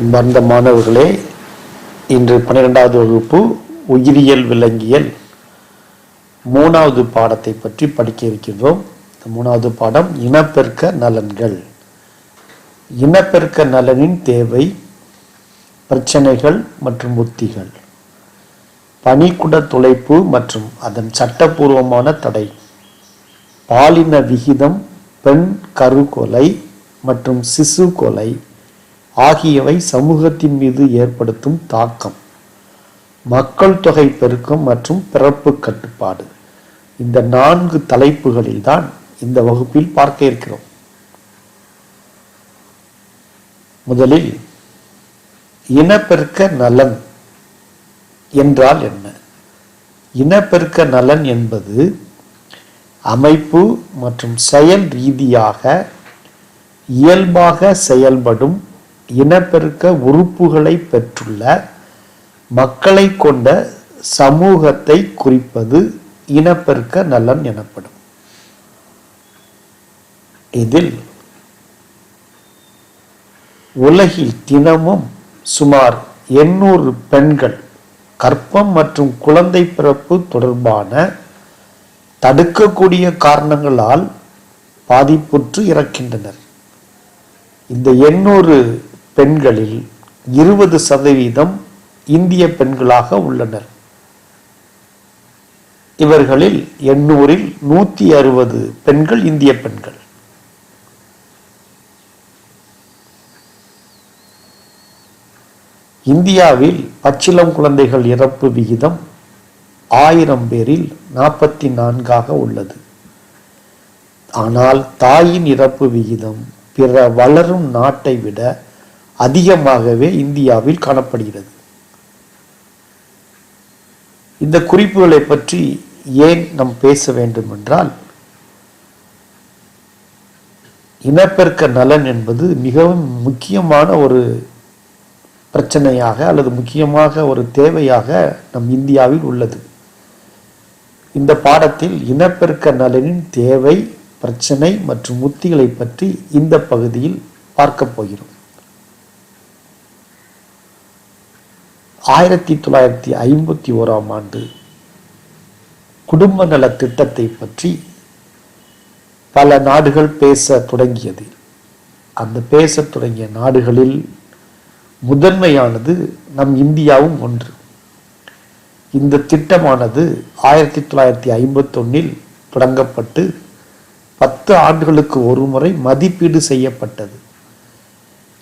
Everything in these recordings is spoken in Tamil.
அன்பார்ந்த மாணவர்களே, இன்று 12வது வகுப்பு உயிரியல் விலங்கியல் 3வது பாடத்தை பற்றி படிக்க இருக்கின்றோம். 3வது பாடம் இனப்பெருக்க நலன்கள். இனப்பெருக்க நலனின் தேவை, பிரச்சனைகள் மற்றும் உத்திகள், பனிக்குட துளைப்பு மற்றும் அதன் சட்டபூர்வமான தடை, பாலின விகிதம், பெண் கருக்கொலை மற்றும் சிசு கொலை ஆகியவை சமூகத்தின் மீது ஏற்படுத்தும் தாக்கம், மக்கள் தொகை பெருக்கம் மற்றும் பிறப்பு கட்டுப்பாடு. இந்த 4 தலைப்புகளில் தான் இந்த வகுப்பில் பார்க்க இருக்கிறோம். முதலில் இனப்பெருக்க நலன் என்றால் என்ன? இனப்பெருக்க நலன் என்பது அமைப்பு மற்றும் செயல் ரீதியாக இயல்பாக செயல்படும் இனப்பெருக்க உறுப்புகளை பெற்றுள்ள மக்களை கொண்ட சமூகத்தை குறிப்பது இனப்பெருக்க நலன் எனப்படும். இதில் உலகில் தினமும் சுமார் 800 பெண்கள் கர்ப்பம் மற்றும் குழந்தை பிறப்பு தொடர்பான தடுக்கக்கூடிய காரணங்களால் பாதிப்புற்று இறக்கின்றனர். இந்த 800 பெண்களில் 20% இந்திய பெண்களாக உள்ளனர். இவர்களில் 800-இல் 160 பெண்கள் இந்திய பெண்கள். இந்தியாவில் பச்சிளம் குழந்தைகள் இறப்பு விகிதம் 1000 பேரில் 44ஆக உள்ளது. ஆனால் தாயின் இறப்பு விகிதம் பிற வளரும் நாட்டை விட அதிகமாகவே இந்தியாவில் காணப்படுகிறது. இந்த குறிப்புகளை பற்றி ஏன் நாம் பேச வேண்டும் என்றால், இனப்பெருக்க நலன் என்பது மிகவும் முக்கியமான ஒரு பிரச்சனையாக அல்லது முக்கியமாக ஒரு தேவையாக நம் இந்தியாவில் உள்ளது. இந்த பாடத்தில் இனப்பெருக்க நலனின் தேவை, பிரச்சனை மற்றும் உத்திகளை பற்றி இந்த பகுதியில் பார்க்க போகிறோம். 1951ஆம் ஆண்டு குடும்ப நல திட்டத்தை பற்றி பல நாடுகள் பேச தொடங்கியது. அந்த பேச தொடங்கிய நாடுகளில் முதன்மையானது நம் இந்தியாவும் ஒன்று. இந்த திட்டமானது 1951இல் தொடங்கப்பட்டு 10 ஆண்டுகளுக்கு ஒரு முறை மதிப்பீடு செய்யப்பட்டது.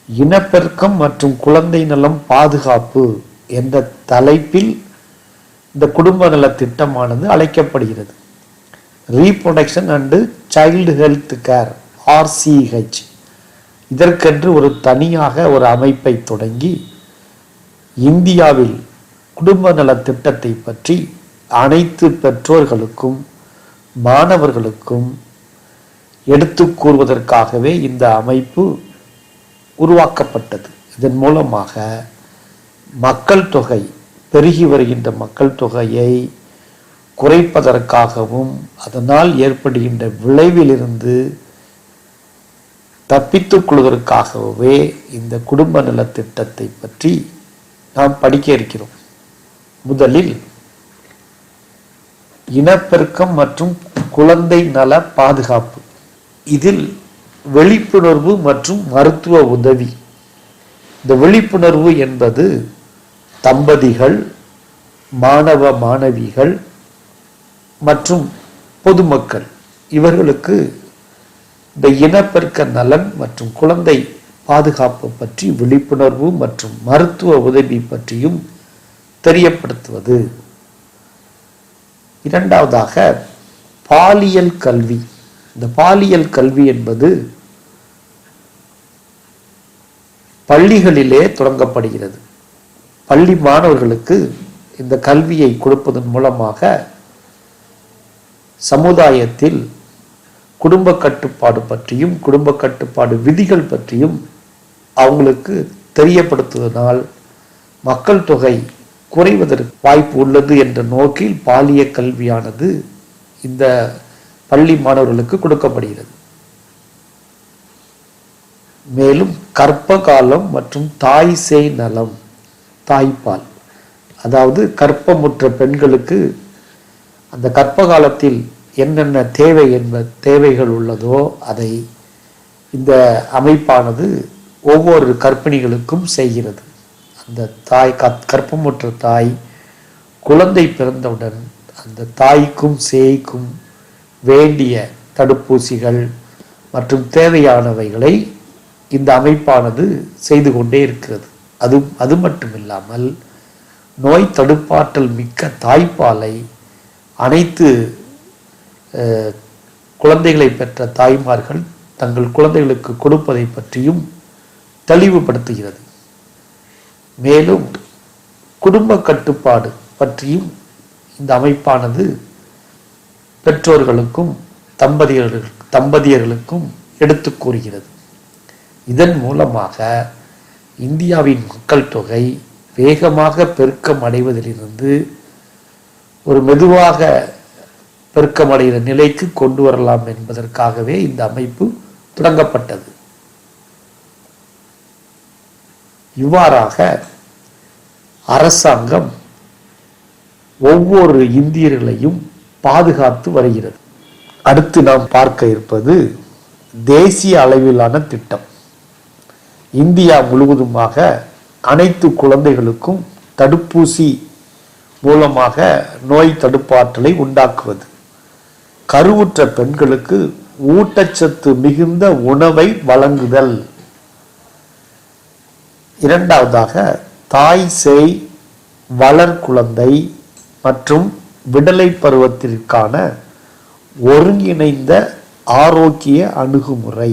இனப்பெருக்கம் மற்றும் குழந்தை நலம் பாதுகாப்பு என்ற தலைப்பில் இந்த குடும்ப நல திட்டமானது அழைக்கப்படுகிறது. Reproduction and child health care, RCH. இதற்கென்று ஒரு தனியாக ஒரு அமைப்பை தொடங்கி இந்தியாவில் குடும்ப நல திட்டத்தை பற்றி அனைத்து பெற்றோர்களுக்கும் மாணவர்களுக்கும் எடுத்து கூறுவதற்காகவே இந்த அமைப்பு உருவாக்கப்பட்டது. இதன் மூலமாக மக்கள் தொகை, பெருகி வருகின்ற மக்கள் தொகையை குறைப்பதற்காகவும் அதனால் ஏற்படுகின்ற விளைவிலிருந்து தப்பித்துக் கொள்வதற்காகவே இந்த குடும்ப நல திட்டத்தை பற்றி நாம் படிக்க இருக்கிறோம். முதலில் இனப்பெருக்கம் மற்றும் குழந்தை நல பாதுகாப்பு. இதில் விழிப்புணர்வு மற்றும் மருத்துவ உதவி. இந்த விழிப்புணர்வு என்பது தம்பதிகள், மாணவ மாணவிகள் மற்றும் பொதுமக்கள் இவர்களுக்கு இந்த இனப்பெருக்க நலன் மற்றும் குழந்தை பாதுகாப்பு பற்றி விழிப்புணர்வு மற்றும் மருத்துவ உதவி பற்றியும் தெரியப்படுத்துவது. இரண்டாவதாக பாலியல் கல்வி. இந்த பாலியல் கல்வி என்பது பள்ளிகளிலே தொடங்கப்படுகிறது. பள்ளி மாணவர்களுக்கு இந்த கல்வியை கொடுப்பதன் மூலமாக சமுதாயத்தில் குடும்ப கட்டுப்பாடு பற்றியும் குடும்ப கட்டுப்பாடு விதிகள் பற்றியும் அவங்களுக்கு தெரியப்படுத்துவதனால் மக்கள் தொகை குறைவதற்கு வாய்ப்பு உள்ளது என்ற நோக்கில் பாலியல் கல்வியானது இந்த பள்ளி மாணவர்களுக்கு கொடுக்கப்படுகிறது. மேலும் கர்ப்ப காலம் மற்றும் தாய் சேய் நலம், தாய்ப்பால். அதாவது கர்ப்பமுற்ற பெண்களுக்கு அந்த கர்ப்ப காலத்தில் என்னென்ன தேவைகள் உள்ளதோ அதை இந்த அமைப்பானது ஒவ்வொரு கர்ப்பிணிகளுக்கும் செய்கிறது. அந்த தாய் கர்ப்பமுற்ற தாய் குழந்தை பிறந்தவுடன் அந்த தாய்க்கும் சேய்க்கும் வேண்டிய தடுப்பூசிகள் மற்றும் தேவையானவைகளை இந்த அமைப்பானது செய்து கொண்டே இருக்கிறது. அது மட்டுமில்லாமல் நோய் தடுப்பாற்றல் மிக்க தாய்ப்பாலை அனைத்து குழந்தைகளை பெற்ற தாய்மார்கள் தங்கள் குழந்தைகளுக்கு கொடுப்பதை பற்றியும் தெளிவுபடுத்துகிறது. மேலும் குடும்ப கட்டுப்பாடு பற்றியும் இந்த அமைப்பானது பெற்றோர்களுக்கும் தம்பதியர்களுக்கும் எடுத்து கூறுகிறது. இதன் மூலமாக இந்தியாவின் மக்கள் தொகை வேகமாக பெருக்கம் அடைவதிலிருந்து ஒரு மெதுவாக பெருக்கமடைகிற நிலைக்கு கொண்டு வரலாம் என்பதற்காகவே இந்த அமைப்பு தொடங்கப்பட்டது. இவ்வாறாக அரசாங்கம் ஒவ்வொரு இந்தியர்களையும் பாதுகாத்து வருகிறது. அடுத்து நாம் பார்க்க இருப்பது தேசிய அளவிலான திட்டம். இந்தியா முழுவதுமாக அனைத்து குழந்தைகளுக்கும் தடுப்பூசி மூலமாக நோய் தடுப்பாற்றலை உண்டாக்குவது, கருவுற்ற பெண்களுக்கு ஊட்டச்சத்து மிகுந்த உணவை வழங்குதல், இரண்டாவதாக தாய் சேய் வளர் குழந்தை மற்றும் விடலை பருவத்திற்கான ஒருங்கிணைந்த ஆரோக்கிய அணுகுமுறை,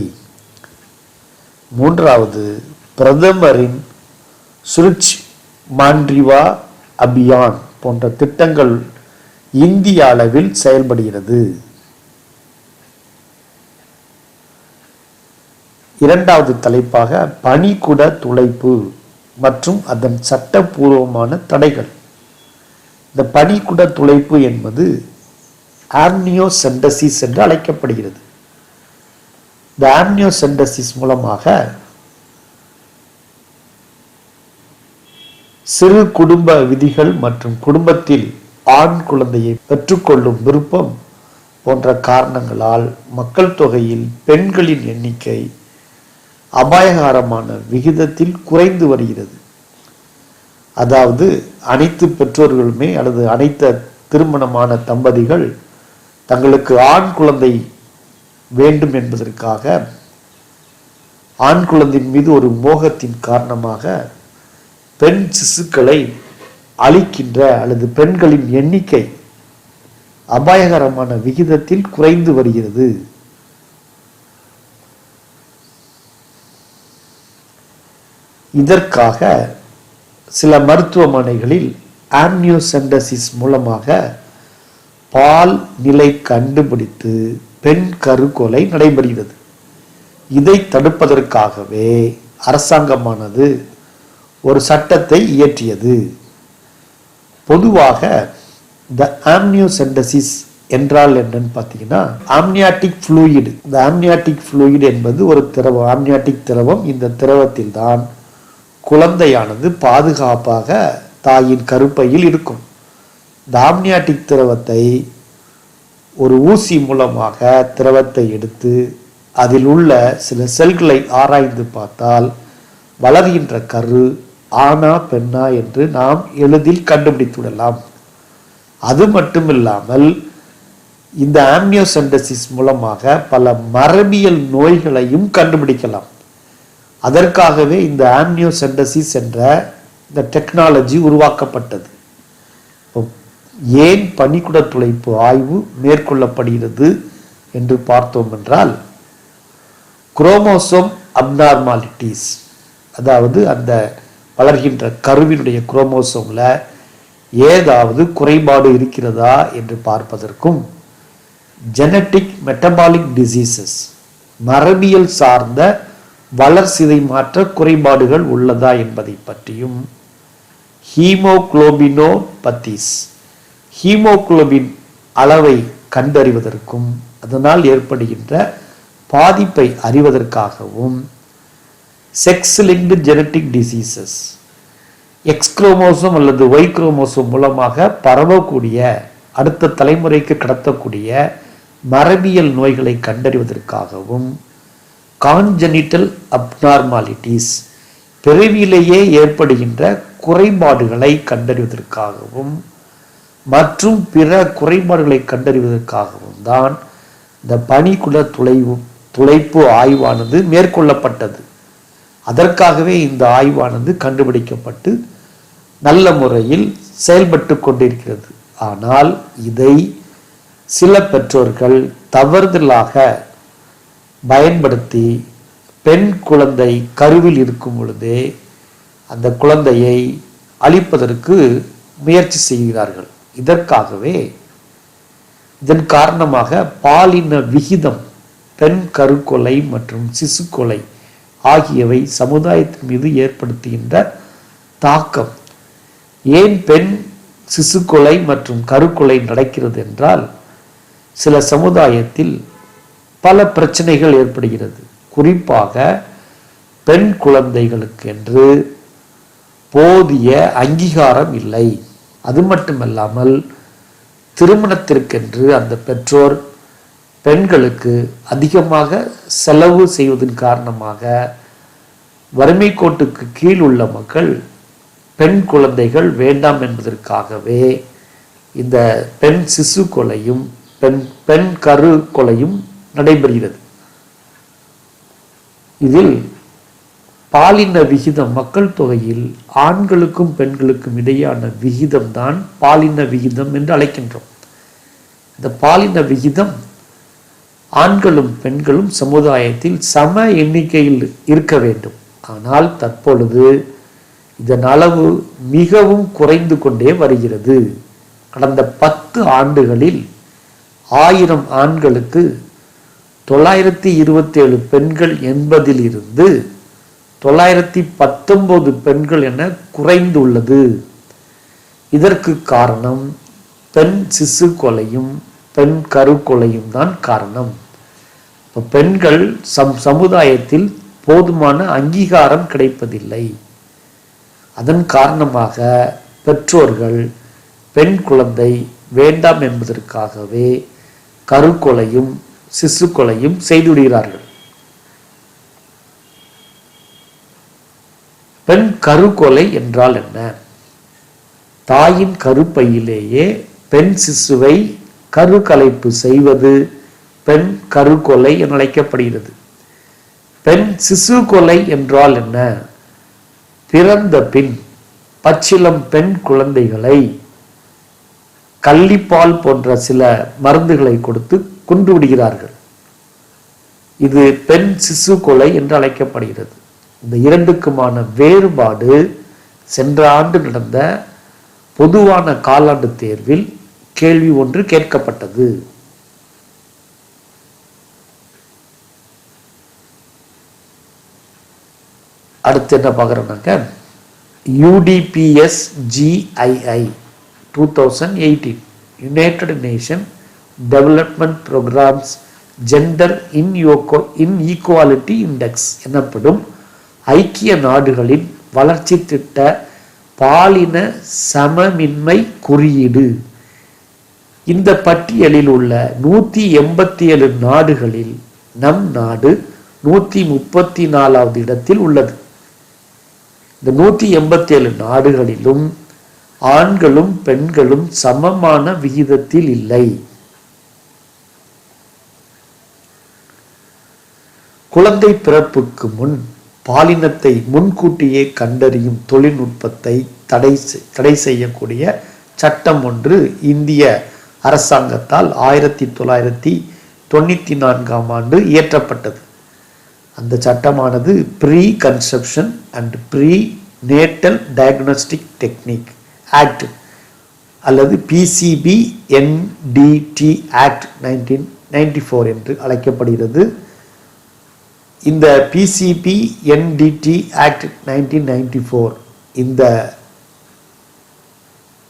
மூன்றாவது பிரதமரின் சுருச் மாண்ட்ரிவா அபியான் போன்ற திட்டங்கள் இந்திய அளவில் செயல்படுகிறது. இரண்டாவது தலைப்பாக பனிக்குட துளைப்பு மற்றும் அதன் சட்டப்பூர்வமான தடைகள். இந்த பனிக்குட துளைப்பு என்பது ஆம்னியோசென்டசிஸ் என்று அழைக்கப்படுகிறது. இந்த ஆம்னியோசென்டசிஸ் மூலமாக சிறு குடும்ப விதிகள் மற்றும் குடும்பத்தில் ஆண் குழந்தையை பெற்றுக்கொள்ளும் விருப்பம் போன்ற காரணங்களால் மக்கள் தொகையில் பெண்களின் எண்ணிக்கை அபாயகரமான விகிதத்தில் குறைந்து வருகிறது. அதாவது அனைத்து பெற்றோர்களுமே அல்லது அனைத்து திருமணமான தம்பதிகள் தங்களுக்கு ஆண் குழந்தை வேண்டும் என்பதற்காக ஆண் குழந்தையின் மீது ஒரு மோகத்தின் காரணமாக பெண் சிசுக்களை அழிக்கின்ற அல்லது பெண்களின் எண்ணிக்கை அபாயகரமான விகிதத்தில் குறைந்து வருகிறது. இதற்காக சில மருத்துவமனைகளில் ஆம்னியோசென்டசிஸ் மூலமாக பால் நிலை கண்டுபிடித்து பெண் கருக்கொலை நடைபெறுகிறது. இதை தடுப்பதற்காகவே அரசாங்கமானது ஒரு சட்டத்தை இயற்றியது. பொதுவாக இந்த ஆம்னியோசென்டசிஸ் என்றால் என்னன்னு பார்த்தீங்கன்னா ஆம்னியாட்டிக் ஃப்ளூயிட். இந்த ஆம்னியாட்டிக் ஃப்ளூயிட் என்பது ஒரு திரவம், ஆம்னியாட்டிக் திரவம். இந்த திரவத்தில் தான் குழந்தையானது பாதுகாப்பாக தாயின் கருப்பையில் இருக்கும். இந்த ஆம்னியாட்டிக் திரவத்தை ஒரு ஊசி மூலமாக திரவத்தை எடுத்து அதில் உள்ள சில செல்களை ஆராய்ந்து பார்த்தால் வளர்கின்ற கரு ஆணா பெண்ணா என்று நாம் எளிதில் கண்டுபிடித்துவிடலாம். அது மட்டுமில்லாமல் இந்த ஆம்னியோசென்டசிஸ் மூலமாக பல மரபியல் நோய்களையும் கண்டுபிடிக்கலாம். அதற்காகவே இந்த ஆம்னியோசென்டசிஸ் என்ற இந்த டெக்னாலஜி உருவாக்கப்பட்டது. ஏன் பனிக்குட துளைப்பு ஆய்வு மேற்கொள்ளப்படுகிறது என்று பார்த்தோம் என்றால், குரோமோசோம் அப்நார்மாலிட்டிஸ், அதாவது அந்த வளர்கின்ற கருவினுடைய குரோமோசோம்ல ஏதாவது குறைபாடு இருக்கிறதா என்று பார்ப்பதற்கும், ஜெனட்டிக் மெட்டபாலிக் டிசீசஸ், மரபியல் சார்ந்த வளர்சிதை மாற்ற குறைபாடுகள் உள்ளதா என்பதை பற்றியும், ஹீமோகுளோபினோபத்திஸ், ஹீமோகுளோபின் அளவை கண்டறிவதற்கும் அதனால் ஏற்படுகின்ற பாதிப்பை அறிவதற்காகவும் sex linked genetic diseases, X chromosome அல்லது ஒய் குரோமோசோம் மூலமாக பரவக்கூடிய அடுத்த தலைமுறைக்கு கடத்தக்கூடிய மரபியல் நோய்களை கண்டறிவதற்காகவும், கான்ஜெனிட்டல் அப்நார்மாலிட்டிஸ் பிறவியிலேயே ஏற்படுகின்ற குறைபாடுகளை கண்டறிவதற்காகவும் மற்றும் பிற குறைபாடுகளை கண்டறிவதற்காகவும் தான் இந்த பனிக்குட துளைப்பு ஆய்வானது மேற்கொள்ளப்பட்டது. அதற்காகவே இந்த ஆய்வானது கண்டுபிடிக்கப்பட்டு நல்ல முறையில் செயல்பட்டு கொண்டிருக்கிறது. ஆனால் இதை சில பெற்றோர்கள் தவறுதலாக பயன்படுத்தி பெண் குழந்தை கருவில் இருக்கும் பொழுதே அந்த குழந்தையை அழிப்பதற்கு முயற்சி செய்கிறார்கள். இதன் காரணமாக பாலின விகிதம், பெண் கருக்கொலை மற்றும் சிசு கொலை ஆகியவை சமுதாயத்தின் மீது ஏற்படுத்துகின்ற தாக்கம். ஏன் பெண் சிசு கொலை மற்றும் கருக்கொலை நடக்கிறது என்றால், சில சமுதாயத்தில் பல பிரச்சனைகள் ஏற்படுகிறது. குறிப்பாக பெண் குழந்தைகளுக்கு என்று போதிய அங்கீகாரம் இல்லை. அது மட்டுமல்லாமல் திருமணத்திற்கென்று அந்த பெற்றோர் பெண்களுக்கு அதிகமாக செலவு செய்வதன் காரணமாக வறுமை கோட்டுக்கு கீழ் உள்ள மக்கள் பெண் குழந்தைகள் வேண்டாம் என்பதற்காகவே இந்த பெண் சிசு கொலையும் பெண் கரு கொலையும் நடைபெறுகிறது. இதில் பாலின விகிதம், மக்கள் தொகையில் ஆண்களுக்கும் பெண்களுக்கும் இடையான விகிதம் தான் பாலின விகிதம் என்று அழைக்கின்றோம். இந்த பாலின விகிதம் ஆண்களும் பெண்களும் சமுதாயத்தில் சம எண்ணிக்கையில் இருக்க வேண்டும். ஆனால் தற்பொழுது இதன் அளவு மிகவும் குறைந்து கொண்டே வருகிறது. கடந்த 10 ஆண்டுகளில் 1000 ஆண்களுக்கு 927 பெண்கள் என்பதில் இருந்து 919 பெண்கள் என குறைந்துள்ளது. இதற்கு காரணம் பெண் சிசு கொலையும் பெண் கருக்கொலையும் தான் காரணம். பெண்கள் சமுதாயத்தில் போதுமான அங்கீகாரம் கிடைப்பதில்லை. அதன் காரணமாக பெற்றோர்கள் பெண் குழந்தை வேண்டாம் என்பதற்காகவே கருக்கொலையும் சிசு கொலையும் செய்துவிடுகிறார்கள். பெண் கருக்கொலை என்றால் என்ன? தாயின் கருப்பையிலேயே பெண் சிசுவை கருக்கலைப்பு செய்வது பெண் கருக்கொலை என அழைக்கப்படுகிறது. பெண் சிசு கொலை என்றால் என்ன? பிறந்த பின் பச்சிளம் பெண் குழந்தைகளை கள்ளிப்பால் போன்ற சில மருந்துகளை கொடுத்து கொன்று விடுகிறார்கள். இது பெண் சிசு கொலை என்று அழைக்கப்படுகிறது. இந்த இரண்டுக்குமான வேறுபாடு சென்ற ஆண்டு நடந்த பொதுவான காலாண்டு தேர்வில் கேள்வி ஒன்று கேட்கப்பட்டது. அடுத்து என்ன பார்க்குறோம்னாக்க, UDPS GII 2018 united nation development programs gender inequality index எனப்படும் ஐக்கிய நாடுகளின் வளர்ச்சி திட்ட பாலின சமமின்மை குறியீடு. இந்த பட்டியலில் உள்ள 187 நாடுகளில் நம் நாடு 134வது இடத்தில் உள்ளது. இந்த 187 நாடுகளிலும் ஆண்களும் பெண்களும் சமமான விகிதத்தில் இல்லை. குழந்தை பிறப்புக்கு முன் பாலினத்தை முன்கூட்டியே கண்டறியும் தொழில்நுட்பத்தை தடை செய்யக்கூடிய சட்டம் ஒன்று இந்திய அரசாங்கத்தால் 1994ஆம் ஆண்டு இயற்றப்பட்டது. அந்த சட்டமானது preconception and prenatal diagnostic technique act அல்லது PCB-NDT ஆக்ட் 1994 என்று அழைக்கப்படுகிறது. இந்த PCB-NDT ஆக்ட் 1994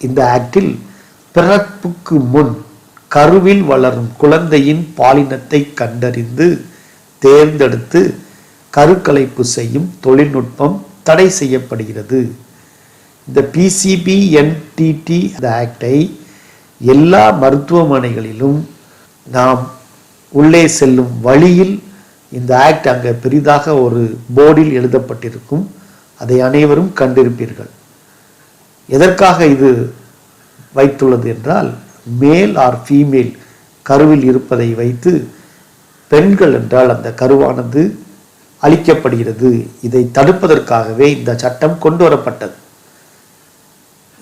இந்த ஆக்டில் பிறப்புக்கு முன் கருவில் வளரும் குழந்தையின் பாலினத்தை கண்டறிந்து தேர்ந்தெடுத்து கருக்கலைப்பு செய்யும் தொழில்நுட்பம் தடை செய்யப்படுகிறது. இந்த PCPNTT ஆக்டை எல்லா மருத்துவமனைகளிலும் நாம் உள்ளே செல்லும் வழியில் இந்த ஆக்ட் அங்கே பெரிதாக ஒரு போர்டில் எழுதப்பட்டிருக்கும். அதை அனைவரும் கண்டிருப்பீர்கள். எதற்காக இது வைத்துள்ளது என்றால், மேல் ஆர் ஃபீமேல் கருவில் இருப்பதை வைத்து பெண்கள் என்றால் அந்த கருவானது அழிக்கப்படுகிறது. இதை தடுப்பதற்காகவே இந்த சட்டம் கொண்டு வரப்பட்டது.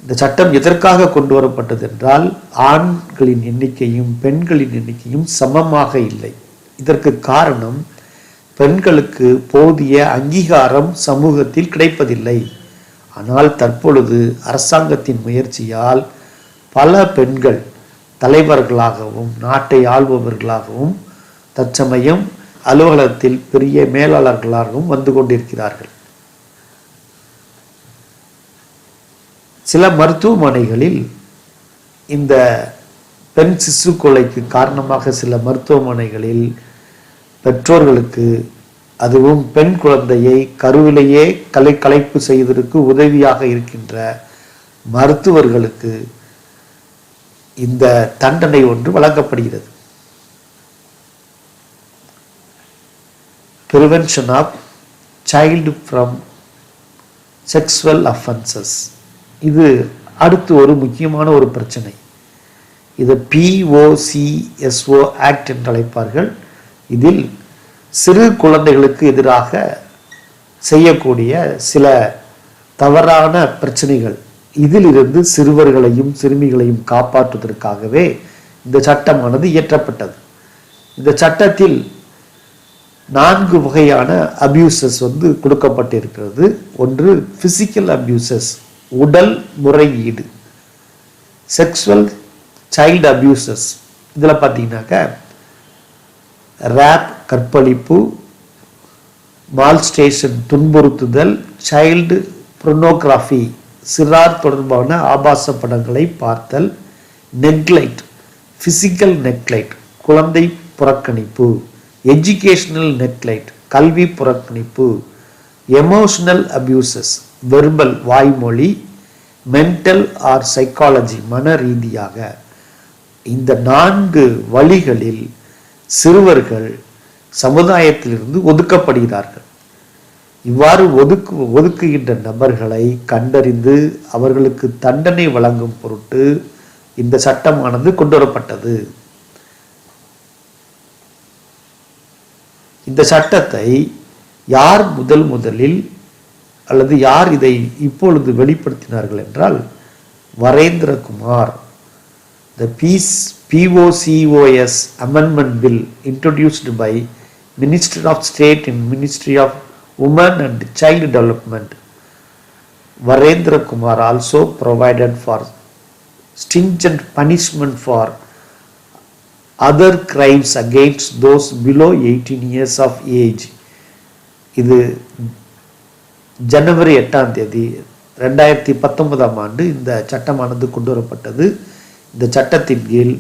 இந்த சட்டம் எதற்காக கொண்டு வரப்பட்டது என்றால், ஆண்களின் எண்ணிக்கையும் பெண்களின் எண்ணிக்கையும் சமமாக இல்லை. இதற்கு காரணம், பெண்களுக்கு போதிய அங்கீகாரம் சமூகத்தில் கிடைப்பதில்லை. ஆனால் தற்பொழுது அரசாங்கத்தின் முயற்சியால் பல பெண்கள் தலைவர்களாகவும் நாட்டை ஆள்பவர்களாகவும் தற்சமயம் அலுவலகத்தில் பெரிய மேலாளர்களாகவும் வந்து கொண்டிருக்கிறார்கள். சில மருத்துவமனைகளில் இந்த பெண் சிசு கொலைக்கு காரணமாக சில மருத்துவமனைகளில் பெற்றோர்களுக்கு, அதுவும் பெண் குழந்தையை கருவிலேயே கலைப்பு செய்வதற்கு உதவியாக இருக்கின்ற மருத்துவர்களுக்கு இந்த தண்டனை ஒன்று வழங்கப்படுகிறது. Prevention of child from sexual offences. இது அடுத்து ஒரு முக்கியமான ஒரு பிரச்சனை. இது POCSO ஆக்ட் என்று அழைப்பார்கள். இதில் சிறு குழந்தைகளுக்கு எதிராக செய்யக்கூடிய சில தவறான பிரச்சனைகள், இதிலிருந்து சிறுவர்களையும் சிறுமிகளையும் காப்பாற்றுவதற்காகவே இந்த சட்டமானது இயற்றப்பட்டது. இந்த சட்டத்தில் 4 வகையான அபியூசஸ் கொடுக்கப்பட்டிருக்கிறது. ஒன்று பிசிக்கல் அபியூசஸ், உடல் முறையீடு. செக்ஸுவல் சைல்டு அபியூசஸ், இதில் பார்த்தீங்கன்னாக்க ரேப் கற்பழிப்பு, மால்ஸ்டேஷன் துன்புறுத்துதல், சைல்டு பொர்னோகிராஃபி சிறார் தொடர்பான ஆபாச படங்களை பார்த்தல், நெக்லைட் பிசிக்கல் நெக்லைட் குழந்தை புறக்கணிப்பு, எஜுகேஷனல் நெக்லைட் கல்வி புறக்கணிப்பு, எமோஷனல் அபியூசஸ் வெர்பல் வாய்மொழி, மென்டல் ஆர் சைக்காலஜி மன ரீதியாக. இந்த 4 வழிகளில் சிறுவர்கள் சமுதாயத்திலிருந்து ஒதுக்கப்படுகிறார்கள். இவ்வாறு ஒதுக்குகின்ற நபர்களை கண்டறிந்து அவர்களுக்கு தண்டனை வழங்கும் பொருட்டு இந்த சட்டமானது கொண்டு வரப்பட்டது. இந்த சட்டத்தை யார் முதலில் அல்லது யார் இதை இப்பொழுது வெளிப்படுத்தினார்கள் என்றால், வரேந்திரகுமார். The POCOS amendment bill introduced by Minister of State in Ministry of Women and Child Development. Varendra Kumar also provided for stringent punishment for other crimes against those below 18 years of age. இது ஜனவரி 8ஆம் தேதி 2019ஆம் ஆண்டு இந்த சட்டமானது கொண்டு வரப்பட்டது. இந்த சட்டத்தின் கீழ்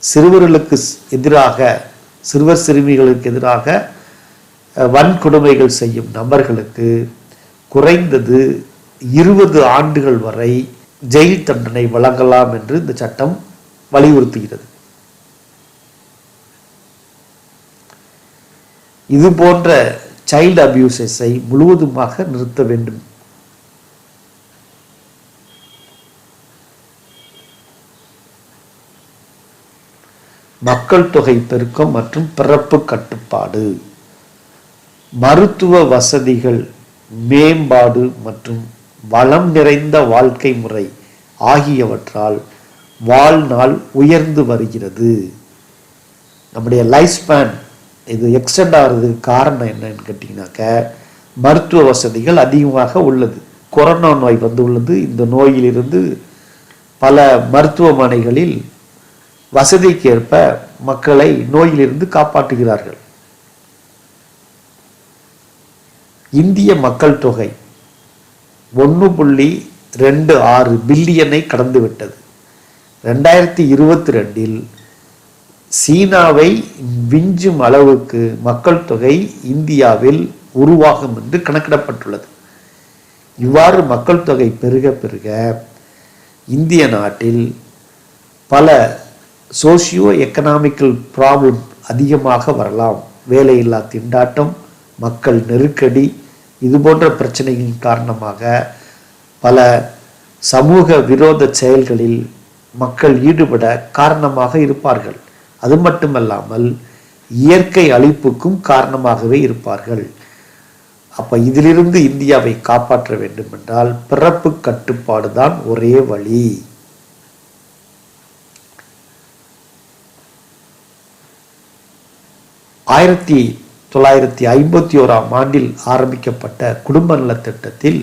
சிறுவர்களுக்கு எதிராக, சிறுவர் சிறுமிகளுக்கு எதிராக வன்கொடுமைகள் செய்யும் நபர்களுக்கு குறைந்தது 20 ஆண்டுகள் வரை ஜெயில் தண்டனை வழங்கலாம் என்று இந்த சட்டம் வலியுறுத்துகிறது. இது போன்ற சைல்டு அபியூசஸை முழுவதுமாக நிறுத்த வேண்டும். மக்கள் தொகை பெருக்கம் மற்றும் பிறப்பு கட்டுப்பாடு, மருத்துவ வசதிகள் மேம்பாடு மற்றும் வளம் நிறைந்த வாழ்க்கை முறை ஆகியவற்றால் வாழ்நாள் உயர்ந்து வருகிறது. நம்முடைய லைஃப் ஸ்பேன் இது எக்ஸ்டெண்ட் ஆகிறதுக்கு காரணம் என்னன்னு கேட்டிங்கனாக்க, மருத்துவ வசதிகள் அதிகமாக உள்ளது. கொரோனா நோய் உள்ளது. இந்த நோயிலிருந்து பல மருத்துவமனைகளில் வசதிக்கேற்ப மக்களை நோயிலிருந்து காப்பாற்றுகிறார்கள். இந்திய மக்கள் தொகை 1.26 பில்லியனை கடந்துவிட்டது. 2022இல் சீனாவை விஞ்சும் அளவுக்கு மக்கள் தொகை இந்தியாவில் உருவாகும் என்று கணக்கிடப்பட்டுள்ளது. இவ்வாறு மக்கள் தொகை பெருக பெருக இந்திய நாட்டில் பல சோசியோ எக்கனாமிக்கல் ப்ராப்ளம் அதிகமாக வரலாம். வேலையில்லா திண்டாட்டம், மக்கள் நெருக்கடி, இது போன்ற பிரச்சனைகளின் காரணமாக பல சமூக விரோத செயல்களில் மக்கள் ஈடுபட காரணமாக இருப்பார்கள். அது மட்டுமல்லாமல் இயற்கை அழிப்புக்கும் காரணமாகவே இருப்பார்கள். அப்ப இதிலிருந்து இந்தியாவை காப்பாற்ற வேண்டும் என்றால் பிறப்பு கட்டுப்பாடு தான் ஒரே வழி. ஆயிரத்தி 1951 ஆண்டில் ஆரம்பிக்கப்பட்ட குடும்ப நலத் திட்டத்தில்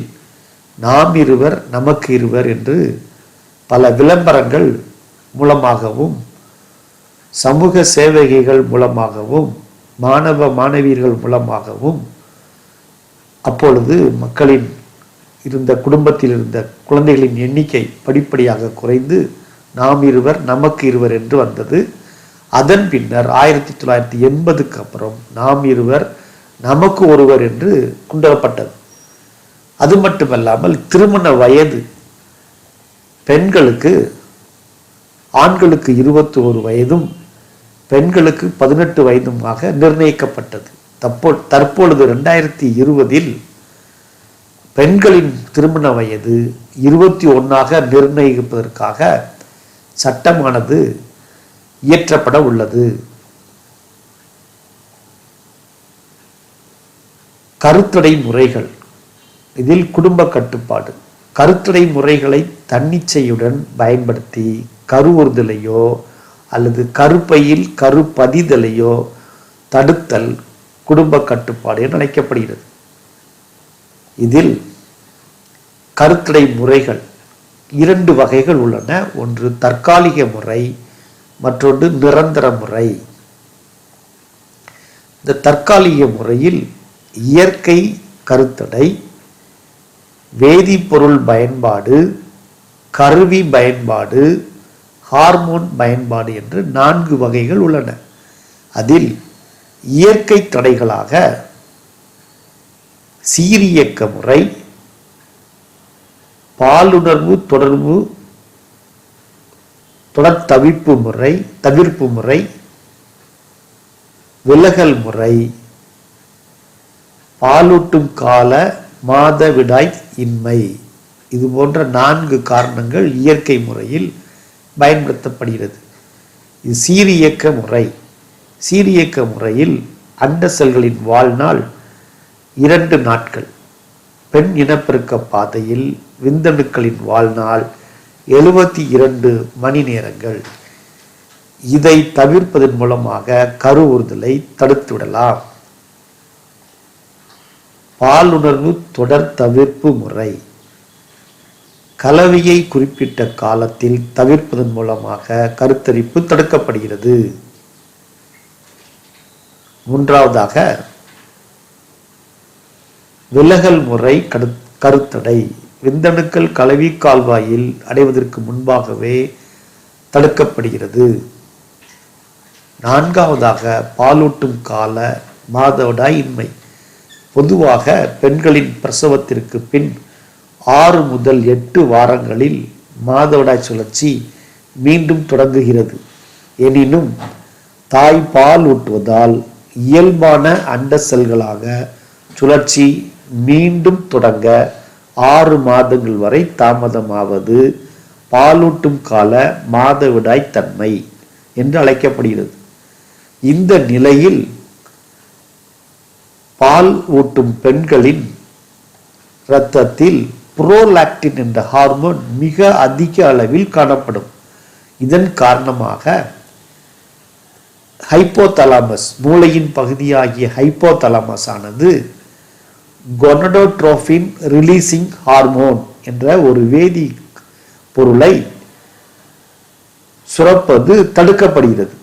நாம் இருவர் நமக்கு இருவர் என்று பல விளம்பரங்கள் மூலமாகவும் சமூக சேவகைகள் மூலமாகவும் மாணவ மாணவியர்கள் மூலமாகவும் அப்பொழுது மக்களின் இருந்த குடும்பத்தில் இருந்த குழந்தைகளின் எண்ணிக்கை படிப்படியாக குறைந்து நாம் இருவர் நமக்கு இருவர் என்று வந்தது. அதன் பின்னர் 1980க்கு அப்புறம் நாம் இருவர் நமக்கு ஒருவர் என்று கொண்டுவரப்பட்டது. அது மட்டுமல்லாமல் திருமண வயது பெண்களுக்கு ஆண்களுக்கு 21 வயதும் பெண்களுக்கு 18 வயதுமாக நிர்ணயிக்கப்பட்டது. தற்பொழுது 2020 பெண்களின் திருமண வயது 21 நிர்ணயிப்பதற்காக சட்டமானது இயற்றப்பட உள்ளது. கருத்தடை முறைகள், இதில் குடும்ப கட்டுப்பாடு. கருத்தடை முறைகளை தன்னிச்சையுடன் பயன்படுத்தி கருவுறுதலையோ அல்லது கருப்பையில் கருப்பதிதலையோ தடுத்தல் குடும்ப கட்டுப்பாடு என அழைக்கப்படுகிறது. இதில் கருத்தடை முறைகள் 2 வகைகள் உள்ளன. ஒன்று தற்காலிக முறை, மற்றொன்று நிரந்தர முறை. இந்த தற்காலிக முறையில் இயற்கை கருத்தடை, வேதிப்பொருள் பயன்பாடு, கருவி பயன்பாடு, ஹார்மோன் பயன்பாடு என்று 4 வகைகள் உள்ளன. அதில் இயற்கை தடைகளாக சீரியக்க முறை, பாலுணர்வு தொடர் தவிர்ப்பு முறை, விலகல் முறை, பாலூட்டும் கால மாதவிடாய் இன்மை, இது போன்ற 4 காரணங்கள் இயற்கை முறையில் பயன்படுத்தப்படுகிறது. இது சீரியக்க முறை. சீரியக்க முறையில் அண்ட செல்களின் வாழ்நாள் 2 நாட்கள். பெண் இனப்பெருக்க பாதையில் விந்தணுக்களின் வாழ்நாள் 72 மணி நேரங்கள். இதை தவிர்ப்பதன் மூலமாக கருவுறுதலை தடுத்துவிடலாம். பாலுணர்வு தொடர் தவிர்ப்பு முறை, கலவையை குறிப்பிட்ட காலத்தில் தவிர்ப்பதன் மூலமாக கருத்தரிப்பு தடுக்கப்படுகிறது. மூன்றாவதாக விலகல் முறை கருத்தடை, விந்தணுக்கள் கலவி கால்வாயில் அடைவதற்கு முன்பாகவே தடுக்கப்படுகிறது. நான்காவதாக பாலூட்டும் கால மாதவிடாய் இன்மை. பொதுவாக பெண்களின் பிரசவத்திற்கு பின் 6 முதல் 8 வாரங்களில் மாதவிடாய் சுழற்சி மீண்டும் தொடங்குகிறது. எனினும் தாய் பால் ஊட்டுவதால் இயல்பான அண்ட செல்களாக சுழற்சி மீண்டும் தொடங்க 6 மாதங்கள் வரை தாமதமாவது பாலூட்டும் கால மாதவிடாய் தன்மை என்று அழைக்கப்படுகிறது. இந்த நிலையில் பால் ஊட்டும் பெண்களின் இரத்தத்தில் புரோலாக்டின் என்ற ஹார்மோன் மிக அதிக அளவில் காணப்படும். இதன் காரணமாக ஹைப்போதலாமஸ், மூளையின் பகுதியாகிய ஹைப்போதலாமஸ் ஆனது கொனடோட்ரோபின் ரிலீசிங் ஹார்மோன் என்ற ஒரு வேதி பொருளை சுரப்பது தடுக்கப்படுகிறது.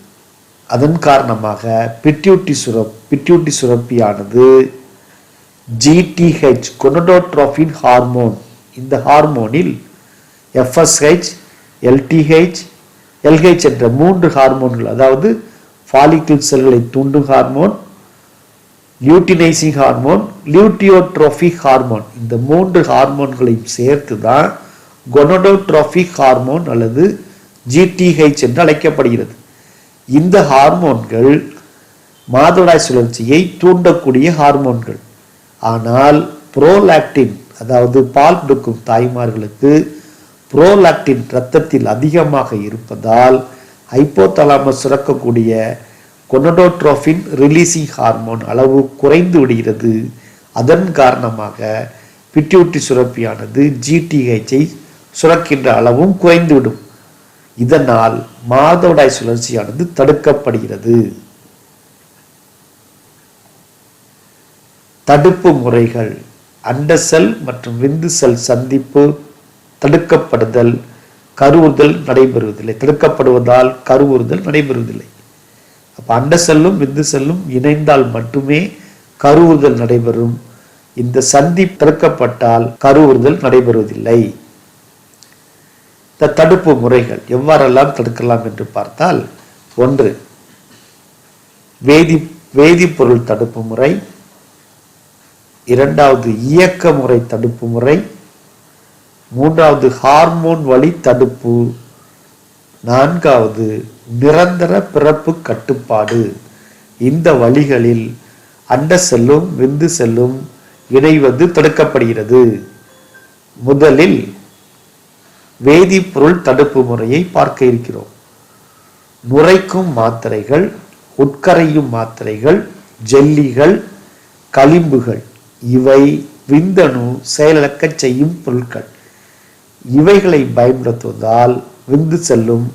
அதன் காரணமாக பிட்யூட்டி சுரப்பியானது GTH, கொனடோட்ரோபின் ஹார்மோன், இந்த ஹார்மோனில் FSH, LTH, LH என்ற 3 ஹார்மோன்கள், அதாவது ஃபாலிக்கிள் செல்களை தூண்டும் ஹார்மோன், லியூட்டினைசிங் ஹார்மோன், லியூட்டியோட்ரோபிக் ஹார்மோன், இந்த 3 ஹார்மோன்களையும் சேர்த்து தான் கொனடோட்ரோபிக் ஹார்மோன் அல்லது ஜிடிஹெச் என்று அழைக்கப்படுகிறது. இந்த ஹார்மோன்கள் மாதவிடாய் சுழற்சியை தூண்டக்கூடிய ஹார்மோன்கள். ஆனால் புரோலாக்டின், அதாவது பால் கொடுக்கும் தாய்மார்களுக்கு புரோலாக்டின் இரத்தத்தில் அதிகமாக இருப்பதால் ஹைப்போதலாமஸ் சுரக்கக்கூடிய கொனடோட்ரோபின் ரிலீசிங் ஹார்மோன் அளவு குறைந்து விடுகிறது. அதன் காரணமாக பிட்யூட்டரி சுரப்பியானது ஜிடிஹெச்சை சுரக்கின்ற அளவும் குறைந்துவிடும். இதனால் மாதவிடாய் சுழற்சியானது தடுக்கப்படுகிறது. தடுப்பு முறைகள்: அண்ட செல் மற்றும் விந்து செல் சந்திப்பு தடுக்கப்படுதல், கருவுறுதல் நடைபெறுவதில்லை. தடுக்கப்படுவதால் கருவுறுதல் நடைபெறுவதில்லை. அப்ப அண்ட செல்லும் விந்து செல்லும் இணைந்தால் மட்டுமே கருவுறுதல் நடைபெறும். இந்த சந்திப்பு தடுக்கப்பட்டால் கருவுறுதல் நடைபெறுவதில்லை. இந்த தடுப்பு முறைகள் எவ்வாறெல்லாம் தடுக்கலாம் என்று பார்த்தால், 1 வேதிப்பொருள் தடுப்பு முறை, 2வது இயக்க முறை தடுப்பு முறை, 3வது ஹார்மோன் வழி தடுப்பு, 4வது நிரந்தர பிறப்பு கட்டுப்பாடு. இந்த வழிகளில் அண்ட செல்லும் விந்து செல்லும் இணைவது தடுக்கப்படுகிறது. முதலில் வேதிப்பொருள் தடுப்பு முறையை பார்க்க இருக்கிறோம். நுரைக்கும் மாத்திரைகள், உட்கரையும் மாத்திரைகள், ஜெல்லிகள், களிம்புகள் இவை விந்தணு செயலிழக்க செய்யும் பொருட்கள். இவைகளை பயன்படுத்துவதால் விந்து செல்லும்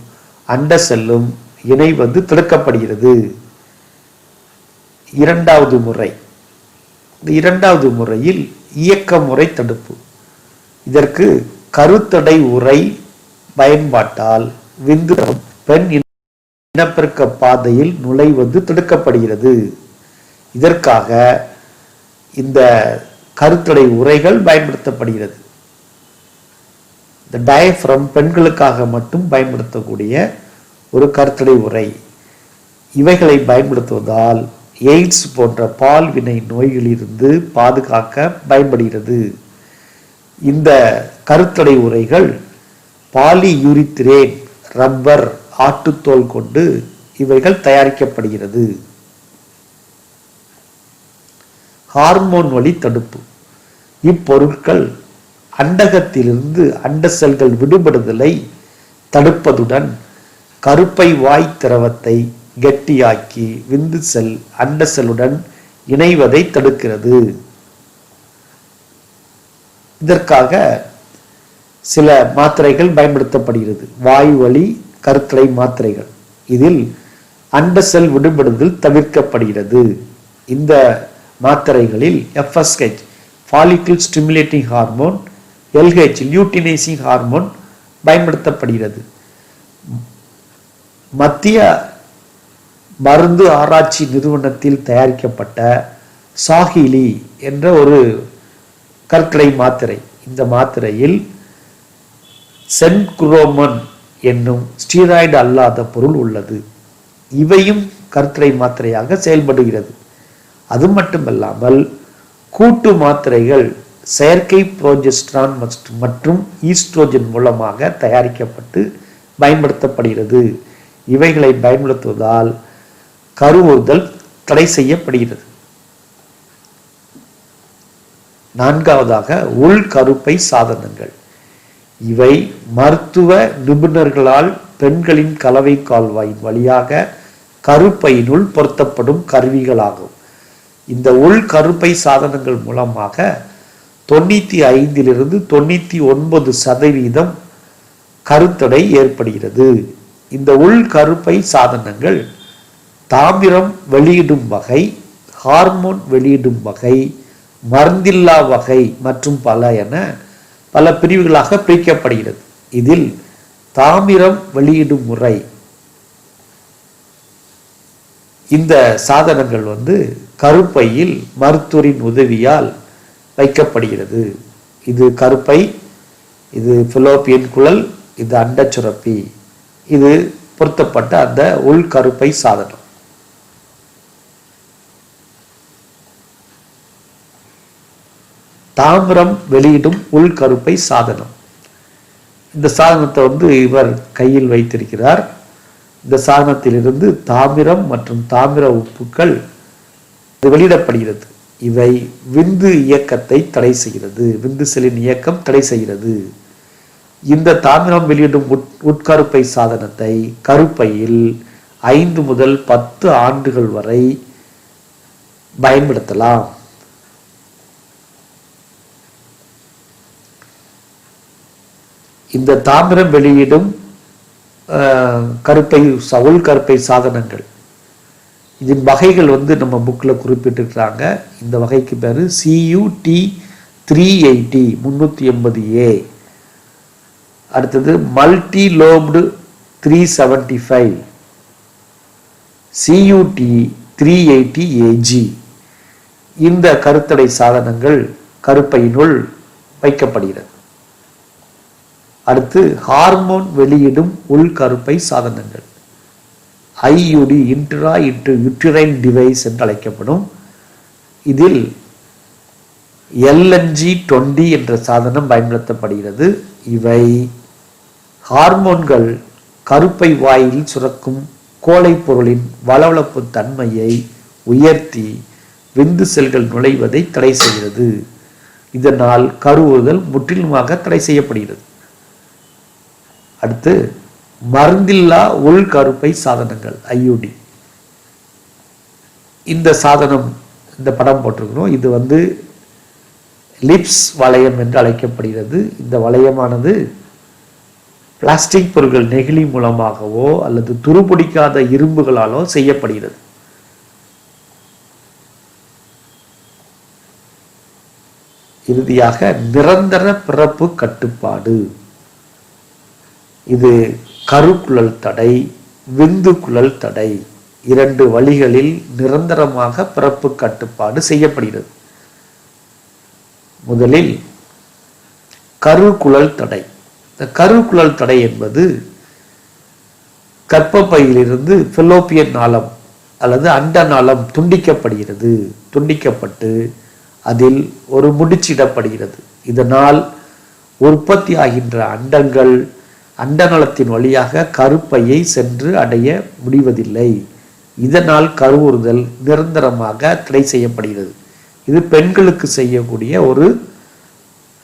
அண்ட செல்லும் இணைவது தடுக்கப்படுகிறது. 2வது முறை, இந்த 2வது முறையில் இயக்க முறை தடுப்பு. இதற்கு கருத்தடை உரை பயன்பாட்டால் விந்து பெண் இனப்பெருக்க பாதையில் நுழைவது தடுக்கப்படுகிறது. இதற்காக இந்த கருத்தடை உரைகள் பயன்படுத்தப்படுகிறது. இந்த டயப்ரம் பெண்களுக்காக மட்டும் பயன்படுத்தக்கூடிய ஒரு கருத்தடை உரை. இவைகளை பயன்படுத்துவதால் எய்ட்ஸ் போன்ற பால்வினை நோய்களிலிருந்து பாதுகாக்க பயன்படுகிறது. இந்த கருத்தடை உரைகள் பாலியூரித்திரேன், ரப்பர், ஆட்டுத்தோல் கொண்டு இவைகள் தயாரிக்கப்படுகிறது. ஹார்மோன் வழி தடுப்பு. இப்பொருட்கள் அண்டகத்திலிருந்து அண்ட செல்கள் விடுபடுதலை தடுப்பதுடன் கருப்பை வாய் திரவத்தை கெட்டியாக்கி விந்து செல் அண்ட செல்லுடன் இணைவதை தடுக்கிறது. இதற்காக சில மாத்திரைகள் பயன்படுத்தப்படுகிறது. வாயு வழி கருத்தடை மாத்திரைகள். இதில் அண்ட செல் விடுபடுதல் தவிர்க்கப்படுகிறது. இந்த மாத்திரைகளில் FSH follicle stimulating hormone, LH luteinising hormone பயன்படுத்தப்படுகிறது. மத்திய மருந்து ஆராய்ச்சி நிறுவனத்தில் தயாரிக்கப்பட்ட சாஹிலி என்ற ஒரு கற்களை மாத்திரை. இந்த மாத்திரையில் சென்குரோமன் என்னும் ஸ்டீராய்டு அல்லாத பொருள் உள்ளது. இவையும் கற்களை மாத்திரையாக செயல்படுகிறது. அது மட்டுமல்லாமல் கூட்டு மாத்திரைகள் செயற்கை புரோஜெஸ்ட்ரான் மற்றும் ஈஸ்ட்ரோஜன் மூலமாக தயாரிக்கப்பட்டு பயன்படுத்தப்படுகிறது. இவைகளை பயன்படுத்துவதால் கருவுறுதல் தடை செய்யப்படுகிறது. 4வதாக உள்கருப்பை சாதனங்கள். இவை மருத்துவ நிபுணர்களால் பெண்களின் கலவை கால்வாயின் வழியாக கருப்பையினுள் பொருத்தப்படும் கருவிகளாகும். இந்த உள்கருப்பை சாதனங்கள் மூலமாக 95லிருந்து 99% கருத்தடை ஏற்படுகிறது. இந்த உள்கருப்பை சாதனங்கள் தாமிரம் வெளியிடும் வகை, ஹார்மோன் வெளியிடும் வகை, மருந்தில்லா வகை மற்றும் பல என பல பிரிவுகளாக பிரிக்கப்படுகிறது. இதில் தாமிரம் வெளியிடும் முறை, இந்த சாதனங்கள் கருப்பையில் மருத்துவரின் உதவியால் வைக்கப்படுகிறது. இது கருப்பை, இது பிலோப்பியன் குழல், இது அண்டச்சுரப்பி, இது பொருத்தப்பட்ட அந்த உள்கருப்பை சாதனம். தாமிரம் வெளியிடும் உள்கருப்பை சாதனம். இந்த சாதனத்தை இவர் கையில் வைத்திருக்கிறார். இந்த சாதனத்திலிருந்து தாமிரம் மற்றும் தாமிர உப்புக்கள் வெளியிடப்படுகிறது. இவை விந்து இயக்கத்தை தடை செய்கிறது. விந்து செல்லின் இயக்கம் தடை செய்கிறது. இந்த தாமிரம் வெளியிடும் உட்கருப்பை சாதனத்தை கருப்பையில் 5 முதல் 10 ஆண்டுகள் வரை பயன்படுத்தலாம். இந்த தாமிரம் வெளியிடும் உள்கருப்பை சாதனங்கள், இதன் வகைகள் நம்ம புக்கில் குறிப்பிட்டிருக்கிறாங்க. இந்த வகைக்கு பேர் CUT 380 380A. அடுத்தது மல்டி லோப்டு 375 CUT 380AG. இந்த கருத்தடை சாதனங்கள் கருப்பையினுள் வைக்கப்படுகிறது. அடுத்து ஹார்மோன் வெளியிடும் உள்கருப்பை சாதனங்கள் IUD இன்ட்ரா யூட்ரைன் டிவைஸ் என்று அழைக்கப்படும். இதில் LNG-20 என்ற சாதனம் பயன்படுத்தப்படுகிறது. இவை ஹார்மோன்கள் கருப்பை வாயில் சுரக்கும் கோழை பொருளின் வளவளப்பு தன்மையை உயர்த்தி விந்து செல்கள் நுழைவதை தடை செய்கிறது. இதனால் கருவுறுதல் முற்றிலுமாக தடை செய்யப்படுகிறது. அடுத்து மருந்தில்லா உள்கருப்பை சாதனங்கள் IUD. இந்த சாதனம், இந்த படம் போட்டிருக்கிறோம். இது லிப்ஸ் வளையம் என்று அழைக்கப்படுகிறது. இந்த வளையமானது பிளாஸ்டிக் பொருட்கள் நெகிழி மூலமாகவோ அல்லது துருபிடிக்காத இரும்புகளாலோ செய்யப்படுகிறது. இறுதியாக நிரந்தர பிறப்பு கட்டுப்பாடு. இது கருக்குழல் தடை, விந்து குழல் தடை 2 வழிகளில் நிரந்தரமாக பிறப்பு கட்டுப்பாடு செய்யப்படுகிறது. முதலில் கருக்குழல் தடை. இந்த கருக்குழல் தடை என்பது கர்ப்பப்பையிலிருந்து ஃபெலோப்பியன் நாளம் அல்லது அண்ட நாளம் துண்டிக்கப்படுகிறது. துண்டிக்கப்பட்டு அதில் ஒரு முடிச்சிடப்படுகிறது. இதனால் உற்பத்தி ஆகின்ற அண்டங்கள் அண்டநலத்தின் வழியாக கருப்பையை சென்று அடைய முடிவதில்லை. இதனால் கருவுறுதல் நிரந்தரமாக தடை செய்யப்படுகிறது. இது பெண்களுக்கு செய்யக்கூடிய ஒரு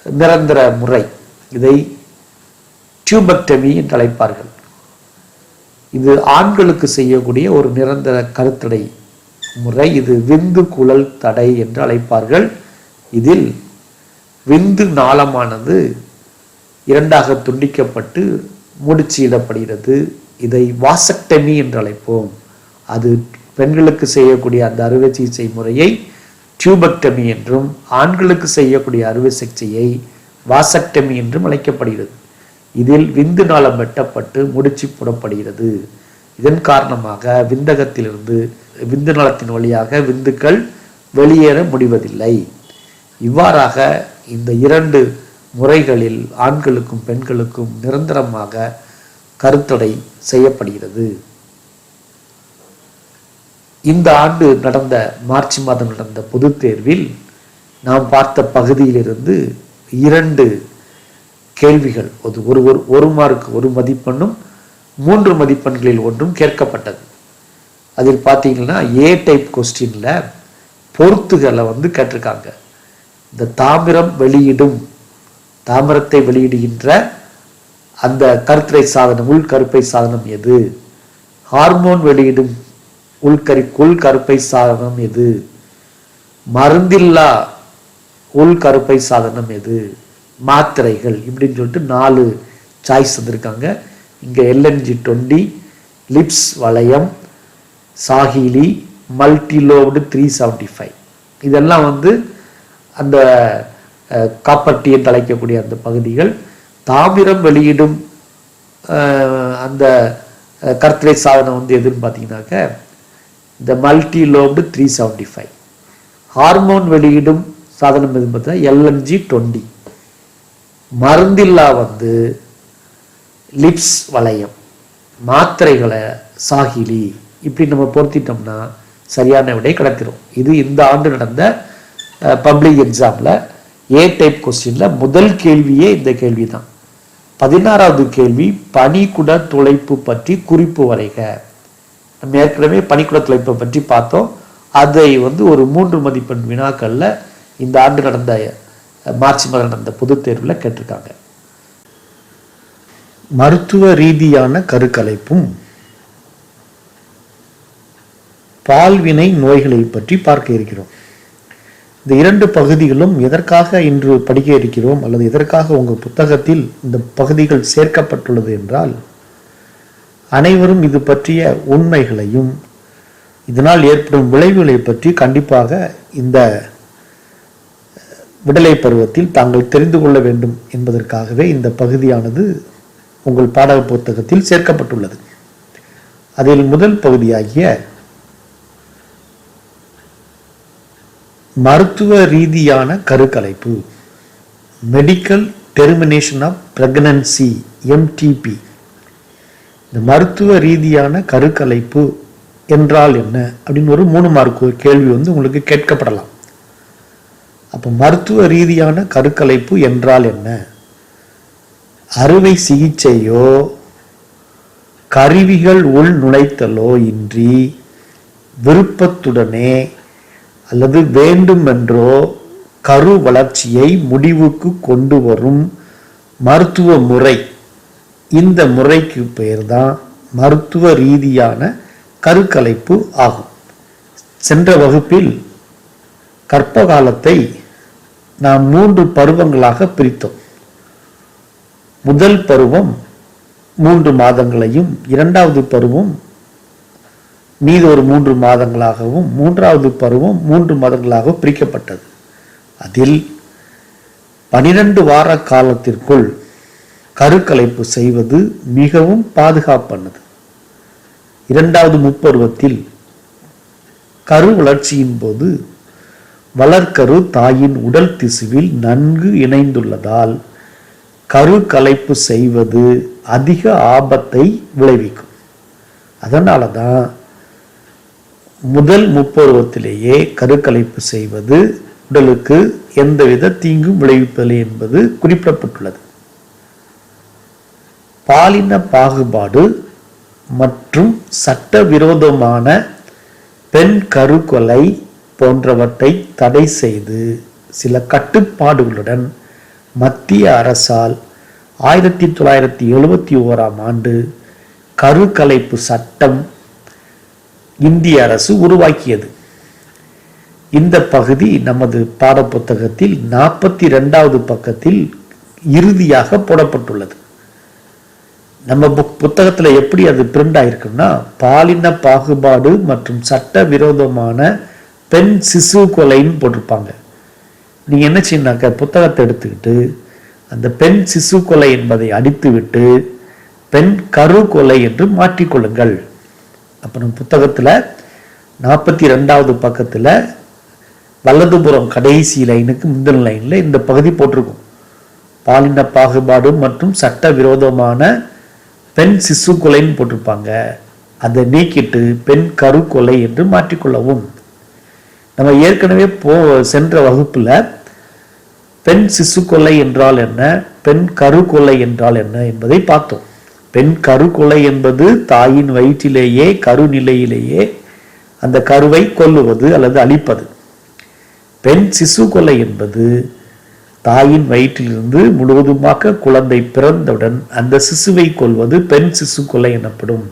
நிரந்தர முறை. இதை டியூபெக்டமி என்று அழைப்பார்கள். இது ஆண்களுக்கு செய்யக்கூடிய ஒரு நிரந்தர கருத்தடை முறை. இது விந்து குழல் தடை என்று அழைப்பார்கள். இதில் விந்து நாளமானது 2ஆக துண்டிக்கப்பட்டு முடிச்சிடப்படுகிறது. இதை வாசக்டமி என்று அழைப்போம். அது பெண்களுக்கு செய்யக்கூடிய அந்த அறுவை சிகிச்சை முறையை டியூபெக்டமி என்றும், ஆண்களுக்கு செய்யக்கூடிய அறுவை சிகிச்சையை வாசக்டமி என்றும் அழைக்கப்படுகிறது. இதில் விந்து நாளம் வெட்டப்பட்டு முடிச்சு போடப்படுகிறது. இதன் காரணமாக விந்தகத்திலிருந்து விந்து நாளத்தின் வழியாக விந்துக்கள் வெளியேற முடிவதில்லை. இவ்வாறாக இந்த 2 முறைகளில் ஆண்களுக்கும் பெண்களுக்கும் நிரந்தரமாக கருத்தடை செய்யப்படுகிறது. இந்த ஆண்டு நடந்த மார்ச் மாதம் நடந்த பொதுத் தேர்வில் நாம் பார்த்த பகுதியிலிருந்து 2 கேள்விகள், ஒரு மார்க்கு 1 மதிப்பெண்ணும் 3 மதிப்பெண்களில் ஒன்றும் கேட்கப்பட்டது. அதில் பார்த்தீங்கன்னா A டைப் கொஸ்டின்ல பொறுத்துகளை கேட்டிருக்காங்க. இந்த தாமிரத்தை வெளியிடுகின்ற அந்த கருத்தடை சாதனம், உள்கருப்பை சாதனம் எது? ஹார்மோன் வெளியிடும் உள்கருப்பை சாதனம் எது? மருந்தில்லா உள்கருப்பை சாதனம் எது? மாத்திரைகள், இப்படின்னு சொல்லிட்டு 4 சாய்ஸ் வந்திருக்காங்க. இங்க LNG-20, லிப்ஸ் வளையம், சாஹிலி, மல்டிலோப்டு 375 இதெல்லாம் அந்த காப்பர்டி என்று அழைக்கக்கூடிய அந்த பகுதிகள். தாமிரம் வெளியிடும் அந்த கருத்தடை சாதனம் எதுன்னு பார்த்தீங்கன்னாக்க இந்த மல்டிலோப்டு 375. ஹார்மோன் வெளியிடும் சாதனம் எதுன்னு பார்த்தா LNG-20. மருந்தில்லா லிப்ஸ் வளையம், மாத்திரைகளை சாஹிலி. இப்படி நம்ம ஏ டைப் கொஸ்டின்ல முதல் கேள்வியே இந்த கேள்வி தான். 16வது கேள்வி பனிக்குட துளைப்பு பற்றி குறிப்பு வரைக. நம்ம ஏற்கனவே பனிக்குட துளைப்பை பற்றி பார்த்தோம். அதை ஒரு 3 மதிப்பெண் வினாக்கள்ல இந்த ஆண்டு நடந்த மார்ச் மாதம் நடந்த பொதுத் தேர்வில் கேட்டிருக்காங்க. மருத்துவ ரீதியான கருக்கலைப்பும் பால்வினை நோய்களை பற்றி பார்க்க இருக்கிறோம். இந்த 2 பகுதிகளும் எதற்காக இன்று படிக்க இருக்கிறோம் அல்லது எதற்காக உங்கள் புத்தகத்தில் இந்த பகுதிகள் சேர்க்கப்பட்டுள்ளது என்றால், அனைவரும் இது பற்றிய உண்மைகளையும் இதனால் ஏற்படும் விளைவுகளை பற்றி கண்டிப்பாக இந்த விடலை பருவத்தில் தாங்கள் தெரிந்து கொள்ள வேண்டும் என்பதற்காகவே இந்த பகுதியானது உங்கள் பாடக புத்தகத்தில் சேர்க்கப்பட்டுள்ளது. அதில் முதல் பகுதியாகிய மருத்துவ ரீதியான கருக்கலைப்பு, medical termination of pregnancy, MTP. இந்த மருத்துவ ரீதியான கருக்கலைப்பு என்றால் என்ன அப்படின்னு ஒரு 3 மார்க் கேள்வி உங்களுக்கு கேட்கப்படலாம். அப்போ மருத்துவ ரீதியான கருக்கலைப்பு என்றால் என்ன? அறுவை சிகிச்சையோ கருவிகள் உள் நுழைத்தலோ இன்றி விருப்பத்துடனே அல்லது வேண்டுமென்றோ கரு வளர்ச்சியை முடிவுக்கு கொண்டு வரும் மருத்துவ முறை. இந்த முறைக்கு பெயர்தான் மருத்துவ ரீதியான கருக்கலைப்பு ஆகும். சென்ற வகுப்பில் கர்ப்ப காலத்தை நாம் 3 பருவங்களாக பிரித்தோம். முதல் பருவம் 3 மாதங்களையும், 2வது பருவம் மீது ஒரு 3 மாதங்களாகவும், 3வது பருவம் 3 மாதங்களாக பிரிக்கப்பட்டது. அதில் 12 வார காலத்திற்குள் கருக்கலைப்பு செய்வது மிகவும் பாதுகாப்பானது. 2வது முப்பருவத்தில் கரு வளர்ச்சியின் போது வளர்க்கரு தாயின் உடல் திசுவில் நன்கு இணைந்துள்ளதால் கருக்கலைப்பு செய்வது அதிக ஆபத்தை விளைவிக்கும். அதனால தான் முதல் முப்பருவத்திலேயே கருக்கலைப்பு செய்வது உடலுக்கு எந்தவித தீங்கும் விளைவிப்பதில்லை என்பது குறிப்பிடப்பட்டுள்ளது. பாலின பாகுபாடு மற்றும் சட்டவிரோதமான பெண் கருக்கொலை போன்றவற்றை தடை செய்து சில கட்டுப்பாடுகளுடன் மத்திய அரசால் 1971ஆம் ஆண்டு கருக்கலைப்பு சட்டம் இந்திய அரசு உருவாக்கியது. இந்த பகுதி நமது பாடப்புத்தகத்தில் 42வது பக்கத்தில் இறுதியாக போடப்பட்டுள்ளது. நம்ம புத்தகத்தில் எப்படி அது பிரிண்ட் ஆயிருக்குன்னா, பாலின பாகுபாடு மற்றும் சட்ட விரோதமான பெண் சிசு கொலைன்னு போட்டிருப்பாங்க. நீங்கள் என்ன செய்யணாக்க புத்தகத்தை எடுத்துக்கிட்டு அந்த பெண் சிசு கொலை என்பதை அடித்து விட்டு பெண் கரு கொலை என்று மாற்றிக்கொள்ளுங்கள். அப்போ நம்ம புத்தகத்தில் 42வது பக்கத்தில் வலதுபுறம் கடைசி லைனுக்கு முந்தின லைனில் இந்த பகுதி போட்டிருக்கும். பாலின பாகுபாடு மற்றும் சட்ட விரோதமான பெண் சிசு கொலைன்னு போட்டிருப்பாங்க. அதை நீக்கிட்டு பெண் கரு கொலை என்று மாற்றிக்கொள்ளவும். நம்ம ஏற்கனவே சென்ற வகுப்புல பெண் சிசு கொலை என்றால் என்ன, பெண் கரு கொலை என்றால் என்ன என்பதை பார்த்தோம். பெண் கரு கொலை என்பது தாயின் வயிற்றிலேயே கரு நிலையிலேயே அந்த கருவை கொல்லுவது அல்லது அழிப்பது. பெண் சிசு கொலை என்பது தாயின் வயிற்றிலிருந்து முழுவதுமாக குழந்தை பிறந்தவுடன் அந்த சிசுவை கொல்வது பெண் சிசு கொலை எனப்படும்.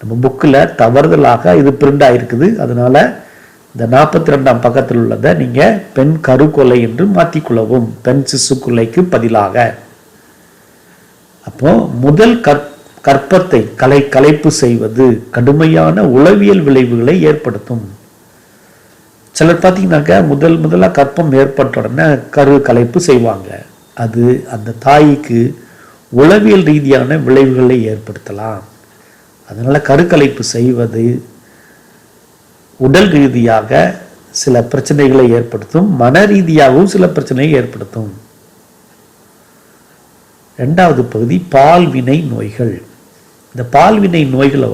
நம்ம புக்கில் தவறுதலாக இது பிரிண்ட் ஆயிருக்குது. அதனால இந்த 42ஆம் பக்கத்தில் உள்ளதை நீங்க பெண் கருக்கொலை என்று மாற்றிக்கொள்ளவும், பெண் சிசு கொலைக்கு பதிலாக. அப்போ முதல் கற்பத்தை கலைப்பு செய்வது கடுமையான உளவியல் விளைவுகளை ஏற்படுத்தும். சிலர் பார்த்தீங்கன்னாக்க முதலாக கற்பம் ஏற்பட்ட உடனே கலைப்பு செய்வாங்க. அது அந்த தாய்க்கு உளவியல் ரீதியான விளைவுகளை ஏற்படுத்தலாம். அதனால கருக்கலைப்பு செய்வது உடல் ரீதியாக சில பிரச்சனைகளை ஏற்படுத்தும், மன ரீதியாகவும் சில பிரச்சனையை ஏற்படுத்தும். 2வது பகுதி பால்வினை நோய்கள். இந்த பால்வினை நோய்களை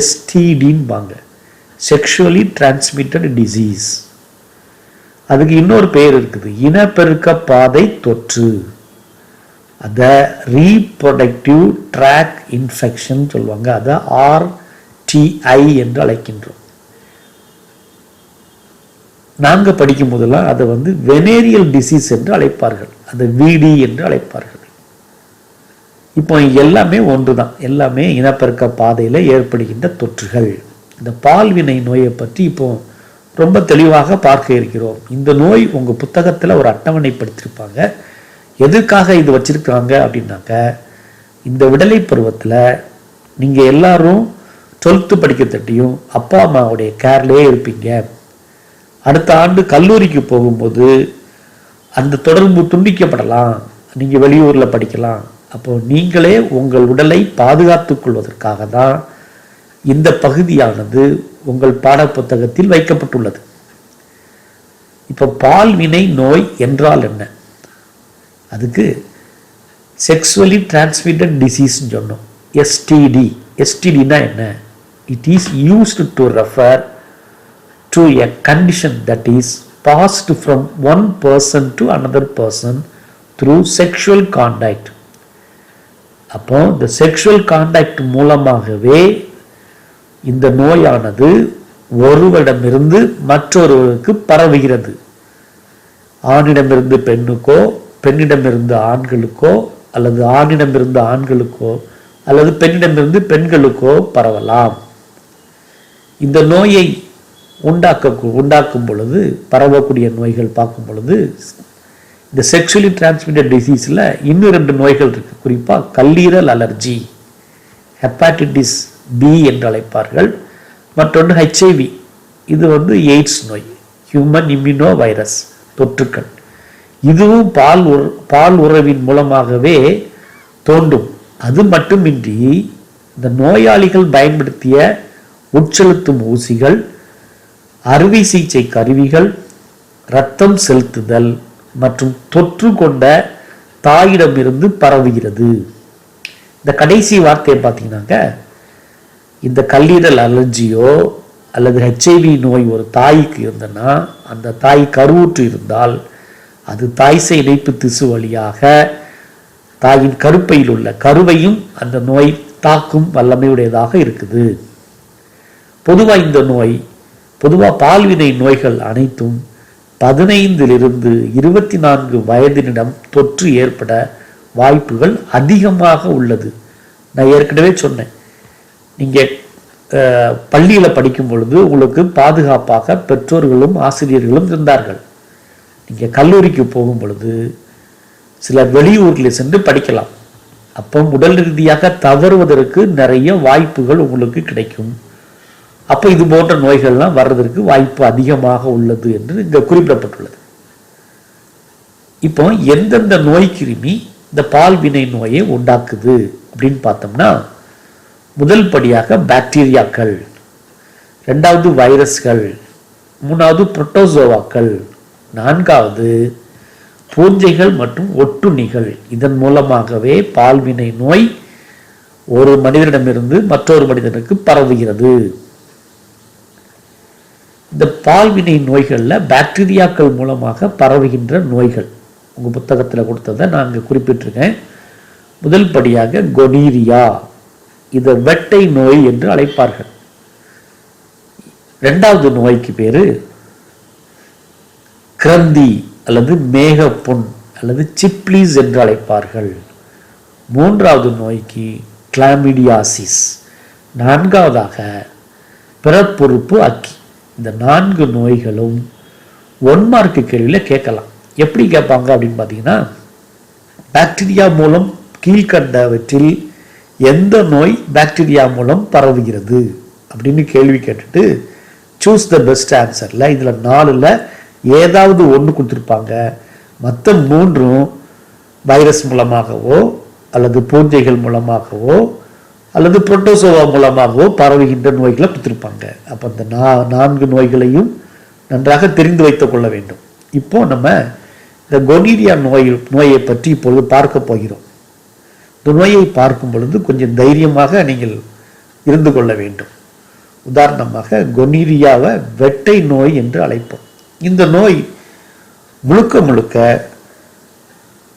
STDன்பாங்க, செக்ஷுவலி டிரான்ஸ்மிட்டட் டிசீஸ். அதுக்கு இன்னொரு பெயர் இருக்குது, இனப்பெருக்க பாதை தொற்று. அதை ரீப்ரொடக்டிவ் ட்ராக் இன்ஃபெக்ஷன் சொல்லுவாங்க. அதை RTI என்று அழைக்கின்றோம். நாங்கள் படிக்கும் போதெல்லாம் அதை வெனேரியல் டிசீஸ் என்று அழைப்பார்கள், அதை VD என்று அழைப்பார்கள். இப்போ எல்லாமே ஒன்று தான், எல்லாமே இனப்பெருக்க பாதையில் ஏற்படுகின்ற தொற்றுகள். இந்த பால்வினை நோயை பற்றி இப்போ ரொம்ப தெளிவாக பார்க்க இருக்கிறோம். இந்த நோய் உங்கள் புத்தகத்தில் ஒரு அட்டவணைப்படுத்தியிருப்பாங்க. எதுக்காக இது வச்சிருக்காங்க அப்படின்னாக்க, இந்த விடலை பருவத்தில் நீங்கள் எல்லாரும் 12th படிக்கத்தட்டியும் அப்பா அம்மாவுடைய கேர்லேயே இருப்பீங்க. அடுத்த ஆண்டு கல்லூரிக்கு போகும்போது அந்த தொடர்பு துண்டிக்கப்படலாம், நீங்கள் வெளியூரில் படிக்கலாம். அப்போது நீங்களே உங்கள் உடலை பாதுகாத்துக் கொள்வதற்காக தான் இந்த பகுதியானது உங்கள் பாடப்புத்தகத்தில் வைக்கப்பட்டுள்ளது. இப்போ பால்வினை நோய் என்றால் என்ன? அதுக்கு செக்ஸுவலி டிரான்ஸ்மிட்டட் டிசீஸ்ன்னு சொன்னோம், STD. STDனா என்ன? It is used to refer to a condition that is passed from one person to another person through sexual contact. அப்போ இந்த செக்ஷுவல் கான்டாக்ட் மூலமாகவே இந்த நோயானது ஒருவரிடமிருந்து மற்றொருவருக்கு பரவுகிறது. ஆணிடமிருந்து பெண்ணுக்கோ, பெண்ணிடமிருந்து ஆண்களுக்கோ, அல்லது ஆணிடமிருந்து ஆண்களுக்கோ, அல்லது பெண்ணிடமிருந்து பெண்களுக்கோ பரவலாம். இந்த நோயை உண்டாக்கும் பொழுது, பரவக்கூடிய நோய்கள் பார்க்கும் பொழுது, இந்த செக்ஷுவலி டிரான்ஸ்மிட்டட் டிசீஸில் இன்னும் 2 நோய்கள் இருக்குது. குறிப்பாக கல்லீரல் அலர்ஜி, ஹெப்பாட்டிட்டிஸ் B என்று அழைப்பார்கள். மற்றொன்று HIV, இது எய்ட்ஸ் நோய், ஹியூமன் இம்யூனோ வைரஸ் தொற்றுக்கள். இதுவும் பால் உறவின் மூலமாகவே தோன்றும். அது மட்டுமின்றி இந்த நோயாளிகள் பயன்படுத்திய உட்செலுத்தும் ஊசிகள், அறுவை சிகிச்சை கருவிகள், இரத்தம் செலுத்துதல் மற்றும் தொற்று கொண்ட தாயிடமிருந்து பரவுகிறது. இந்த கடைசி வார்த்தையை பார்த்தீங்கன்னாக்க, இந்த கல்லீரல் அலர்ஜியோ அல்லது HIV நோய் ஒரு தாய்க்கு இருந்ததுன்னா, அந்த தாய் கருவுற்று இருந்தால் அது தாய்சை இணைப்பு திசு வழியாக தாயின் கருப்பையில் உள்ள கருவையும் அந்த நோய் தாக்கும் வல்லமையுடையதாக இருக்குது. பொதுவாக பால்வினை நோய்கள் அனைத்தும் 15 to 24 வயதினிடம் தொற்று ஏற்பட வாய்ப்புகள் அதிகமாக உள்ளது. நான் ஏற்கனவே சொன்னேன், நீங்கள் பள்ளியில் படிக்கும் பொழுது உங்களுக்கு பாதுகாப்பாக பெற்றோர்களும் ஆசிரியர்களும் இருந்தார்கள். நீங்கள் கல்லூரிக்கு போகும் பொழுது சில வெளியூரில் சென்று படிக்கலாம். அப்போ உடல் ரீதியாக தவறுவதற்கு நிறைய வாய்ப்புகள் உங்களுக்கு கிடைக்கும். அப்போ இது போன்ற நோய்கள்லாம் வர்றதற்கு வாய்ப்பு அதிகமாக உள்ளது என்று இங்கே குறிப்பிடப்பட்டுள்ளது. இப்போ எந்தெந்த நோய் கிருமி இந்த பால்வினை நோயை உண்டாக்குது அப்படின்னு பார்த்தோம்னா, முதல் படியாக பாக்டீரியாக்கள், 2வது வைரஸ்கள், 3வது புரோட்டோசோவாக்கள், 4வது பூஞ்சைகள் மற்றும் ஒட்டுண்ணிகள். இதன் மூலமாகவே பால்வினை நோய் ஒரு மனிதனிடமிருந்து மற்றொரு மனிதனுக்கு பரவுகிறது. இந்த பால்வினை நோய்களில் பாக்டீரியாக்கள் மூலமாக பரவுகின்ற நோய்கள் உங்கள் புத்தகத்தில் கொடுத்ததை நான் இங்கே குறிப்பிட்டிருக்கேன். முதல் படியாக கொனீரியா, இதை வெட்டை நோய் என்று அழைப்பார்கள். 2வது நோய்க்கு பேர் கிரந்தி அல்லது மேகப்புண் அல்லது சிப்லீஸ் என்று அழைப்பார்கள். 3வது நோய்க்கு கிளாமிடியாசிஸ். 4வதாக பிறப்புறுப்பு அக்கி. இந்த 4 நோய்களும் 1 மார்க் கேள்வியில் கேட்கலாம். எப்படி கேட்பாங்க அப்படின்னு பார்த்தீங்கன்னா, பாக்டீரியா மூலம் கீழ்கண்டவற்றில் எந்த நோய் பாக்டீரியா மூலம் பரவுகிறது அப்படின்னு கேள்வி கேட்டுட்டு சூஸ் த பெஸ்ட் ஆன்சரில் இதில் 4ல் ஏதாவது ஒன்று கொடுத்துருப்பாங்க. மற்ற 3ம் வைரஸ் மூலமாகவோ அல்லது பூஞ்சைகள் மூலமாகவோ அல்லது புரோட்டோசோவா மூலமாகவோ பரவுகின்ற நோய்களை கொடுத்துருப்பாங்க. அப்போ அந்த 4 நோய்களையும் நன்றாக தெரிந்து வைத்துக் கொள்ள வேண்டும். இப்போ நம்ம இந்த கொனீரியா நோயை பற்றி இப்பொழுது பார்க்க போகிறோம். இந்த நோயை பார்க்கும் பொழுது கொஞ்சம் தைரியமாக நீங்கள் இருந்து கொள்ள வேண்டும். உதாரணமாக கொனீரியாவை வெட்டை நோய் என்று அழைப்போம். இந்த நோய் முழுக்க முழுக்க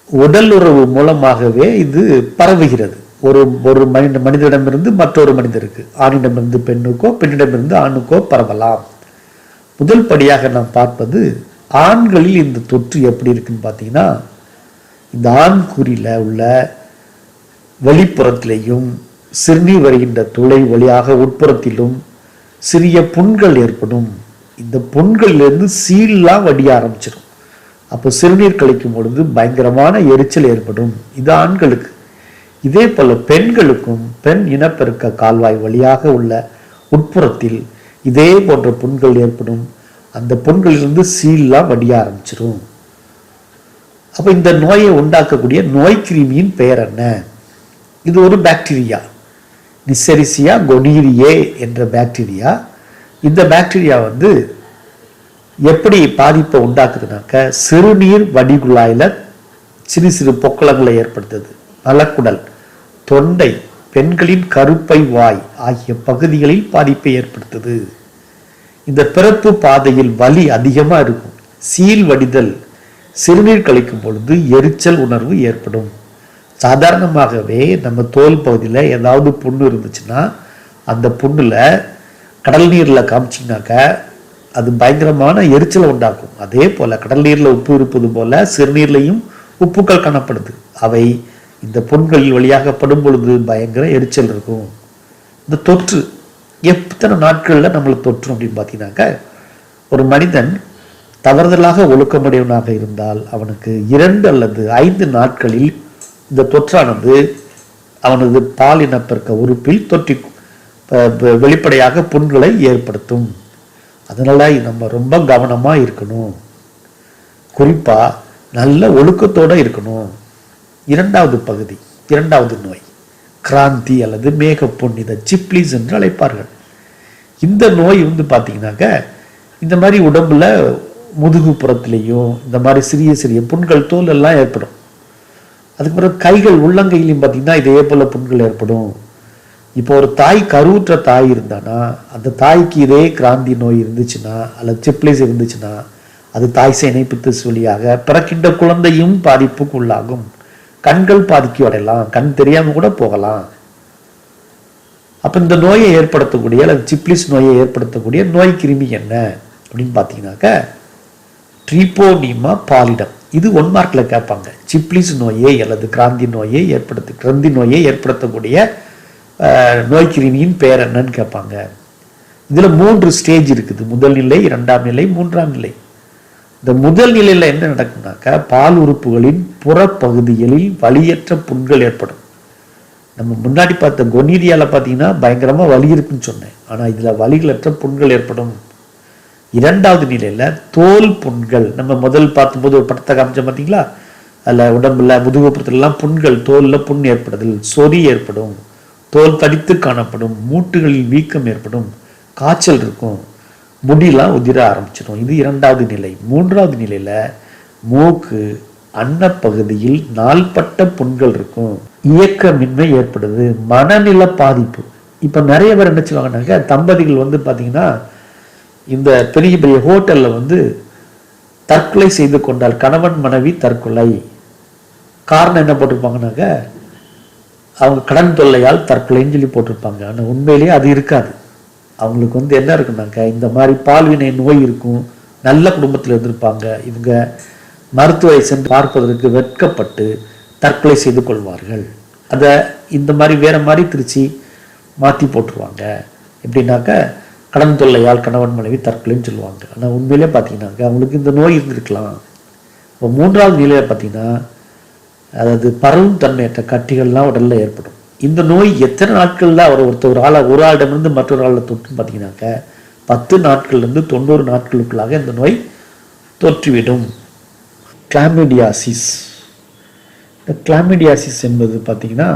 உடல் உறவு மூலமாகவே இது பரவுகிறது. ஒரு ஒரு மனிதனிடமிருந்து மற்றொரு மனிதருக்கு, ஆணிடமிருந்து பெண்ணுக்கோ பெண்ணிடமிருந்து ஆணுக்கோ பரவலாம். முதல் படியாக நாம் பார்ப்பது ஆண்களில் இந்த தொற்று எப்படி இருக்குன்னு பார்த்தீங்கன்னா, இந்த ஆண் குறியில் உள்ள வெளிப்புறத்திலேயும் சிறுநீர் வருகின்ற துளை வழியாக உட்புறத்திலும் சிறிய புண்கள் ஏற்படும். இந்த புண்களிலிருந்து சீல்லாம் வடிய ஆரம்பிச்சிடும். அப்போ சிறுநீர் கழிக்கும் பொழுது பயங்கரமான எரிச்சல் ஏற்படும். இது ஆண்களுக்கு. இதே போல பெண்களுக்கும் பெண் இனப்பெருக்க கால்வாய் வழியாக உள்ள உட்புறத்தில் இதே போன்ற புண்கள் ஏற்படும். அந்த புண்களிலிருந்து சீல்லாம் வடிய ஆரம்பிச்சிடும். அப்போ இந்த நோயை உண்டாக்கக்கூடிய நோய் கிருமியின் பெயர் என்ன? இது ஒரு பாக்டீரியா, நிசெரிசியா கொனீரியே என்ற பாக்டீரியா. இந்த பாக்டீரியா எப்படி பாதிப்பை உண்டாக்குதுனாக்க, சிறுநீர் வடிகுழாயில சிறு சிறு பொக்களங்களை ஏற்படுத்துது. மலக்குடல், தொண்டை, பெண்களின் கருப்பை வாய் ஆகிய பகுதிகளில் பாதிப்பை ஏற்படுத்துது. இந்த பிறப்பு பாதையில் வலி அதிகமாக இருக்கும். சீல் வடிதல், சிறுநீர் கழிக்கும் பொழுது எரிச்சல் உணர்வு ஏற்படும். சாதாரணமாகவே நம்ம தோல் பகுதியில் ஏதாவது புண்ணு இருந்துச்சுன்னா அந்த புண்ணில் கடல் நீரில் காமிச்சிங்கனாக்க அது பயங்கரமான எரிச்சலை உண்டாக்கும். அதே போல் கடல் நீரில் உப்பு இருப்பது போல சிறுநீர்லையும் உப்புக்கள் காணப்படுது. அவை இந்த புண்களில் வழியாக படும் பொழுது பயங்கர எரிச்சல் இருக்கும். இந்த தொற்று எத்தனை நாட்களில் நம்மளுக்கு தொற்றும் அப்படின்னு பார்த்தீங்கன்னாக்க, ஒரு மனிதன் தவறுதலாக ஒழுக்கமுடையவனாக இருந்தால் அவனுக்கு 2 அல்லது 5 நாட்களில் இந்த தொற்றானது அவனது பால் இனப்பெருக்க உறுப்பில் தொற்றி வெளிப்படையாக புண்களை ஏற்படுத்தும். அதனால நம்ம ரொம்ப கவனமாக இருக்கணும். குறிப்பாக நல்ல ஒழுக்கத்தோடு இருக்கணும். இரண்டாவது பகுதி, இரண்டாவது நோய் கிராந்தி அல்லது மேகப்புண், இதை சிப்ளிஸ் என்று அழைப்பார்கள். இந்த நோய் பார்த்தீங்கன்னாக்க, இந்த மாதிரி உடம்புல முதுகுப்புறத்திலையும் இந்த மாதிரி சிறிய சிறிய புண்கள் தோல் எல்லாம் ஏற்படும். அதுக்கு பிறகு கைகள் உள்ளங்கையிலையும் பார்த்தீங்கன்னா இதே போல புண்கள் ஏற்படும். இப்போ ஒரு தாய் கருவுற்ற தாய் இருந்தானா அந்த தாய்க்கு இதே கிராந்தி நோய் இருந்துச்சுன்னா அல்லது சிப்ளிஸ் இருந்துச்சுன்னா அது தாய் சேனை பித்தஸ் வழியாக பிறக்கின்ற குழந்தையும் பாதிப்புக்கு உள்ளாகும். கண்கள் பாதிக்கு அடையலாம், கண் தெரியாம கூட போகலாம். அப்ப இந்த நோயை ஏற்படுத்தக்கூடிய அல்லது சிப்ளிஸ் நோயை ஏற்படுத்தக்கூடிய நோய் கிருமி என்ன அப்படின்னு பார்த்தீங்கன்னாக்க, ட்ரிபோனிமா பாலிடம். இது 1 மார்க்ல கேட்பாங்க. சிப்ளிஸ் நோயை அல்லது கிராந்தி நோயை ஏற்படுத்தக்கூடிய நோய் கிருமியின் பெயர் என்னன்னு கேட்பாங்க. இதுல 3 ஸ்டேஜ் இருக்குது. முதல் நிலை, 2ஆம் நிலை, 3ஆம் நிலை. இந்த முதல் நிலையில என்ன நடக்கும்னாக்க, பால் உறுப்புகளின் புறப்பகுதிகளில் வலியற்ற புண்கள் ஏற்படும். நம்ம முன்னாடி பார்த்த கொனீரியால பார்த்தீங்கன்னா பயங்கரமா வலி இருக்குன்னு சொன்னேன். ஆனா இதுல வலிகளற்ற புண்கள் ஏற்படும். 2ஆவது நிலையில தோல் புண்கள், நம்ம முதல் பார்க்கும்போது ஒரு படத்தை காமிச்சோம் பார்த்தீங்களா, அதில் உடம்புல முதுகுப்புறத்துலாம் புண்கள், தோலில் புண் ஏற்படுதல், சொறி ஏற்படும், தோல் தடித்து காணப்படும், மூட்டுகளில் வீக்கம் ஏற்படும், காய்ச்சல் இருக்கும், முடியெல்லாம் உதிர ஆரம்பிச்சிடும். இது 2ஆவது நிலை. 3ஆவது நிலையில மூக்கு அன்னப்பகுதியில் நாள்பட்ட புண்கள் இருக்கும், இயக்கமின்மை ஏற்படுது, மனநில பாதிப்பு. இப்போ நிறைய பேர் என்ன சொல்லுவாங்கன்னாக்க, தம்பதிகள் பார்த்தீங்கன்னா இந்த பெரிய பெரிய ஹோட்டலில் தற்கொலை செய்து கொண்டால், கணவன் மனைவி தற்கொலை. காரணம் என்ன போட்டிருப்பாங்கன்னாக்க, அவங்க கடன் தொல்லையால் தற்கொலைன்னு சொல்லி போட்டிருப்பாங்க. ஆனால் உண்மையிலேயே அது இருக்காது. அவங்களுக்கு என்ன இருக்குன்னாக்க, இந்த மாதிரி பால்வினை நோய் இருக்கும், நல்ல குடும்பத்தில் இருந்திருப்பாங்க. இவங்க மருத்துவரை சென்று பார்ப்பதற்கு வெட்கப்பட்டு தற்கொலை செய்து கொள்வார்கள். அதை இந்த மாதிரி வேற மாதிரி திருச்சி மாற்றி போட்டுருவாங்க. எப்படின்னாக்க, கடன் தொல்லையால் கணவன் மனைவி தற்கொலைன்னு சொல்லுவாங்க. ஆனால் உண்மையிலே பார்த்தீங்கன்னாக்க அவங்களுக்கு இந்த நோய் இருந்திருக்கலாம். இப்போ 3ஆவது நிலையில் பார்த்தீங்கன்னா, அதாவது பரவும் தன்மையற்ற கட்டிகள்லாம் உடல்ல ஏற்படும். இந்த நோய் எத்தனை நாட்கள்ல ஒரு ஆளிடமிருந்து மற்றொரு ஆளில் தொற்றும் பார்த்தீங்கன்னாக்க, 10 நாட்கள்லேருந்து 90 நாட்களுக்குள்ளாக இந்த நோய் தொற்றிவிடும். கிளாமிடியாசிஸ். இந்த கிளாமிடியாசிஸ் என்பது பார்த்தீங்கன்னா,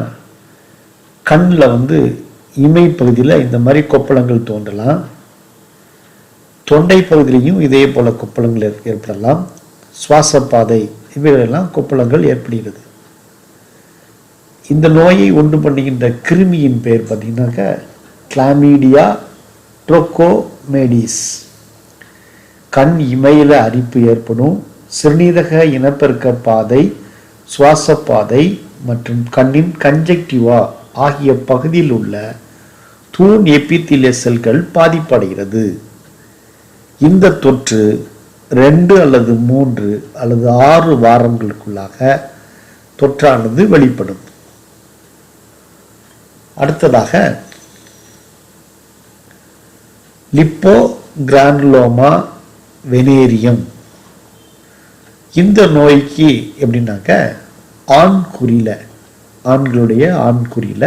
கண்ணில் இமை பகுதியில் இந்த மாதிரி கொப்பளங்கள் தோன்றலாம். தொண்டை பகுதியிலையும் இதே போல கொப்பளங்கள் ஏற்படலாம். சுவாச பாதை இவைகளெல்லாம் கொப்பளங்கள் ஏற்படுகிறது. இந்த நோயை உண்டு பண்ணுகின்ற கிருமியின் பெயர் பார்த்தீங்கன்னாக்க, கிளாமிடியா ட்ரோகோமேடிஸ். கண் இமையில அரிப்பு ஏற்படும், சிறுநீரக இனப்பெருக்க பாதை, சுவாச பாதை மற்றும் கண்ணின் கன்ஜெக்டிவா ஆகிய பகுதியில் உள்ள தூண் எபித்தீலிய செல்கள் பாதிப்படைகிறது. இந்த தொற்று 2 அல்லது 3 அல்லது 6 வாரங்களுக்குள்ளாக தொற்றானது வெளிப்படும். அடுத்ததாக லிப்போ கிரானுலோமா வெனேரியம். இந்த நோய்க்கு எப்படின்னாக்க ஆண்களுடைய ஆண்குறியில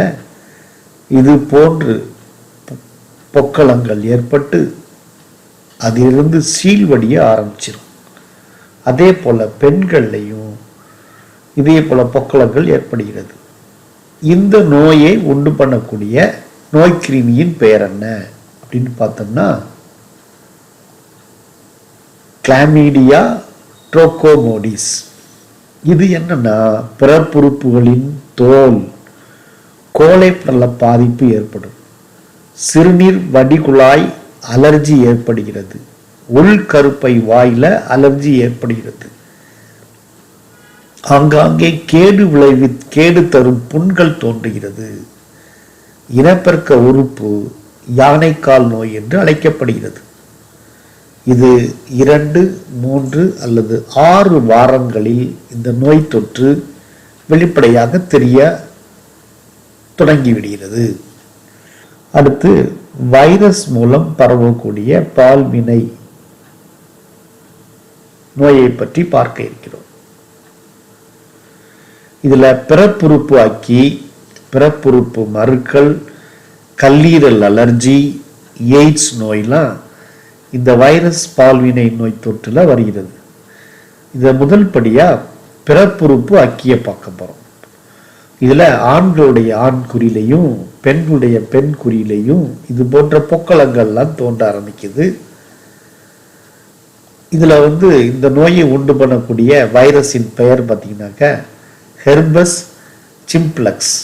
இது போன்று பொக்களங்கள் ஏற்பட்டு அதிலிருந்து சீழ்வடிய ஆரம்பிச்சிடும். அதே போல பெண்கள்லையும் இதே போல பொக்களங்கள் ஏற்படுகிறது. இந்த நோயை உண்டு பண்ணக்கூடிய நோய்க்கிருமியின் பெயர் என்ன அப்படின்னு பார்த்தோம்னா கிளாமிடியா ட்ரோகோமோடிஸ். இது என்னன்னா பிறப்புறுப்புகளின் தோல் கோழைப்படல பாதிப்பு ஏற்படும். சிறுநீர் வடிகுழாய் அலர்ஜி ஏற்படுகிறது. உள்கருப்பை வாயில அலர்ஜி ஏற்படுகிறது. ஆங்காங்கே கேடு தரும் புண்கள் தோன்றுகிறது. இனப்பெருக்க உறுப்பு யானைக்கால் நோய் என்று அழைக்கப்படுகிறது. இது 2, 3 அல்லது 6 வாரங்களில் இந்த நோய் தொற்று வெளிப்படையாக தெரிய தொடங்கிவிடுகிறது. அடுத்து வைரஸ் மூலம் பரவக்கூடிய பால்வினை நோயை பற்றி பார்க்க இருக்கிறோம். இதுல பிறப்புறுப்பு அக்கி, பிறப்புறுப்பு மறுக்கள், கல்லீரல் அலர்ஜி, எய்ட்ஸ் நோயெல்லாம் இந்த வைரஸ் பால்வினை நோய் தொற்றுல வருகிறது. இத முதல் படியா பிறப்புறுப்பு அக்கிய பார்க்க போறோம். இதுல ஆண்களுடைய ஆண் குறியிலையும் பெண்களுடைய பெண் குறியிலையும் இது போன்ற பொக்களங்கள்லாம் தோன்ற ஆரம்பிக்குது. இதுல இந்த நோயை உண்டு பண்ணக்கூடிய வைரஸின் பெயர் பார்த்தீங்கன்னாக்க ஹெர்பஸ் சிம்ப்ளக்ஸ்.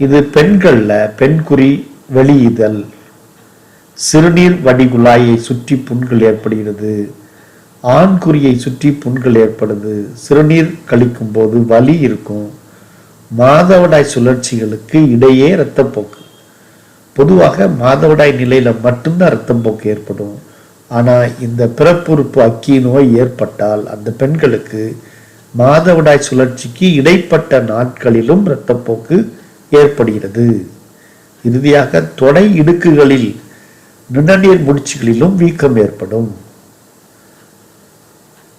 இது பெண்கள்ல பெண்குறி வெளியிதல், சிறுநீர் வடிகுழாயை சுற்றி புண்கள் ஏற்படுகிறது. ஆண்குறியை சுற்றி புண்கள் ஏற்படுது. சிறுநீர் கழிக்கும் போது வலி இருக்கும். மாதவிடாய் சுழற்சிகளுக்கு இடையே இரத்தப்போக்கு. பொதுவாக மாதவிடாய் நிலையில மட்டும்தான் இரத்தப்போக்கு ஏற்படும். ஆனா இந்த பிறப்புறுப்பு அக்கி நோய் ஏற்பட்டால் அந்த பெண்களுக்கு மாதவிடாய் சுழற்சிக்கு இடைப்பட்ட நாட்களிலும் இரத்தப்போக்கு ஏற்படுகிறது. இறுதியாக தொடை இடுக்குகளில் நிணநீர் முடிச்சுகளிலும் வீக்கம் ஏற்படும்.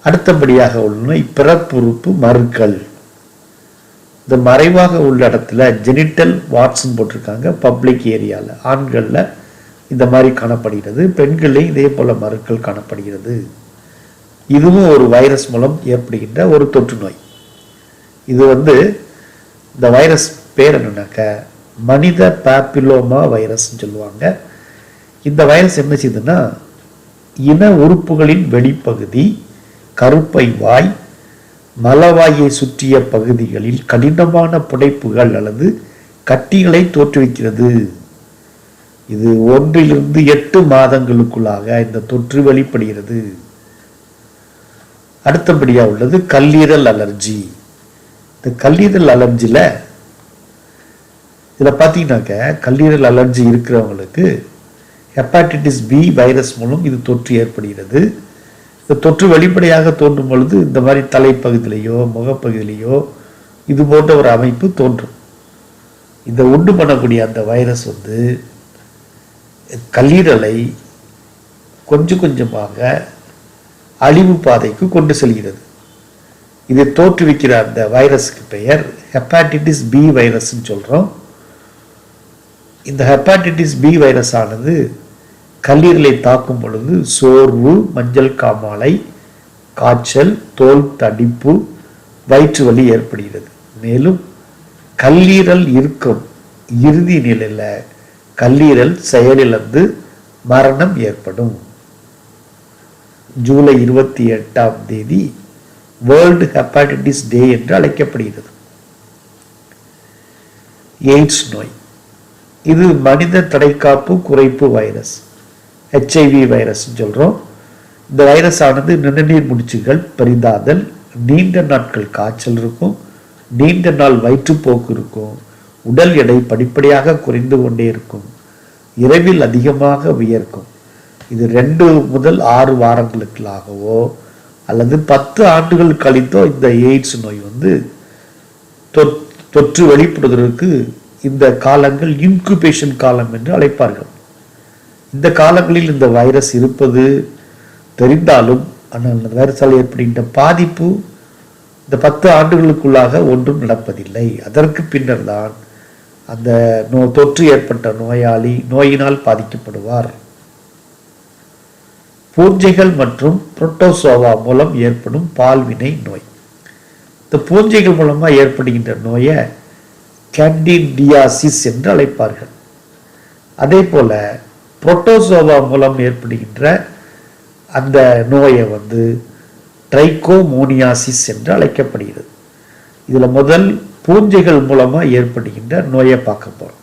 அடுத்தபடியாக உள்ள பிறப்புறுப்பு மறுக்கள். இந்த மறைவாக உள்ள இடத்துல ஜெனிட்டல் வாட்ஸ்ன்னு போட்டிருக்காங்க. பப்ளிக் ஏரியால ஆண்கள்ல இந்த மாதிரி காணப்படுகிறது. பெண்கள்லையும் இதே போல மறுக்கள் காணப்படுகிறது. இதுவும் ஒரு வைரஸ் மூலம் ஏற்படுகின்ற ஒரு தொற்று நோய். இது இந்த வைரஸ் பேர் என்னன்னாக்க மனித பாப்பிலோமா வைரஸ் சொல்லுவாங்க. இந்த வைரஸ் என்ன செய்யுதுன்னா இன உறுப்புகளின் வெளிப்பகுதி, கருப்பை வாய், மலவாயை சுற்றிய பகுதிகளில் கடினமான புடைப்புகள் அல்லது கட்டிகளை தோற்றுவிக்கிறது. இது 1 to 8 மாதங்களுக்குள்ளாக இந்த தொற்று வெளிப்படுகிறது. அடுத்தபடியா உள்ளது கல்லீரல் அலர்ஜி. இந்த கல்லீரல் அலர்ஜில இதுல பாத்தீங்கன்னாக்க கல்லீரல் அலர்ஜி இருக்கிறவங்களுக்கு ஹெப்பாட்டிட்டிஸ் பி வைரஸ் மூலம் இது தொற்று ஏற்படுகிறது. இந்த தொற்று வெளிப்படையாக தோன்றும் பொழுது இந்த மாதிரி தலைப்பகுதியிலேயோ முகப்பகுதியிலேயோ இது போன்ற ஒரு அமைப்பு தோன்றும். இந்த உண்டு பண்ணக்கூடிய அந்த வைரஸ் கல்லீரலை கொஞ்சம் கொஞ்சமாக அழிவு பாதைக்கு கொண்டு செல்கிறது. இதை தோற்றுவிக்கிற அந்த வைரஸுக்கு பெயர் ஹெப்பாட்டிட்டிஸ் பி வைரஸ்ன்னு சொல்றோம். இந்த ஹெப்பாட்டிட்டிஸ் பி வைரஸ் ஆனது கல்லீரலை தாக்கும் பொழுது சோர்வு, மஞ்சள் காமாலை, காய்ச்சல், தோல் தடிப்பு, வயிற்று வலி ஏற்படுகிறது. மேலும் கல்லீரல் இறுக்கம் இறுதி நிலையில கல்லீரல் செயலிழந்து மரணம் ஏற்படும். ஜூலை 28 வேர்ல்டு ஹெப்பாட்டிட்டிஸ் டே என்று அழைக்கப்படுகிறது. எய்ட்ஸ் நோய். இது மனித தடைக்காப்பு குறைப்பு வைரஸ், HIV வைரஸ் சொல்றோம். இந்த வைரஸ் ஆனது நிணநீர் முடிச்சுகள் பெரிதாதல், நீண்ட நாட்கள் காய்ச்சல் இருக்கும், நீண்ட நாள் வயிற்றுப்போக்கு இருக்கும், உடல் எடை படிப்படியாக குறைந்து கொண்டே இருக்கும், இரவில் அதிகமாக வியர்க்கும். இது 2 முதல் 6 வாரங்களுக்குள்ளாகவோ அல்லது 10 ஆண்டுகள் கழித்தோ இந்த எய்ட்ஸ் நோய் தொற்று வெளிப்படுவதற்கு இந்த காலங்கள் இன்குபேஷன் காலம் என்று அழைப்பார்கள். இந்த காலங்களில் இந்த வைரஸ் இருப்பது தெரிந்தாலும் ஆனால் அந்த வைரஸால் ஏற்படுகின்ற பாதிப்பு இந்த 10 ஆண்டுகளுக்குள்ளாக ஒன்றும் நடப்பதில்லை. அதற்கு பின்னர் தான் அந்த தொற்று ஏற்பட்ட நோயாளி நோயினால் பாதிக்கப்படுவார். பூஞ்சைகள் மற்றும் புரோட்டோசோவா மூலம் ஏற்படும் பால்வினை நோய். இந்த பூஞ்சைகள் மூலமாக ஏற்படுகின்ற நோயை கேண்டிடியாசிஸ் என்று அழைப்பார்கள். அதே போல புரோட்டோசோவா மூலம் ஏற்படுகின்ற அந்த நோயை ட்ரைகோமோனியாசிஸ் என்று அழைக்கப்படுகிறது. இதில் முதல் பூஞ்சைகள் மூலமாக ஏற்படுகின்ற நோயை பார்க்க போகிறோம்.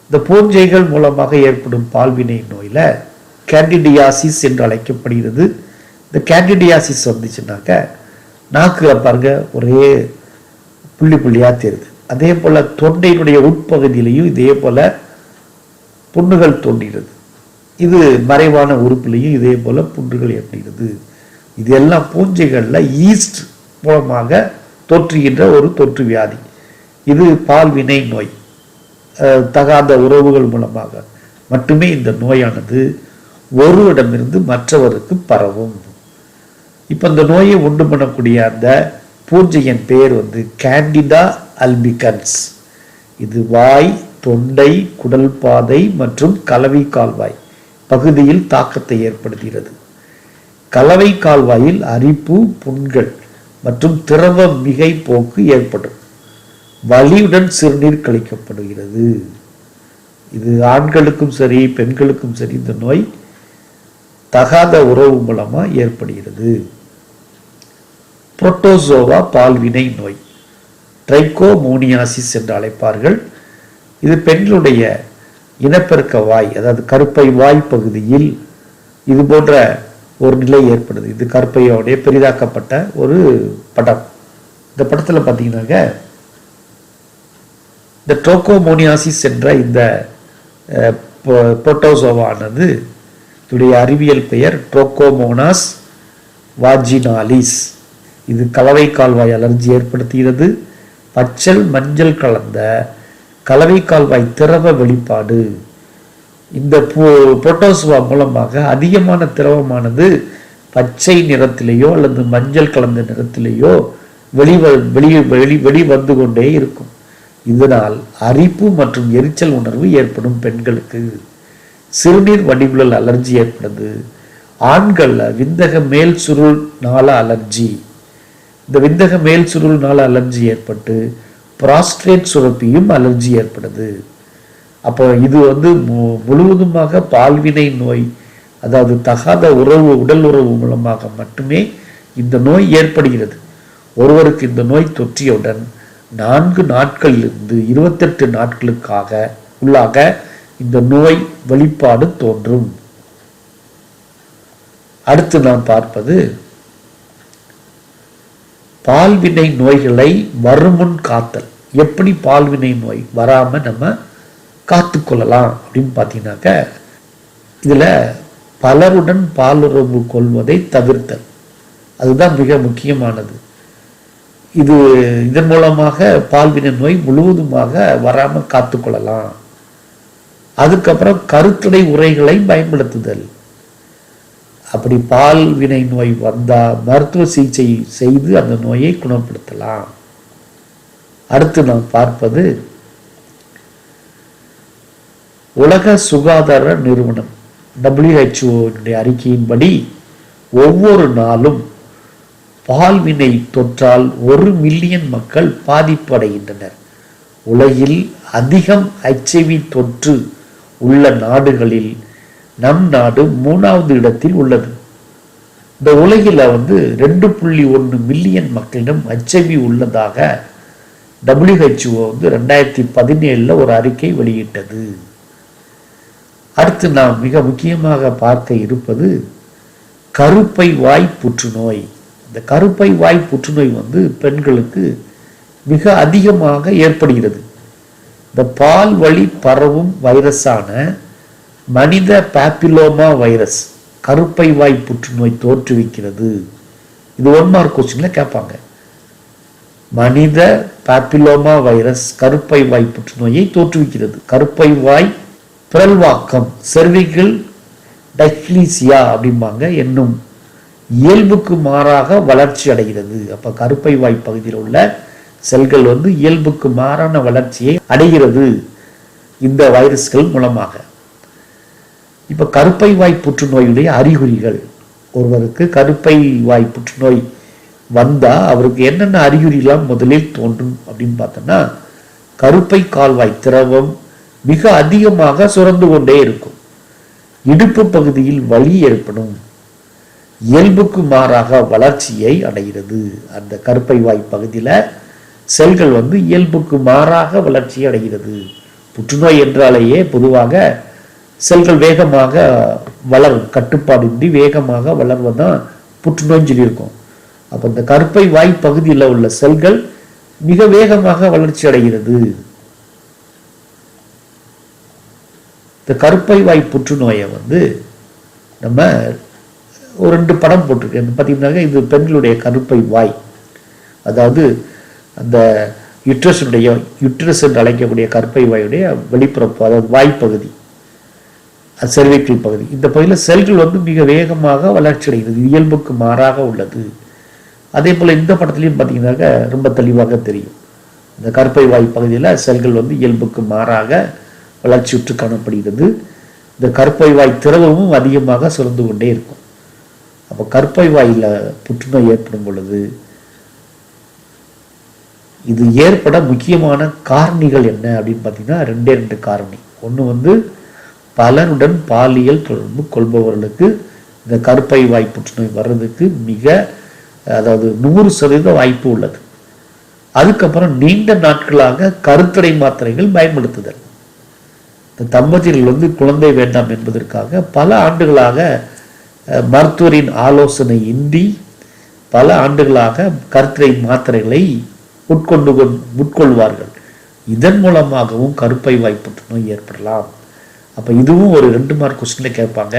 இந்த பூஞ்சைகள் மூலமாக ஏற்படும் பால்வினை நோயில் கேண்டிடியாசிஸ் என்று அழைக்கப்படுகிறது. இந்த கேண்டிடியாசிஸ் வந்துச்சுனாக்க நாக்கு பாருங்க ஒரே புள்ளி புள்ளியாக தெரியுது. அதே போல் தொண்டையினுடைய உட்பகுதியிலையும் இதே போல் புண்ணுகள் தோன்றுகிறது. இது மறைவான உறுப்புலையும் இதே போல் புண்ணுகள் ஏற்படுகிறது. இது எல்லாம் பூஞ்சைகளில் ஈஸ்ட் மூலமாக தோற்றுகின்ற ஒரு தொற்று வியாதி. இது பால்வினை நோய். தகாத உறவுகள் மூலமாக மட்டுமே இந்த நோயானது ஒருவரிடமிருந்து மற்றவருக்கு பரவும். இப்போ இந்த நோயை உண்டு பண்ணக்கூடிய அந்த பூஞ்சையின் பெயர் கேண்டிடா அல்பிகன்ஸ். இது வாய், தொண்டை, குடல் பாதை மற்றும் கலவை கால்வாய் பகுதியில் தாக்கத்தை ஏற்படுத்துகிறது. கலவை கால்வாயில் அரிப்பு, புண்கள் மற்றும் திரவ மிகை போக்கு ஏற்படும். வலியுடன் சிறுநீர் கழிக்கப்படுகிறது. இது ஆண்களுக்கும் சரி பெண்களுக்கும் சரி இந்த நோய் தகாத உறவு மூலமா ஏற்படுகிறது. புரோட்டோசோவா பால்வினை நோய் ட்ரைகோமோனியாசிஸ் என்று அழைப்பார்கள். இது பெண்களுடைய இனப்பெருக்க வாய், அதாவது கருப்பை வாய் பகுதியில் இது போன்ற ஒரு நிலை ஏற்படுது. இது கருப்பையோடைய பெரிதாக்கப்பட்ட ஒரு படம். இந்த படத்தில் பார்த்தீங்கன்னாக்க இந்த ட்ரோகோமோனியாசிஸ் என்ற இந்த புரோட்டோசோவானது இதனுடைய அறிவியல் பெயர் ட்ரோகோமோனாஸ் வாஜினாலிஸ். இது கலவை கால்வாய் அலர்ஜி ஏற்படுத்துகிறது. பச்சல் மஞ்சள் கலந்த கலவை கால்வாய் திரவ வெளிப்பாடு. இந்த புரோட்டோசோவா மூலமாக அதிகமான திரவமானது பச்சை நிறத்திலேயோ அல்லது மஞ்சள் கலந்த நிறத்திலேயோ வெளி வந்து கொண்டே இருக்கும். இதனால் அரிப்பு மற்றும் எரிச்சல் உணர்வு ஏற்படும். பெண்களுக்கு சிறுநீர் வடிகுழல் அலர்ஜி ஏற்படுது. ஆண்கள்ல விந்தக மேல் சுருள் நாள அலர்ஜி. இந்த விந்தக மேல் சுருள் நாள அலர்ஜி ஏற்பட்டு புராஸ்ட்ரேட் சுரப்பியும் அலர்ஜி ஏற்படுது. அப்போ இது முழுவதுமாக பால்வினை நோய், அதாவது தகாத உறவு, உடல் உறவு மூலமாக மட்டுமே இந்த நோய் ஏற்படுகிறது. ஒருவருக்கு இந்த நோய் தொற்றியவுடன் 4 நாட்களிலிருந்து 28 நாட்களுக்காக உள்ளாக இந்த நோய் வெளிப்பாடு தோன்றும். அடுத்து நாம் பார்ப்பது பால்வினை நோய்களை வருமுன் காத்தல். எப்படி பால்வினை நோய் வராம நம்ம காத்து கொள்ளலாம் அப்படின்னு பார்த்தீங்கன்னாக்க, இதுல பலருடன் பாலுறவு கொள்வதை தவிர்த்தல், அதுதான் மிக முக்கியமானது. இதன் மூலமாக பால்வினை நோய் முழுவதுமாக வராம காத்து கொள்ளலாம். அதுக்கப்புறம் கருத்தடை உரைகளை பயன்படுத்துதல். அப்படி பால்வினை நோய் வந்தா மருத்துவ சிகிச்சை செய்து அந்த நோயை குணப்படுத்தலாம். அடுத்து நாம் பார்ப்பது உலக சுகாதார நிறுவனம் WHO அறிக்கையின்படி ஒவ்வொரு நாளும் பால்வினை தொற்றால் 1 மில்லியன் மக்கள் பாதிப்படைகின்றனர். உலகில் அதிகம் HIV தொற்று உள்ள நாடுகளில் நம் நாடு 3வது இடத்தில் உள்ளது. இந்த உலகில் 2.1 மில்லியன் மக்களிடம் HIV உள்ளதாக WHO 2017 ஒரு அறிக்கை வெளியிட்டது. அடுத்து நாம் மிக முக்கியமாக பார்க்க இருப்பது கருப்பை வாய் புற்றுநோய். இந்த கருப்பை வாய் புற்றுநோய் பெண்களுக்கு மிக அதிகமாக ஏற்படுகிறது. இந்த பால் வழி பரவும் வைரஸான மனித பாப்பிலோமா வைரஸ் கருப்பை வாய் புற்றுநோய் தோற்றுவிக்கிறது. இது 1 மார்க் கொஸ்டின்ல கேட்பாங்க. மனித பாப்பிலோமா வைரஸ் கருப்பை வாய் புற்றுநோயை தோற்றுவிக்கிறது. கருப்பை வாய் பிறழ்வாக்கம் செர்விக்கல் டைப்ளீசியா அப்படிம்பாங்க என்னும் இயல்புக்கு மாறாக வளர்ச்சி அடைகிறது. அப்ப கருப்பை வாய் பகுதியில் உள்ள செல்கள் இயல்புக்கு மாறான வளர்ச்சியை அடைகிறது இந்த வைரஸ்கள் மூலமாக. இப்ப கருப்பை வாய் புற்றுநோயுடைய அறிகுறிகள், ஒருவருக்கு கருப்பை வாய் புற்றுநோய் வந்தா அவருக்கு என்னென்ன அறிகுறிலாம் முதலில் தோன்றும் அப்படின்னு பார்த்தோம்னா, கருப்பை கால்வாய் திரவம் மிக அதிகமாக சுரந்து கொண்டே இருக்கும். இடுப்பு பகுதியில் வலி ஏற்படும். இயல்புக்கு மாறாக வளர்ச்சியை அடைகிறது. அந்த கருப்பை வாய் பகுதியில செல்கள் இயல்புக்கு மாறாக வளர்ச்சி அடைகிறது. புற்றுநோய் என்றாலேயே பொதுவாக செல்கள் வேகமாக வளரும், கட்டுப்பாடின்றி வேகமாக வளர்வதுதான் புற்றுநோய் சொல்லியிருக்கும். அப்ப இந்த கருப்பை வாய் பகுதியில் உள்ள செல்கள் மிக வேகமாக வளர்ச்சி அடைகிறது. இந்த கருப்பை வாய் புற்றுநோயை நம்ம ஒரு 2 படம் போட்டிருக்கேன். பார்த்தீங்கன்னா இது பெண்களுடைய கருப்பை வாய், அதாவது அந்த யுட்ரஸ் என்று அழைக்கக்கூடிய கருப்பை வாயுடைய வெளிப்புறப்பு, அதாவது வாய்ப்பகுதி, செர்விக்கல் பகுதி. இந்த பகுதியில் செல்கள் மிக வேகமாக வளர்ச்சி அடைகிறது, இயல்புக்கு மாறாக உள்ளது. அதே போல இந்த படத்துலையும் பார்த்தீங்கன்னாக்க ரொம்ப தெளிவாக தெரியும். இந்த கருப்பை வாய் பகுதியில் செல்கள் இயல்புக்கு மாறாக வளர்ச்சியுற்று காணப்படுகிறது. இந்த கருப்பை வாய் திரவமும் அதிகமாக சுரந்து கொண்டே இருக்கும். அப்போ கருப்பை வாயில் புற்றுநோய் ஏற்படும் பொழுது இது ஏற்பட முக்கியமான காரணிகள் என்ன அப்படின்னு பார்த்தீங்கன்னா 2 காரணி. ஒன்று பலருடன் பாலியல் தொடர்பு கொள்பவர்களுக்கு இந்த கருப்பை வாய் புற்றுநோய் வர்றதுக்கு அதாவது 100% வாய்ப்பு உள்ளது. அதுக்கப்புறம் நீண்ட நாட்களாக கருத்தடை மாத்திரைகள் பயன்படுத்துதல். இந்த தம்பதியர்கள் குழந்தை வேண்டாம் என்பதற்காக பல ஆண்டுகளாக மருத்துவரின் ஆலோசனை இன்றி பல ஆண்டுகளாக கருத்தடை மாத்திரைகளை உட்கொள்வார்கள். இதன் மூலமாகவும் கருப்பை வாய் புற்றுநோய் ஏற்படலாம். அப்ப இதுவும் ஒரு 2 மார்க் கொஸ்டின்ல கேட்பாங்க.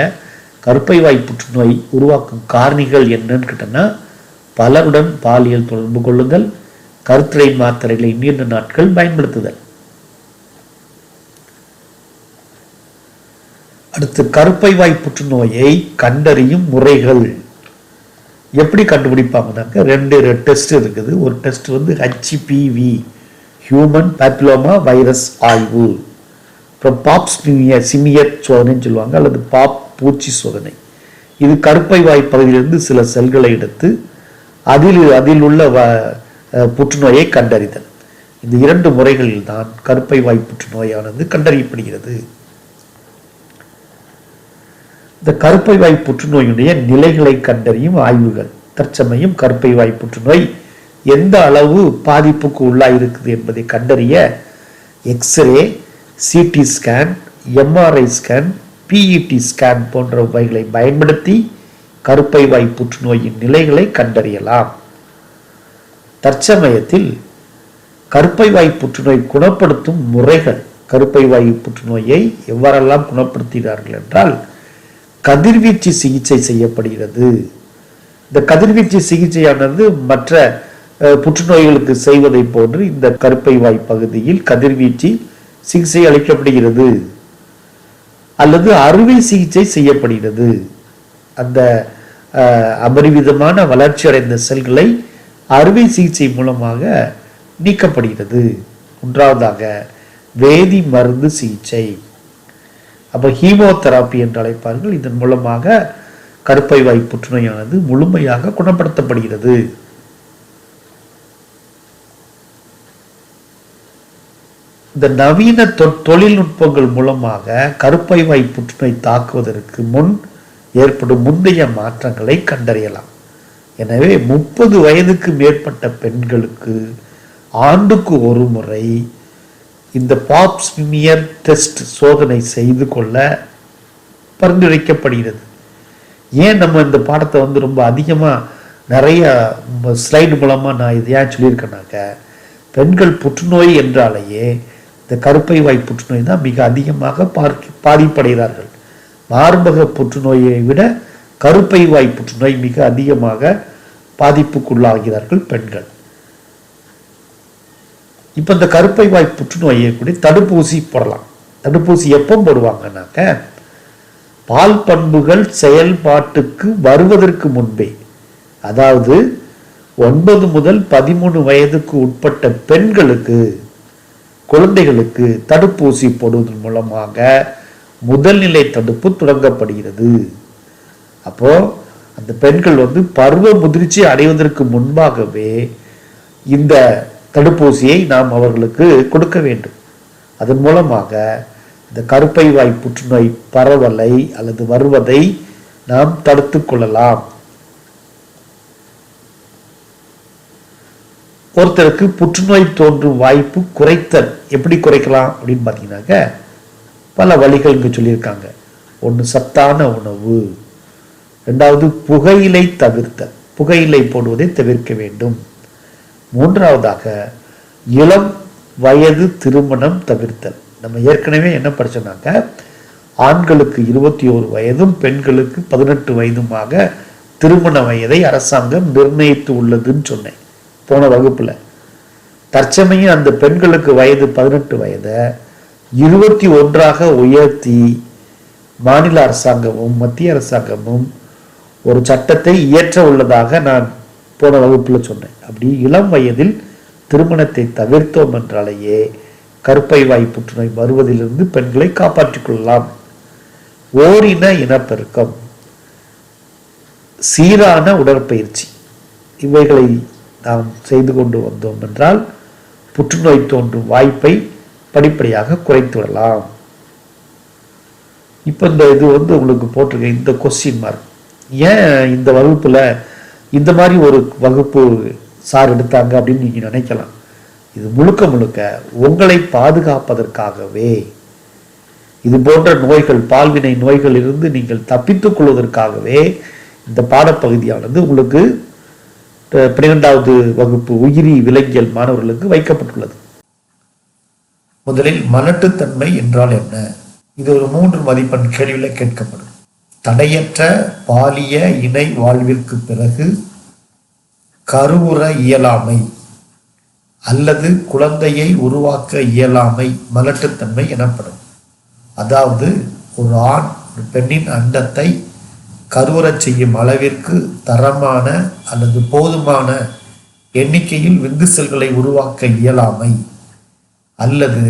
கருப்பை வாய் புற்றுநோய் உருவாக்கும் காரணிகள் என்னன்னு கேட்டோம்னா, பலருடன் பாலியல் தொடர்பு கொள்ளுதல், கருத்தடை மாத்திரைகளை நீண்ட நாட்கள் பயன்படுத்துதல். அடுத்து கருப்பை வாய் புற்றுநோயை கண்டறியும் முறைகள். எப்படி கண்டுபிடிப்பாங்கன்னாக்க 2 டெஸ்ட் இருக்குது. ஒரு test HPV human papilloma virus ஆய்வு, அப்புறம் பாப் சிமியர் சோதனைன்னு சொல்லுவாங்க, அல்லது பாப் பூச்சி சோதனை. இது கருப்பை வாய் பகுதியிலிருந்து சில செல்களை எடுத்து அதில் உள்ள புற்றுநோயை கண்டறிதல். இந்த 2 முறைகளில் தான் கருப்பை வாய் புற்றுநோயானது கண்டறியப்படுகிறது. இந்த கருப்பை வாய் புற்றுநோயுடைய நிலைகளை கண்டறியும் ஆய்வுகள். தற்சமயம் கருப்பை வாய் புற்றுநோய் எந்த அளவு பாதிப்புக்கு உள்ளாய் இருக்குது என்பதை கண்டறிய x-ray, CT scan, MRI scan, PET scan போன்றவைகளை பயன்படுத்தி கருப்பை வாய் புற்றுநோயின் நிலைகளை கண்டறியலாம். தற்சமயத்தில் கருப்பை வாய் புற்றுநோய் குணப்படுத்தும் முறைகள். கருப்பை வாய் புற்றுநோயை எவ்வாறெல்லாம் குணப்படுத்துகிறார்கள் என்றால், கதிர்வீச்சு சிகிச்சை செய்யப்படுகிறது. இந்த கதிர்வீச்சு சிகிச்சையானது மற்ற புற்றுநோய்களுக்கு செய்வதை போன்று இந்த கருப்பை வாய் பகுதியில் கதிர்வீச்சு சிகிச்சை அளிக்கப்படுகிறது, அல்லது அறுவை சிகிச்சை செய்யப்படுகிறது. அந்த அபரிவிதமான வளர்ச்சி அடைந்த செல்களை அறுவை சிகிச்சை மூலமாக நீக்கப்படுகிறது. 1வதாக வேதி மருந்து சிகிச்சை. அப்போ ஹீமோதெராப்பி என்று அழைப்பார்கள். இதன் மூலமாக கருப்பை வாய் புற்றுநோயானது முழுமையாக குணப்படுத்தப்படுகிறது. இந்த நவீன தொழில்நுட்பங்கள் மூலமாக கருப்பை வாய் புற்றுநோய் தாக்குவதற்கு முன் ஏற்படும் முந்தைய மாற்றங்களை கண்டறியலாம். எனவே 30 வயதுக்கு மேற்பட்ட பெண்களுக்கு ஆண்டுக்கு ஒரு முறை இந்த பாப் ஸ்மியர் டெஸ்ட் சோதனை செய்து கொள்ள பரிந்துரைக்கப்படுகிறது. ஏன் நம்ம இந்த பாடத்தை வந்து ரொம்ப அதிகமாக நிறைய ஸ்லைடு மூலமாக நான் இது ஏன் சொல்லியிருக்கேனாக்க, பெண்கள் புற்றுநோய் என்றாலேயே இந்த கருப்பை வாய் புற்றுநோய் தான் மிக அதிகமாக பாதிப்படைகிறார்கள். மார்பக புற்றுநோயை விட கருப்பை வாய் புற்றுநோய் மிக அதிகமாக பாதிப்புக்குள்ளாகிறார்கள் பெண்கள். இப்போ இந்த கருப்பை வாய் புற்றுநோயை கூட தடுப்பூசி போடலாம். தடுப்பூசி எப்போ போடுவாங்கன்னாக்க, பால் பண்புகள் செயல்பாட்டுக்கு வருவதற்கு முன்பே, அதாவது 9 முதல் 13 வயதுக்கு உட்பட்ட பெண்களுக்கு, குழந்தைகளுக்கு தடுப்பூசி போடுவதன் மூலமாக முதல்நிலை தடுப்பு தொடங்கப்படுகிறது. அப்போ அந்த பெண்கள் வந்து பருவ முதிர்ச்சி அடைவதற்கு முன்பாகவே இந்த தடுப்பூசியை நாம் அவர்களுக்கு கொடுக்க வேண்டும். அதன் மூலமாக இந்த கருப்பை வாய் புற்றுநோய் பரவலை அல்லது வருவதை நாம் தடுத்து கொள்ளலாம். ஒருத்தருக்கு புற்றுநோய் தோன்றும் வாய்ப்பு குறைத்தல் எப்படி குறைக்கலாம் அப்படின்னு பார்த்தீங்கன்னாக்க, பல வழிகள் இங்கே சொல்லியிருக்காங்க. ஒன்று சத்தான உணவு, ரெண்டாவது புகையிலை தவிர்த்தல், புகையிலை போடுவதை தவிர்க்க வேண்டும். மூன்றாவதாக இளம் வயது திருமணம் தவிர்த்தல். நம்ம ஏற்கனவே என்ன படிச்சோம்னாக்க, ஆண்களுக்கு 21 வயதும் பெண்களுக்கு 18 வயதுமாக திருமண வயதை அரசாங்கம் நிர்ணயித்து உள்ளதுன்னு சொன்னேன் போன வகுப்புல. தற்சமயம் அந்த பெண்களுக்கு வயது 18 வயதை 21ஆக உயர்த்தி மாநில அரசாங்கமும் மத்திய அரசாங்கமும் ஒரு சட்டத்தை இயற்ற உள்ளதாக நான் போன வகுப்புல சொன்னேன். அப்படி இளம் வயதில் திருமணத்தை தவிர்த்தோம் என்றாலேயே கருப்பை வாய் புற்றுநோய் வருவதிலிருந்து பெண்களை காப்பாற்றிக் கொள்ளலாம். ஓரின இனப்பெருக்கம், சீரான உடற்பயிற்சி, இவைகளை நாம் செய்து கொண்டு வந்தோம் என்றால் புற்றுநோய் தோன்றும் வாய்ப்பை படிப்படியாக குறைத்து விடலாம். இப்போ இந்த இது வந்து உங்களுக்கு போட்டிருக்க இந்த கொஸ்டின் மார்க், ஏன் இந்த வகுப்புல இந்த மாதிரி ஒரு வகுப்பு சார் எடுத்தாங்க அப்படின்னு நீங்க நினைக்கலாம். இது முழுக்க முழுக்க உங்களை பாதுகாப்பதற்காகவே, இது போன்ற நோய்கள், பால்வினை நோய்களிலிருந்து நீங்கள் தப்பித்துக் கொள்வதற்காகவே இந்த பாடப்பகுதியானது உங்களுக்கு 12வது வகுப்பு உயிரி விலங்கியல் மாணவர்களுக்கு வைக்கப்பட்டுள்ளது. முதலில் மலட்டுத்தன்மை என்றால் என்ன? இது ஒரு 3 மதிப்பெண் கேள்வியில் கேட்கப்படும். தடையற்ற பாலிய இணை வாழ்விற்கு பிறகு கருவுற இயலாமை அல்லது குழந்தையை உருவாக்க இயலாமை மலட்டுத்தன்மை எனப்படும். அதாவது ஒரு ஆண் ஒரு பெண்ணின் அண்டத்தை கருவுறச் செய்யும் அளவிற்கு தரமான அல்லது போதுமான எண்ணிக்கையில் விந்து செல்களை உருவாக்க இயலாமை அல்லது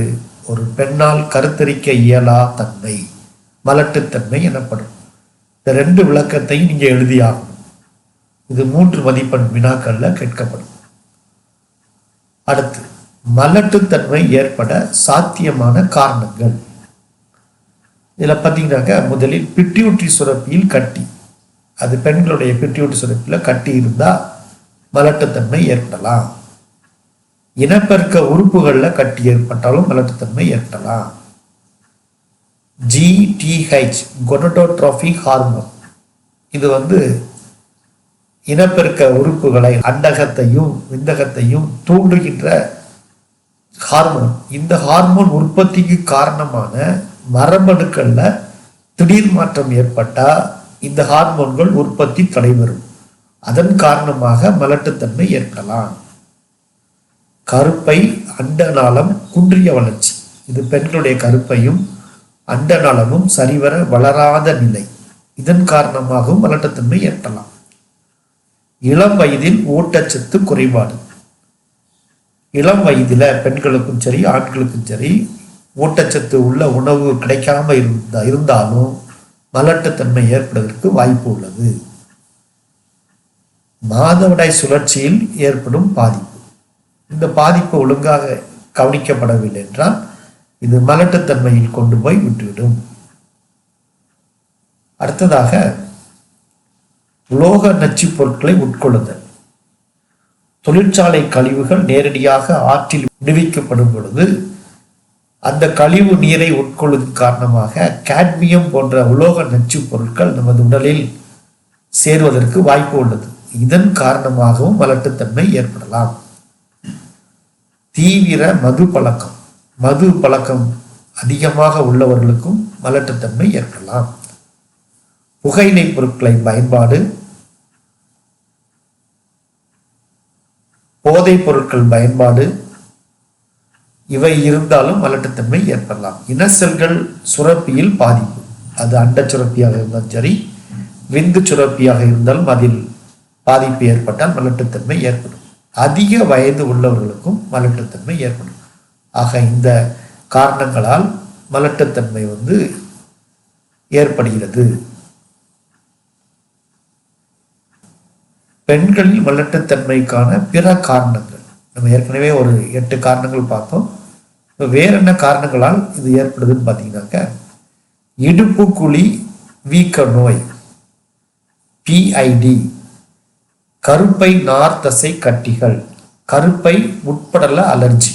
ஒரு பெண்ணால் கருத்தரிக்க இயலா தன்மை மலட்டுத்தன்மை எனப்படும். இந்த 2 விளக்கத்தையும் நீங்க எழுதியாகும். இது 3 மதிப்பெண் வினாக்கள்ல கேட்கப்படும். அடுத்து, மலட்டுத்தன்மை ஏற்பட சாத்தியமான காரணங்கள். இதுல பார்த்தீங்கன்னாக்க, முதலில் பிட்யூட்டரி சுரப்பியில் கட்டி, அது பெண்களுடைய பிட்யூட்டரி சுரப்பில கட்டி இருந்தா மலட்டுத்தன்மை ஏற்படலாம். இனப்பெருக்க உறுப்புகள்ல கட்டி ஏற்பட்டாலும் மலட்டுத்தன்மை ஏற்படலாம். GTH கொனடோட்ரோபிக் ஹார்மோன், இது வந்து இனப்பெருக்க உறுப்புகளை, அண்டகத்தையும் விந்தகத்தையும் தூண்டுகின்ற ஹார்மோன். இந்த ஹார்மோன் உற்பத்திக்கு காரணமான மரபணுக்கள்ல திடீர் மாற்றம் ஏற்பட்டா இந்த ஹார்மோன்கள் உற்பத்தி தடைபெறும். அதன் காரணமாக மலட்டுத்தன்மை ஏற்படலாம். கருப்பை அண்டநாளம் குன்றிய வளர்ச்சி, இது பெண்களுடைய கருப்பையும் அண்டநாளமும் சரிவர வளராத நிலை, இதன் காரணமாகவும் மலட்டுத்தன்மை ஏற்படலாம். இளம் வயதில் ஊட்டச்சத்து குறைபாடு, இளம் வயதில பெண்களுக்கும் சரி ஆண்களுக்கும் சரி ஊட்டச்சத்து உள்ள உணவு கிடைக்காம இருந்தாலும் மலட்டுத்தன்மை ஏற்படுவதற்கு வாய்ப்பு உள்ளது. மாதவிடாய் சுழற்சியில் ஏற்படும் பாதிப்பு, இந்த பாதிப்பு ஒழுங்காக கவனிக்கப்படவில்லை என்றால் இது மலட்டுத்தன்மையில் கொண்டு போய் விட்டுவிடும். அடுத்ததாக, உலோக நச்சு பொருட்களை உட்கொள்ளுதல். தொழிற்சாலை கழிவுகள் நேரடியாக ஆற்றில் விடுவிக்கப்படும் பொழுது அந்த கழிவு நீரை உட்கொள்வதன் காரணமாக காட்மியம் போன்ற உலோக நச்சு பொருட்கள் நமது உடலில் சேர்வதற்கு வாய்ப்பு உள்ளது. இதன் காரணமாகவும் மலட்டுத்தன்மை ஏற்படலாம். தீவிர மது பழக்கம் அதிகமாக உள்ளவர்களுக்கும் மலட்டுத்தன்மை ஏற்படலாம். புகையிலை பொருட்களை பயன்பாடு, போதைப் பொருட்கள் பயன்பாடு இவை இருந்தாலும் மலட்டுத்தன்மை ஏற்படலாம். இனசெல்கள் சுரப்பியில் பாதிப்பு, அது அண்ட சுரப்பியாக இருந்தாலும் சரி, விந்து சுரப்பியாக இருந்தாலும் அதில் பாதிப்பு ஏற்பட்டால் மலட்டுத்தன்மை ஏற்படும். அதிக வயது உள்ளவர்களுக்கும் மலட்டுத்தன்மை ஏற்படும். ஆக இந்த காரணங்களால் மலட்டுத்தன்மை ஏற்படுகிறது. பெண்களில் மலட்டுத்தன்மைக்கான பிற காரணங்கள் நம்ம ஏற்கனவே ஒரு 8 காரணங்கள் பார்த்தோம். வேற என்ன காரணங்களால் இது ஏற்படுதுன்னு பார்த்தீங்கன்னாக்க, இடுப்பு குழி வீக்க நோய், PID, கருப்பை நார் தசை கட்டிகள், கருப்பை உட்படல அலர்ஜி,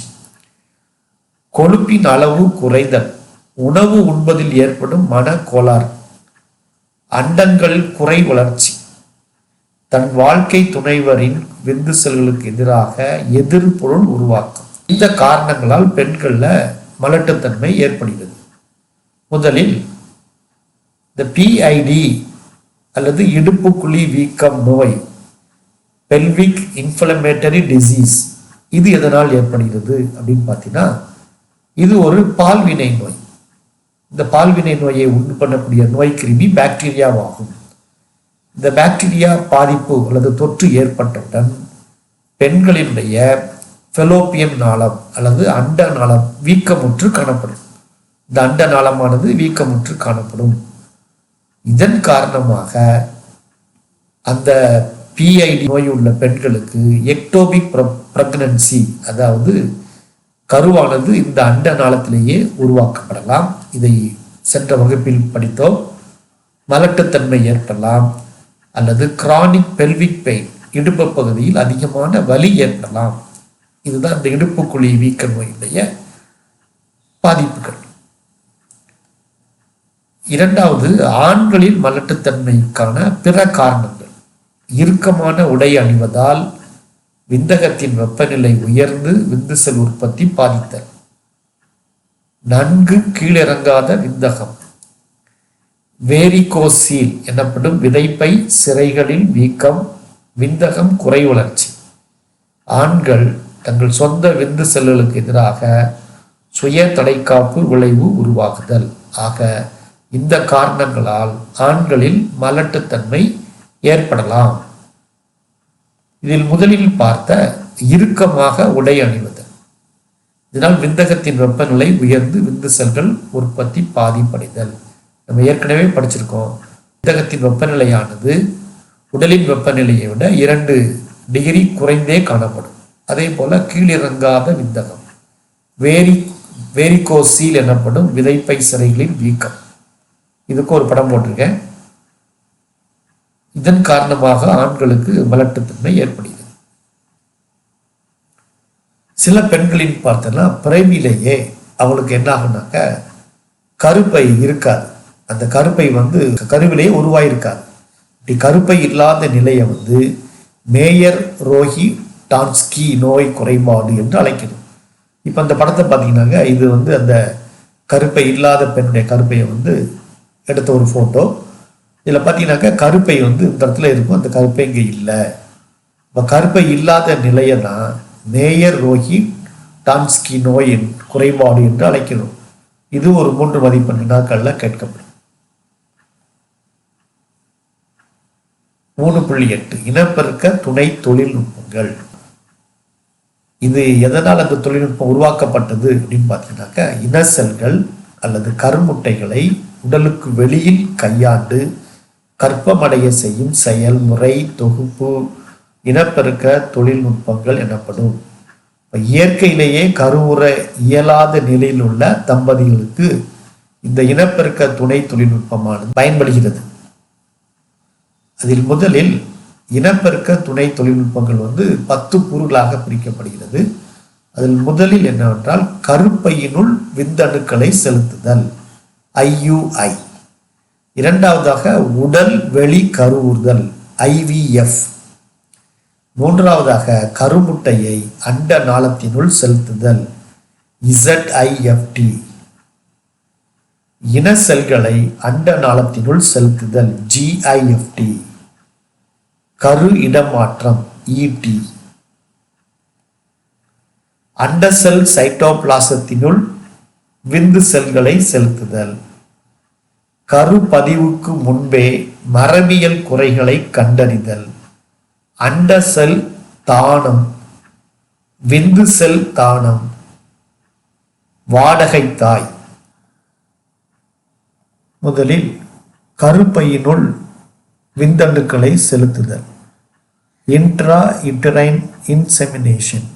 கொழுப்பின் அளவு குறைதல், உணவு உண்பதில் ஏற்படும் மன கோளாறு, அண்டங்களில் குறை வளர்ச்சி, தன் வாழ்க்கை துணைவரின் விந்து செல்களுக்கு எதிராக எதிர்பொருள் உருவாக்கம். இந்த காரணங்களால் பெண்கள்ல மலட்டுத்தன்மை ஏற்படுகிறது. முதலில் இந்த PID அல்லது இடுப்பு குழி வீக்கம் நோய், பெல்விக் இன்ஃப்ளமேட்டரி டிசீஸ், இது எதனால் ஏற்படுகிறது அப்படின்னு பார்த்தீங்கன்னா, இது ஒரு பால்வினை நோய். இந்த பால்வினை நோயை உண்டு பண்ணக்கூடிய நோய் கிருமி பாக்டீரியாவாகும். இந்த பாக்டீரியா பாதிப்பு அல்லது தொற்று ஏற்பட்டவுடன் பெண்களினுடைய ஃபெலோப்பியன் நாளம் அல்லது அண்ட நாளம் வீக்கமுற்று காணப்படும். இந்த அண்ட நாளமானது வீக்கமுற்று காணப்படும். இதன் காரணமாக அந்த PID நோய் உள்ள பெண்களுக்கு எக்டோபிக் பிரெக்னன்சி, அதாவது கருவானது இந்த அண்ட நாளத்திலேயே உருவாக்கப்படலாம். இதை சென்ற வகுப்பில் படித்தோம். மலட்டுத்தன்மை ஏற்படலாம் அல்லது கிரானிக் பெல்விக் பெயின், இடுப்பு பகுதியில் அதிகமான வலி ஏற்படலாம். இதுதான் இந்த இடுப்பு குழி வீக்க நோயுடைய பாதிப்புகள். இரண்டாவது, ஆண்களின் மலட்டுத்தன்மைக்கான பிற காரணங்கள். இறுக்கமான உடை அணிவதால் விந்தகத்தின் வெப்பநிலை உயர்ந்து விந்து செல் உற்பத்தி பாதித்தல், நன்கு கீழிறங்காத விந்தகம், வேரிகோசீல் எனப்படும் விதைப்பை சிரைகளில் வீக்கம், விந்தகம் குறை வளர்ச்சி, ஆண்கள் தங்கள் சொந்த விந்து செல்களுக்கு எதிராக சுய தடைக்காப்பு விளைவு உருவாக்குதல். ஆக இந்த காரணங்களால் ஆண்களில் மலட்டுத்தன்மை ஏற்படலாம். இதில் முதலில் பார்த்த இறுக்கமாக உடை அணிவது, இதனால் விந்தகத்தின் வெப்பநிலை உயர்ந்து விந்து செல்கள் உற்பத்தி பாதிப்படைதல். நம்ம ஏற்கனவே படிச்சிருக்கோம், விந்தகத்தின் வெப்பநிலையானது உடலின் வெப்பநிலையை விட 2 டிகிரி குறைந்தே காணப்படும். அதே போல கீழிறங்காத விந்தகம், வேரிகோசீல் எனப்படும் விதைப்பை சிரைகளின் வீக்கம், இதுக்கு ஒரு படம் போட்டிருக்கேன். இதன் காரணமாக ஆண்களுக்கு மலட்டுத்தன்மை ஏற்படுகிறது. சில பெண்களின் பார்த்தோம்னா பிறவிலேயே அவளுக்கு என்ன ஆகுனாக்க கருப்பை இருக்காது. அந்த கருப்பை கருவிலேயே உருவாயிருக்காது. இப்படி கருப்பை இல்லாத நிலையை மேயர் ரோஹி டான்ஸ்கி நோய் குறைபாடு என்று அழைக்கணும். இப்போ அந்த படத்தை பார்த்தீங்கன்னாங்க, இது அந்த கருப்பை இல்லாத பெண்ணுடைய கருப்பையை எடுத்த ஒரு ஃபோட்டோ. இதில் பார்த்தீங்கன்னாக்கா கருப்பை இந்த இடத்துல இருக்கும், அந்த கருப்பை இங்கே இல்லை. இப்போ கருப்பை இல்லாத நிலையை தான் மேயர் ரோஹி டான்ஸ்கி நோயின் குறைபாடு என்று அழைக்கணும். இது ஒரு 3 மதிப்பெண் வினாக்களில் கேட்கப்படும். 3.8 இனப்பெருக்க துணை தொழில்நுட்பங்கள். இது எதனால் அந்த தொழில்நுட்பம் உருவாக்கப்பட்டது அப்படின்னு பார்த்தீங்கன்னாக்கா, இன செல்கள் அல்லது கருமுட்டைகளை உடலுக்கு வெளியில் கையாண்டு கற்பமடைய செய்யும் செயல்முறை தொகுப்பு இனப்பெருக்க தொழில்நுட்பங்கள் எனப்படும். இயற்கையிலேயே கருவுற இயலாத நிலையில் உள்ள தம்பதிகளுக்கு இந்த இனப்பெருக்க துணை தொழில்நுட்பமானது பயன்படுகிறது. அதில் முதலில் இனப்பெருக்க துணை தொழில்நுட்பங்கள் 10 கூறுகளாக பிரிக்கப்படுகிறது. அதில் முதலில் என்னவென்றால் கருப்பையினுள் விந்தணுக்களை செலுத்துதல், IUI. இரண்டாவதாக உடல் வெளி கருவுறுதல், IVF. மூன்றாவதாக கருமுட்டையை அண்ட நாளத்தினுள் செலுத்துதல் ZIFT. இன செல்களை அண்ட நாளத்தினுள் செலுத்துதல் GIFT. கரு இடமாற்றம் ET. அண்ட செல் சைட்டோபிளாசத்தினுள் விந்து செல்களை செலுத்துதல். கரு பதிவுக்கு முன்பே மரபியல் குறைகளை கண்டறிதல். அண்ட செல் தானம், விந்து செல் தானம், வாடகை தாய். முதலில் கருப்பையினுள் விந்தணுக்களை செலுத்துதல் இன்ட்ரா யூட்டரைன் இன்செமினேஷன்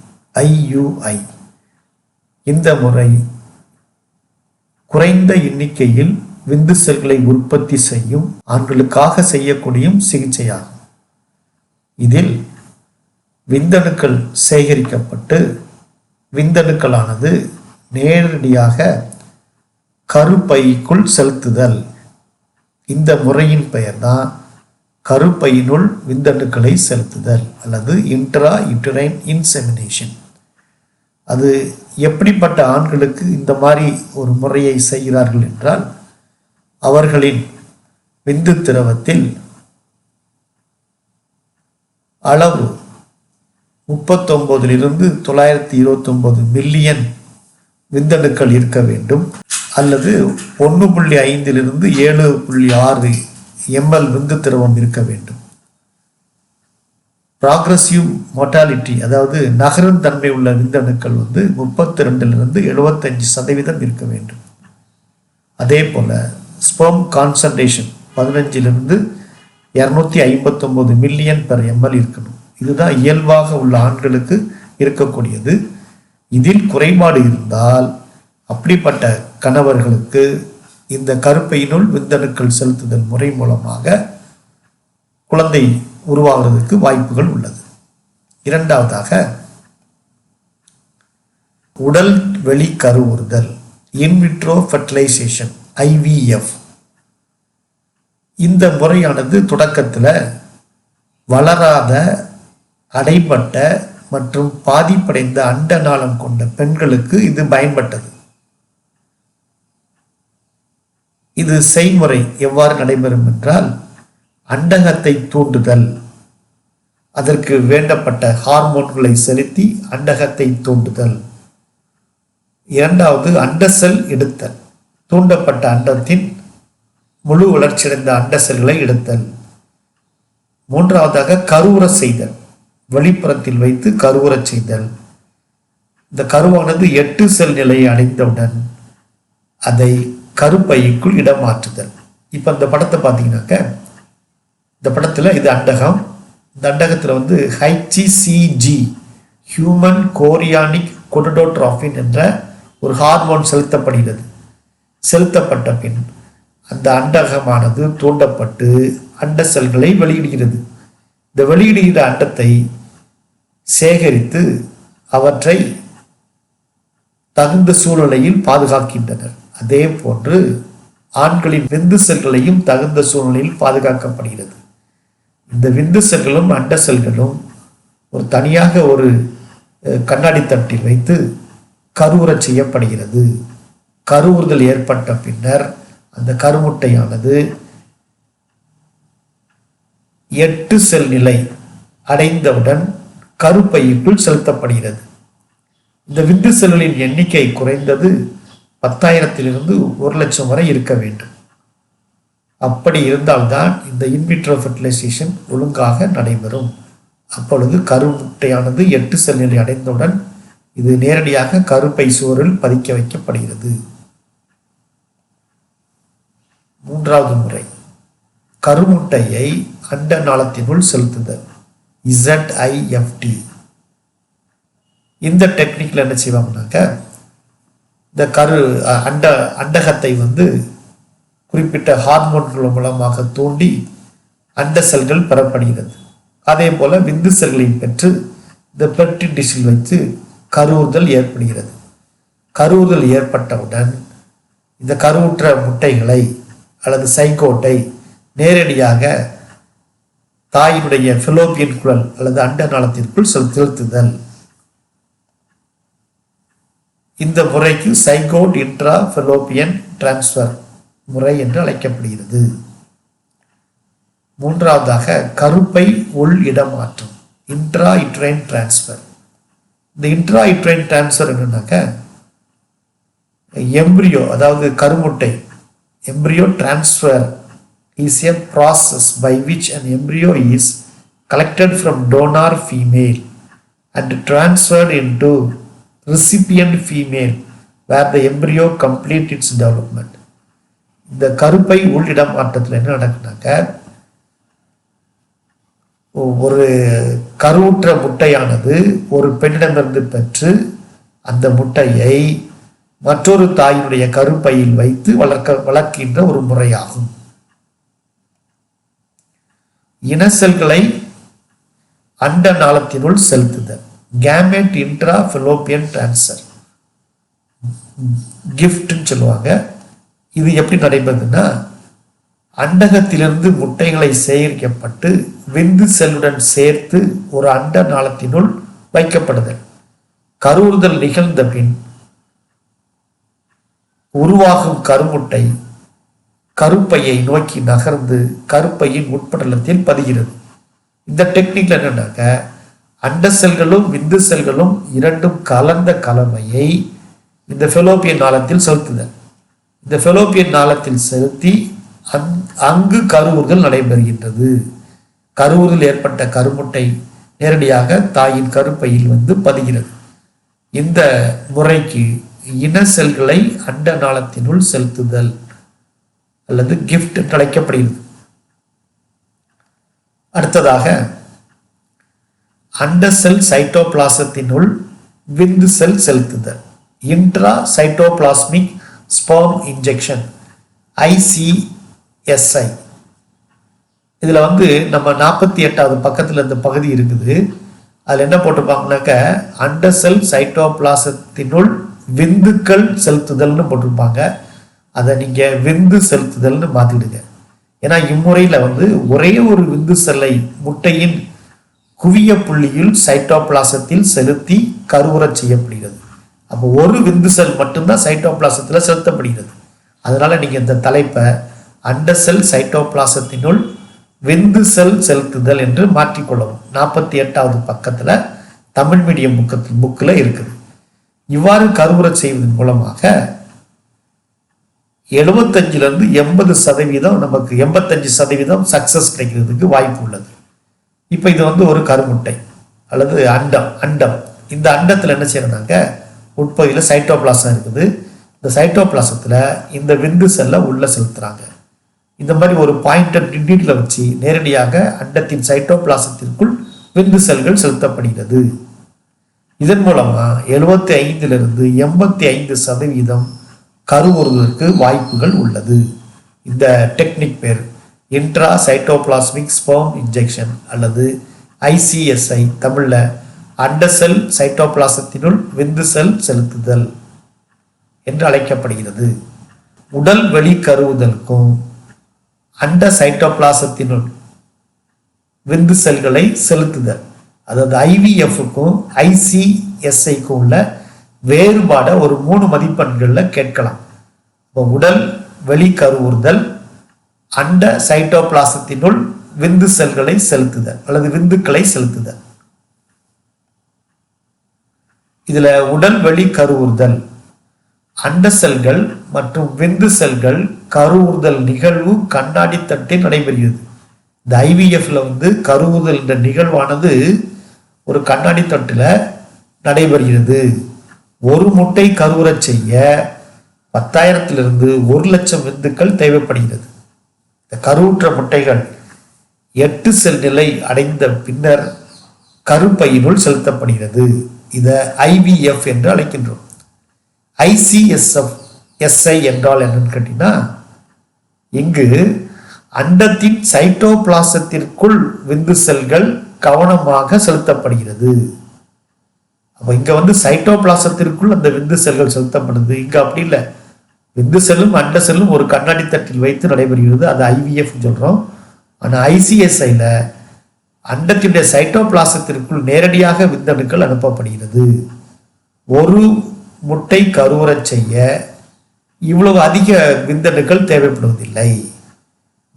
IUI. இந்த முறை குறைந்த எண்ணிக்கையில் விந்து செல்களை உற்பத்தி செய்யும் ஆண்களுக்காக செய்யக்கூடிய சிகிச்சையாகும். இதில் விந்தணுக்கள் சேகரிக்கப்பட்டு விந்தணுக்களானது நேரடியாக கருப்பைக்குள் செலுத்துதல். இந்த முறையின் பெயர்தான் கருப்பையினுள் விந்தணுக்களை செலுத்துதல் அல்லது இன்ட்ரா யூட்டரைன் இன்செமினேஷன். அது எப்படிப்பட்ட ஆண்களுக்கு இந்த மாதிரி ஒரு முறையை செய்கிறார்கள் என்றால், அவர்களின் விந்து திரவத்தில் அளவு 39 to 929 மில்லியன் விந்தணுக்கள் இருக்க வேண்டும், அல்லது 1.5 to 7.6 ml விந்து திரவம் இருக்க வேண்டும். ப்ராக்ரஸிவ் மோர்டாலிட்டி, அதாவது நகரும் தன்மை உள்ள விந்தணுக்கள் 32 to 75% இருக்க வேண்டும். அதே போல sperm concentration 15 to 259 million per ml இருக்கணும். இதுதான் இயல்பாக உள்ள ஆண்களுக்கு இருக்கக்கூடியது. இதில் குறைபாடு இருந்தால் அப்படிப்பட்ட கணவர்களுக்கு இந்த கருப்பையினுள் விந்தணுக்கள் செலுத்துதல் முறை மூலமாக குழந்தை உருவாகிறதுக்கு வாய்ப்புகள் உள்ளது. இரண்டாவதாக உடல் வெளி கருவுறுதல் இன்விட்ரோ ஃபெர்டிலைசேஷன் IVF. இந்த முறையானது தொடக்கத்தில் வளராத, அடைபட்ட மற்றும் பாதிப்படைந்த அண்ட நாளம் கொண்ட பெண்களுக்கு இது பயன்பட்டது. இது செய்முறை எவ்வாறு நடைபெறும் என்றால், அண்டகத்தை தூண்டுதல், அதற்கு வேண்டப்பட்ட ஹார்மோன்களை செலுத்தி அண்டகத்தை தூண்டுதல். இரண்டாவது அண்ட செல் எடுத்தல், தூண்டப்பட்ட அண்டத்தின் முழு வளர்ச்சியடைந்த அண்ட செல்களை எடுத்தல். மூன்றாவதாக கருவுற செய்தல், வெளிப்புறத்தில் வைத்து கருவுற செய்தல். இந்த கருவானது 8 செல் நிலையை அடைந்தவுடன் அதை கருப்பைக்குள் இடமாற்றுதல். இப்போ இந்த படத்தை பார்த்தீங்கன்னாக்க, இந்த படத்தில் இது அண்டகம். இந்த அண்டகத்தில் HCG ஹியூமன் கோரியானிக் கொடோட்ரோபின் என்ற ஒரு ஹார்மோன் செலுத்தப்படுகிறது. செலுத்தப்பட்ட பின் அந்த அண்டகமானது தூண்டப்பட்டு அண்ட செல்களை வெளியிடுகிறது. இந்த வெளியிடுகிற அண்டத்தை சேகரித்து அவற்றை தகுந்த சூழ்நிலையில் பாதுகாக்கின்றனர். அதே போன்று ஆண்களின் விந்து செல்களையும் தகுந்த சூழ்நிலையில் பாதுகாக்கப்படுகிறது. இந்த விந்து செல்களும் அண்ட செல்களும் ஒரு தனியாக ஒரு கண்ணாடி தட்டில் வைத்து கருவுற செய்யப்படுகிறது. கருவுறுதல் ஏற்பட்ட பின்னர் அந்த கருமுட்டையானது 8 செல் நிலை அடைந்தவுடன் கருப்பைக்குள் செலுத்தப்படுகிறது. இந்த விந்து செல்களின் எண்ணிக்கை குறைந்தது 10,000 1,00,000 வரை இருக்க வேண்டும். அப்படி இருந்தால்தான் இந்த இன்விட்ரோ ஃபெர்டிலைசேஷன் ஒழுங்காக நடைபெறும். அப்பொழுது கருமுட்டையானது 8 செல் நிலை அடைந்தவுடன் இது நேரடியாக கருப்பை சுவரில் பதிக்க வைக்கப்படுகிறது. மூன்றாவது முறை கருமுட்டையை அண்ட நாளத்தினுள் செலுத்துதல் ZIFT. இந்த டெக்னிக்ல என்ன செய்வாங்கன்னாக்க, இந்த அண்டகத்தை குறிப்பிட்ட ஹார்மோன்கள் மூலமாக தூண்டி அண்ட செல்கள் பெறப்படுகிறது. அதே போல விந்து செல்களையும் பெற்று இந்த பெர்டி டிஷ்ஷில் வைத்து கருவுறுதல் ஏற்படுகிறது. கருவுறுதல் ஏற்பட்டவுடன் இந்த கருவுற்ற முட்டைகளை அல்லது சைகோட்டை நேரடியாக தாயினுடைய ஃபெலோப்பியன் குழல் அல்லது அண்ட நாளத்திற்குள் செலுத்துதல். இந்த முறைக்கு சைகோட் இன்ட்ரா ஃபெலோப்பியன் டிரான்ஸ்ஃபர் முறை என்று அழைக்கப்படுகிறது. மூன்றாவதாக கருப்பை உள் இடமாற்றம், இன்ட்ரா யூட்ரைன் டிரான்ஸ்ஃபர். இந்த இன்ட்ரா யூட்ரைன் டிரான்ஸ்ஃபர் என்னன்னாக்க எம்பிரியோ அதாவது கருமுட்டை embryo transfer is a process by which an embryo is collected from donor female and transferred into recipient female where the embryo complete its development. இந்த கருப்பை உள்ளிடம் மாற்றத்தில் என்ன நடக்குனாக்க ஒரு கருவுற்ற முட்டையானது ஒரு பெண்ணிடமிருந்து பெற்று அந்த முட்டையை மற்றொரு தாயினுடைய கருப்பையில் வைத்து வளர்க்கின்ற ஒரு முறையாகும். இன செல்களை அண்ட நாளத்தினுள் செலுத்துதல், கேமெட் இன்ட்ரா ஃபெலோப்பியன் டிரான்ஸ்ஃபர், கிஃப்ட்னு சொல்லுவாங்க. இது எப்படி நடைபெறுதுன்னா அண்டகத்திலிருந்து முட்டைகளை சேகரிக்கப்பட்டு விந்து செல்லுடன் சேர்த்து ஒரு அண்ட நாளத்தினுள் வைக்கப்படுதல். கருவுறுதல் நிகழ்ந்த பின் உருவாகும் கருமுட்டை கருப்பையை நோக்கி நகர்ந்து கருப்பையின் உட்படலத்தில் பதிகிறது. இந்த டெக்னிக்ல என்னன்னாக்க அண்ட செல்களும் விந்து செல்களும் இரண்டும் கலந்த கலவையை இந்த ஃபெலோப்பியன் நாளத்தில் செலுத்துதல். இந்த ஃபெலோப்பியன் நாளத்தில் செலுத்தி அங்கு கருவுறுதல் நடைபெறுகின்றது. கருவுறுதல் ஏற்பட்ட கருமுட்டை நேரடியாக தாயின் கருப்பையில் வந்து பதிகிறது. இந்த முறைக்கு இன செல்களை அண்ட நாளத்தினுள் செலுத்துதல் அல்லது கிஃப்ட் என்று அழைக்கப்படுகிறது. அடுத்ததாக அண்ட செல் சைட்டோபிளாசத்தினுள் விந்து செல் செலுத்துதல், intra cytoplasmic sperm injection, ICSI. இதுல நம்ம 48வது பக்கத்துல இந்த பகுதி இருக்குது. அதுல என்ன போட்டிருப்பாங்கன்னாக்க அண்ட செல் சைட்டோபிளாசத்தினுள் விந்துக்கள் செலுத்துதல்னு போட்டிருப்பாங்க. அதை நீங்க விந்து செலுத்துதல்னு மாத்திடுங்க. ஏன்னா இம்முறையில ஒரே ஒரு விந்து செல்லை முட்டையின் குவிய புள்ளியில் சைட்டோபிளாசத்தில் செலுத்தி கருவுறச் செய்யப்படுகிறது. அப்போ ஒரு விந்து செல் மட்டும்தான் சைட்டோபிளாசத்துல செலுத்தப்படுகிறது. அதனால நீங்க இந்த தலைப்பை அண்ட செல் சைட்டோபிளாசத்தினுள் விந்து செல் செலுத்துதல் என்று மாற்றிக்கொள்ளவும். 48வது பக்கத்துல தமிழ் மீடியம் புக்கில் இருக்குது. இவ்வாறு கருவுறச் செய்வதன் மூலமாக 75லிருந்து 80% நமக்கு 85% சக்சஸ் கிடைக்கிறதுக்கு வாய்ப்பு உள்ளது. இப்போ இது ஒரு கருமுட்டை அல்லது அண்டம். இந்த அண்டத்தில் என்ன செய்யறாங்க, உட்பகுதியில் சைட்டோபிளாசம் இருக்குது. இந்த சைட்டோபிளாசத்துல இந்த விந்து செல்லை உள்ள செலுத்துறாங்க. இந்த மாதிரி ஒரு பாயிண்டர் டிண்டிட்ல வச்சு நேரடியாக அண்டத்தின் சைட்டோபிளாசத்திற்குள் விந்து செல்கள் செலுத்தப்படுகிறது. இதன் மூலமா 75லிருந்து 85% கருவுறுவதற்கு வாய்ப்புகள் உள்ளது. இந்த டெக்னிக் பேர் இன்ட்ரா சைட்டோபிளாஸ்மிக் ஸ்பெர்ம் இன்ஜெக்ஷன் அல்லது ICSI, தமிழ்ல அண்ட செல் சைட்டோபிளாசத்தினுள் விந்து செல் செலுத்துதல் என்று அழைக்கப்படுகிறது. உடல் வெளி கருவுதலுக்கும் அண்ட சைட்டோபிளாசத்தினுள் விந்து செல்களை செலுத்துதல், அதாவது IVFக்கும் ICSIக்கும் உள்ள வேறுபாடை ஒரு 3 மதிப்பெண்கள்ல கேட்கலாம். உடல் வெளி கருவுறுதல், அண்ட சைட்டோபிளாசத்தினுள் விந்து செல்களை செலுத்துதல் அல்லது விந்துக்களை செலுத்துதல். இதுல உடல் வெளி கருவுறுதல், அண்ட செல்கள் மற்றும் விந்து செல்கள் கருவுறுதல் நிகழ்வு கண்ணாடி தட்டில் நடைபெறுகிறது. இந்த IVFல கருவுறுதல் என்ற நிகழ்வானது ஒரு கண்ணாடி தட்டுல நடைபெறுகிறது. ஒரு முட்டை கருவுறச் செய்ய 10,000லிருந்து 1,00,000 விந்துக்கள் தேவைப்படுகிறது. இந்த கருவுற்ற முட்டைகள் 8 செல் நிலை அடைந்த பின்னர் கருப்பையினுள் செலுத்தப்படுகிறது. இதை IVF என்று அழைக்கின்றோம். ICSI என்றால் என்னன்னு கேட்டீங்கன்னா, இங்கு அண்டத்தின் சைட்டோபிளாசத்திற்குள் விந்து செல்கள் கவனமாக செலுத்தப்படுகிறது. அப்ப இங்க சைட்டோபிளாசத்திற்குள் அந்த விந்து செல்கள் செலுத்தப்படுது. இங்க அப்படி இல்லை. விந்து செல்லும் அண்ட செல்லும் ஒரு கண்ணாடி தட்டில் வைத்து நடைபெறுகிறது. அது IVF சொல்றோம். ஆனா ICSIல அண்டத்தினுடைய சைட்டோபிளாசத்திற்குள் நேரடியாக விந்தணுக்கள் அனுப்பப்படுகிறது. ஒரு முட்டை கருவுறச் செய்ய இவ்வளவு அதிக விந்தணுக்கள் தேவைப்படுவதில்லை.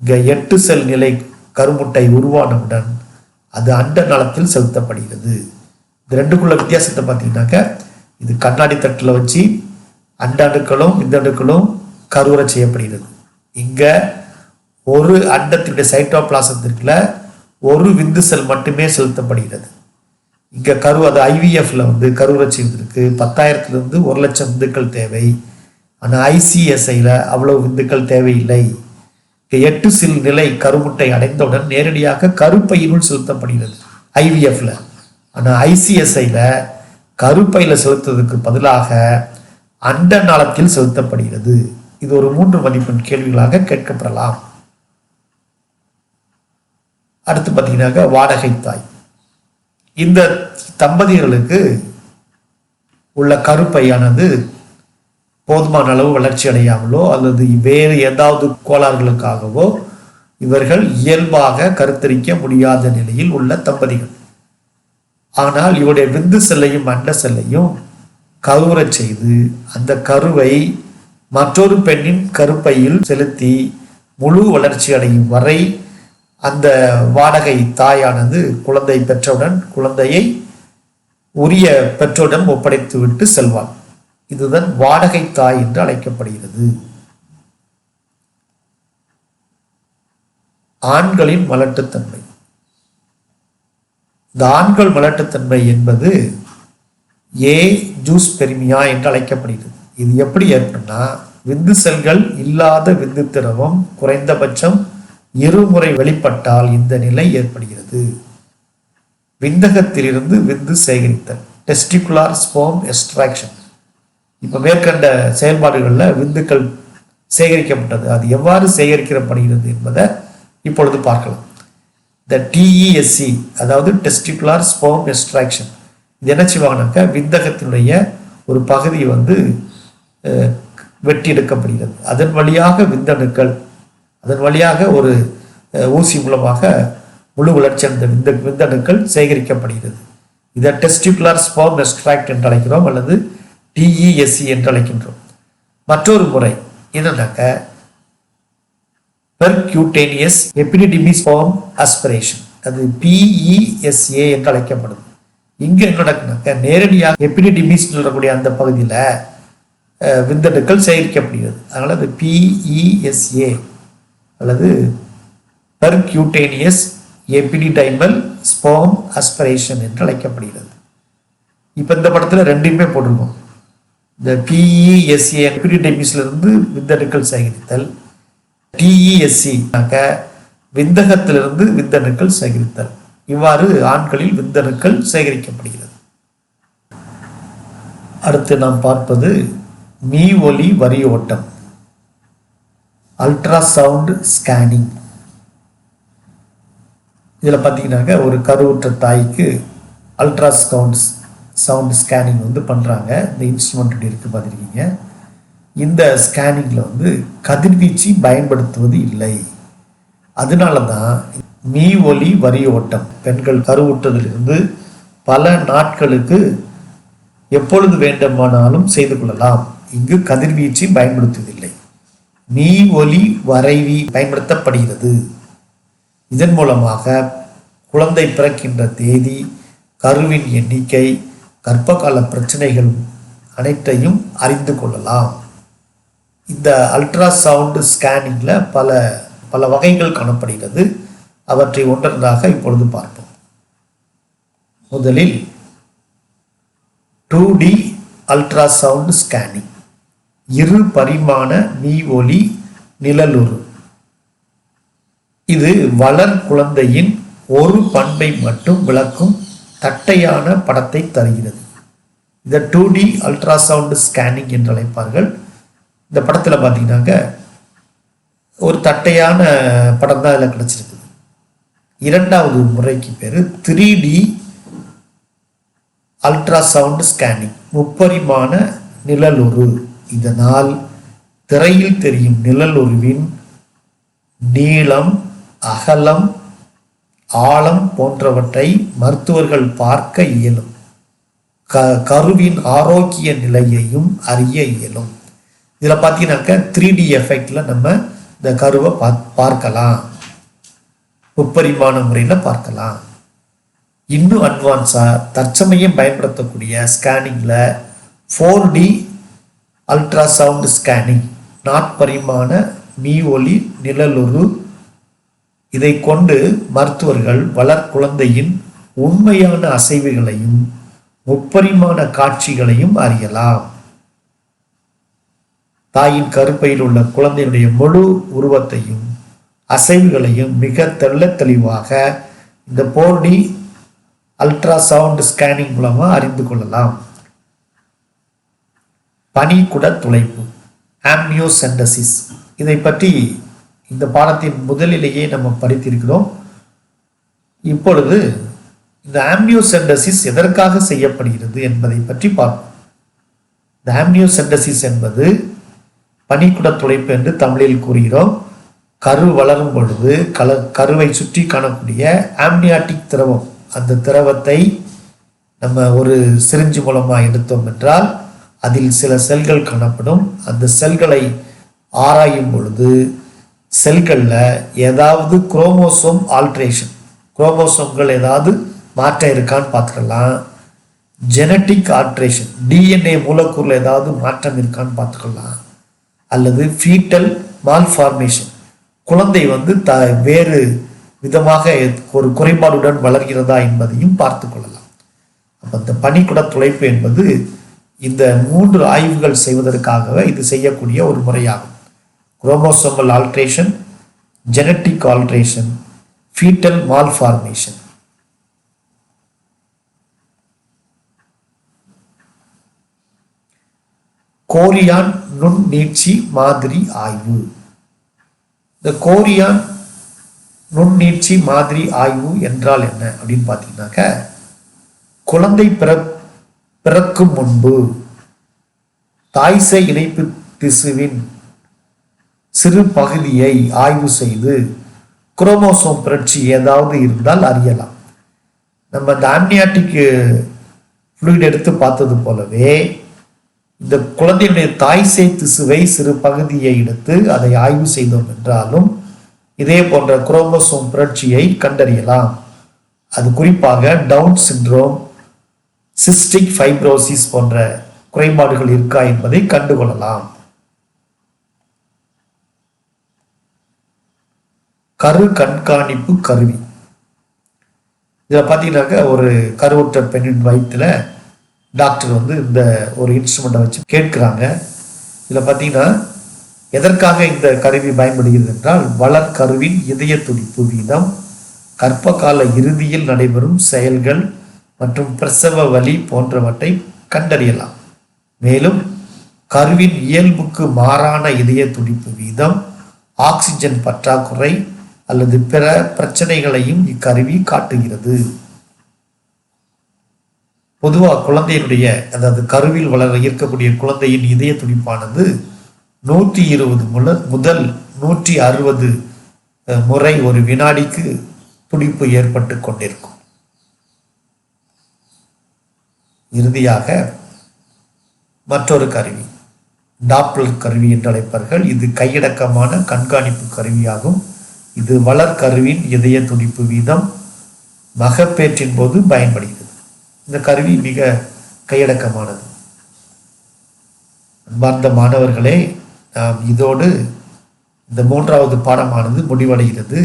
இங்க 8 செல் நிலை கருமுட்டை உருவானவுடன் அது அண்ட நலத்தில் செலுத்தப்படுகிறது. இது ரெண்டுக்குள்ள வித்தியாசத்தை பார்த்தீங்கன்னாக்க, இது கண்ணாடி தட்டில் வச்சு அண்ட அணுக்களும் விந்தணுக்களும் கருவுற செய்யப்படுகிறது. இங்க ஒரு அண்டத்தினுடைய சைட்டோபிளாசத்திற்குள்ள ஒரு விந்து செல் மட்டுமே செலுத்தப்படுகிறது. இங்க அது ஐவிஎஃப்ல கருவுற செய்வதற்கு 10,000 to 1,00,000 விந்துக்கள் தேவை. ஆனால் ஐசிஎஸ்ஐல அவ்வளவு விந்துக்கள் தேவையில்லை. 8 செல் நிலை கருமுட்டை அடைந்தவுடன் நேரடியாக கருப்பையினுள் செலுத்தப்படுகிறது ஐவிஎஃப்ல. ஆனால் ஐசிஎஸ்ஐல கருப்பையில செலுத்துவதற்கு பதிலாக அண்ட நாளத்தில் செலுத்தப்படுகிறது. இது ஒரு 3 மதிப்பெண் கேள்விகளாக கேட்கப்படலாம். அடுத்து பார்த்தீங்கன்னாக்க வாடகை தாய். இந்த தம்பதியர்களுக்கு உள்ள கருப்பையானது போதுமான அளவு வளர்ச்சி அடையாமலோ அல்லது வேறு ஏதாவது கோளாறுகளுக்காகவோ இவர்கள் இயல்பாக கருத்தரிக்க முடியாத நிலையில் உள்ள தம்பதிகள். ஆனால் இவருடைய விந்து செல்லையும் அண்ட செல்லையும் கருவுறச் செய்து அந்த கருவை மற்றொரு பெண்ணின் கருப்பையில் செலுத்தி முழு வளர்ச்சி அடையும் வரை அந்த வாடகை தாயானது குழந்தை பெற்றவுடன் குழந்தையை உரிய பெற்றோரிடம் ஒப்படைத்து விட்டு செல்வார். இதுதான் வாடகை தாய் என்று அழைக்கப்படுகிறது. ஆண்களின் மலட்டுத்தன்மை. இந்த ஆண்கள் மலட்டுத்தன்மை என்பது ஏ ஜூஸ்பெர்மியா என்று அழைக்கப்படுகிறது. இது எப்படி ஏற்படும்னா, விந்து செல்கள் இல்லாத விந்து திரவம் குறைந்தபட்சம் 2 முறை வெளிப்பட்டால் இந்த நிலை ஏற்படுகிறது. விந்தகத்திலிருந்து விந்து சேகரித்தல், டெஸ்டிகுலார் ஸ்பெர்ம் எக்ஸ்ட்ராக்ஷன். இப்போ மேற்கண்ட செயல்பாடுகளில் விந்துக்கள் சேகரிக்கப்பட்டது. அது எவ்வாறு சேகரிக்கப்படுகிறது என்பதை இப்பொழுது பார்க்கலாம். இந்த டிஇஎஸ்சி, அதாவது டெஸ்டிகுலார் ஸ்பெர்ம் எக்ஸ்ட்ராக்ஷன், இது என்ன செய்வாங்கனாக்கா, விந்தகத்தினுடைய ஒரு பகுதி வெட்டி எடுக்கப்படுகிறது. அதன் வழியாக விந்தணுக்கள், அதன் வழியாக ஒரு ஊசி மூலமாக முழு வளர்ச்சி அடைந்த விந்தணுக்கள் சேகரிக்கப்படுகிறது. இதை டெஸ்டிகுலார் ஸ்பெர்ம் எக்ஸ்ட்ராக்ட் என்று அழைக்கிறோம் அல்லது டிஇஎஸ்சி என்று அழைக்கின்றோம். மற்றொரு முறை என்னன்னாக்க பெர்க்யூட்டேனியஸ் எபிடிடிமிஸ் ஸ்பெர்ம் ஆஸ்பிரேஷன், அது பிஇஎஸ்ஏ என்று அழைக்கப்படுது. இங்கே என்ன நடக்குனாக்க, நேரடியாக எபிடிடிமிஸ் சொல்லக்கூடிய அந்த பகுதியில் விந்தணுக்கள் சேகரிக்கப்படுகிறது. அதனால அது பிஇஎஸ்ஏ அல்லது பெர்க்யூட்டேனியஸ் எபிடிடைமல் ஸ்பெர்ம் ஆஸ்பிரேஷன் என்று அழைக்கப்படுகிறது. இப்போ இந்த படத்தில் ரெண்டுமே போட்டிருக்கோம். இந்த பிஇஎஸ்ஏ எபிடிடைமிஸ்ல இருந்து விந்தணுக்கள் சேகரித்தல், டிஇஎஸ்சி விந்தகத்திலிருந்து விந்தணுக்கள் சேகரித்தல். இவ்வாறு ஆண்களில் விந்தணுக்கள் சேகரிக்கப்படுகிறது. அடுத்து நாம் பார்ப்பது மீ ஒலி வரியோட்டம், அல்ட்ராசவுண்ட் ஸ்கேனிங். இதில் பார்த்தீங்கன்னாக்க ஒரு கருவுற்ற தாய்க்கு சவுண்ட் ஸ்கேனிங் பண்ணுறாங்க. இந்த இன்ஸ்ட்ருமெண்ட் இருக்குது பார்த்துருக்கீங்க. இந்த ஸ்கேனிங்கில் கதிர்வீச்சு பயன்படுத்துவது இல்லை. அதனால தான் மீ ஒலி வரியோட்டம் பெண்கள் கருவுற்றதிலிருந்து பல நாட்களுக்கு எப்பொழுது வேண்டுமானாலும் செய்து கொள்ளலாம். இங்கு கதிர்வீச்சு பயன்படுத்துவதில்லை, மீ ஒலி வரைவி பயன்படுத்தப்படுகிறது. இதன் மூலமாக குழந்தை பிறக்கின்ற தேதி, கருவின் எண்ணிக்கை, கர்ப்பகால பிரச்சனைகள் அனைத்தையும் அறிந்து கொள்ளலாம். இந்த அல்ட்ராசவுண்ட் ஸ்கேனிங்கில் பல பல வகைகள் காணப்படுகிறது. அவற்றை ஒன்றொன்றாக இப்பொழுது பார்ப்போம். முதலில் 2D அல்ட்ராசவுண்ட் ஸ்கேனிங், 2 பரிமாண மீ ஒலி நிழலுறு. இது வளர் குழந்தையின் ஒரு பண்பை மட்டும் விளக்கும் தட்டையான படத்தை தருகிறது. இதை 2D அல்ட்ராசவுண்ட் ஸ்கேனிங் என்று அழைப்பார்கள். இந்த படத்தில் பார்த்தீங்கன்னாக்க ஒரு தட்டையான படம் தான் இதில் கிடைச்சிருக்குது. இரண்டாவது முறைக்கு பேர் 3D அல்ட்ராசவுண்ட் ஸ்கேனிங், முப்பரிமாண நிழலுறு. இதனால் திரையில் தெரியும் நிழலுருவின் நீளம், அகலம் ஆழம் போன்றவற்றை மருத்துவர்கள் பார்க்க இயலும். கருவின் ஆரோக்கிய நிலையையும் அறிய இயலும். இதில் பார்த்தீங்கன்னாக்க 3D எஃபெக்டில் நம்ம இந்த கருவை பார்க்கலாம், முப்பரிமாண முறையில் பார்க்கலாம். இன்னும் அட்வான்ஸாக தற்சமயம் பயன்படுத்தக்கூடிய ஸ்கேனிங்கில் 4D அல்ட்ராசவுண்ட் ஸ்கேனிங், நாற்பரிமாண மீ ஒளி நிழலுரு, இதை கொண்டு மருத்துவர்கள் வளர் குழந்தையின் உண்மையான அசைவுகளையும் முப்பரிமாண காட்சிகளையும் அறியலாம். தாயின் கருப்பையில் உள்ள குழந்தையினுடைய முழு உருவத்தையும் அசைவுகளையும் மிக தெளிவாக இந்த 4D அல்ட்ராசவுண்ட் ஸ்கேனிங் மூலமா அறிந்து கொள்ளலாம். பனிக்குட துளைப்பு, ஆம்னியோசென்டசிஸ், இதை பற்றி இந்த பாடத்தின் முதலிலேயே நம்ம படித்திருக்கிறோம். இப்பொழுது இந்த ஆம்னியோசென்டசிஸ் எதற்காக செய்யப்படுகிறது என்பதை பற்றி பார்ப்போம். இந்த ஆம்னியோசென்டசிஸ் என்பது பனிக்குட துளைப்பு என்று தமிழில் கூறுகிறோம். கரு வளரும் பொழுது கருவை சுற்றி காணக்கூடிய ஆம்னியாட்டிக் திரவம், அந்த திரவத்தை நம்ம ஒரு சிரிஞ்சு மூலமாக எடுத்தோம் என்றால் அதில் சில செல்கள் காணப்படும். அந்த செல்களை ஆராயும் பொழுது செல்களில் ஏதாவது குரோமோசோம் ஆல்ட்ரேஷன், குரோமோசோம்கள் ஏதாவது மாற்றம் இருக்கான்னு பார்த்துக்கலாம். ஜெனட்டிக் ஆல்ட்ரேஷன், டிஎன்ஏ மூலக்கூறில் ஏதாவது மாற்றம் இருக்கான்னு பார்த்துக்கலாம். அல்லது ஃபீட்டல் மால்ஃபார்மேஷன், குழந்தை வேறு விதமாக ஒரு குறைபாடுடன் வளர்கிறதா என்பதையும் பார்த்து கொள்ளலாம். அப்போ இந்த பனிக்குட துளைப்பு என்பது இந்த 3 ஆய்வுகள் செய்வதற்காகவே இது செய்யக்கூடிய ஒரு முறையாகும். Chromosomal alteration, genetic alteration, foetal malformation. Chorion நுண்ணீட்சி மாதிரி ஆய்வு. இந்த கோரியான் நுண்ணீட்சி மாதிரி ஆய்வு என்றால் என்ன அப்படின்னு பார்த்தீங்கன்னாக்க, குழந்தை பிறக்கும் முன்பு தாய்சை இணைப்பு திசுவின் சிறு பகுதியை ஆய்வு செய்து குரோமோசோம் பிறழ்ச்சி ஏதாவது இருந்தால் அறியலாம். நம்ம இந்த ஆம்னியாட்டிக் ஃப்ளூயிட் எடுத்து பார்த்தது போலவே இந்த குழந்தையுடைய தாய்சை திசுவை சிறு பகுதியை எடுத்து அதை ஆய்வு செய்தோம் என்றாலும் இதே போன்ற குரோமோசோம் பிறழ்ச்சியை கண்டறியலாம். அது குறிப்பாக டவுன் சிண்ட்ரோம், சிஸ்டிக் ஃபைப்ரோசிஸ் போன்ற குறைபாடுகள் இருக்கா என்பதை கண்டுகொள்ளலாம். கரு கண்காணிப்பு கருவி. இதில் பார்த்தீங்கன்னாக்க ஒரு கருவுற்ற பெண்ணின் வயிற்றுல டாக்டர் இந்த ஒரு இன்ஸ்ட்ருமெண்ட்டை வச்சு கேட்குறாங்க. இதில் பார்த்தீங்கன்னா எதற்காக இந்த கருவி பயன்படுகிறது என்றால், வளர் கருவின் இதய துடிப்பு வீதம், கர்ப்ப கால இறுதியில் நடைபெறும் செயல்கள் மற்றும் பிரசவ வலி போன்றவற்றை கண்டறியலாம். மேலும் கருவின் இயல்புக்கு மாறான இதய துடிப்பு வீதம், ஆக்சிஜன் பற்றாக்குறை அல்லது பிற பிரச்சனைகளையும் இக்கருவி காட்டுகிறது. பொதுவாக குழந்தையினுடைய, அதாவது கருவில் வளர இருக்கக்கூடிய குழந்தையின் இதய துடிப்பானது 120 முதல் 160 முறை ஒரு வினாடிக்கு துடிப்பு ஏற்பட்டு கொண்டிருக்கும். இறுதியாக மற்றொரு கருவி, டாப்ளர் கருவி என்று அழைப்பார்கள். இது கையடக்கமான கண்காணிப்பு கருவியாகும். இது வளர் கருவின் இதய துடிப்பு வீதம் மகப்பேற்றின் போது பயன்படுகிறது. இந்த கருவி மிக கையடக்கமானது. அன்பார்ந்த மாணவர்களே, நாம் இதோடு இந்த 3வது பாடமானது முடிவடைகிறது.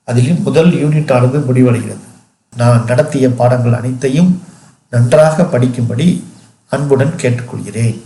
அதிலும் முதல் யூனிட் ஆனது முடிவடைகிறது. நான் நடத்திய பாடங்கள் அனைத்தையும் நன்றாக படிக்கும்படி அன்புடன் கேட்டுக்கொள்கிறேன்.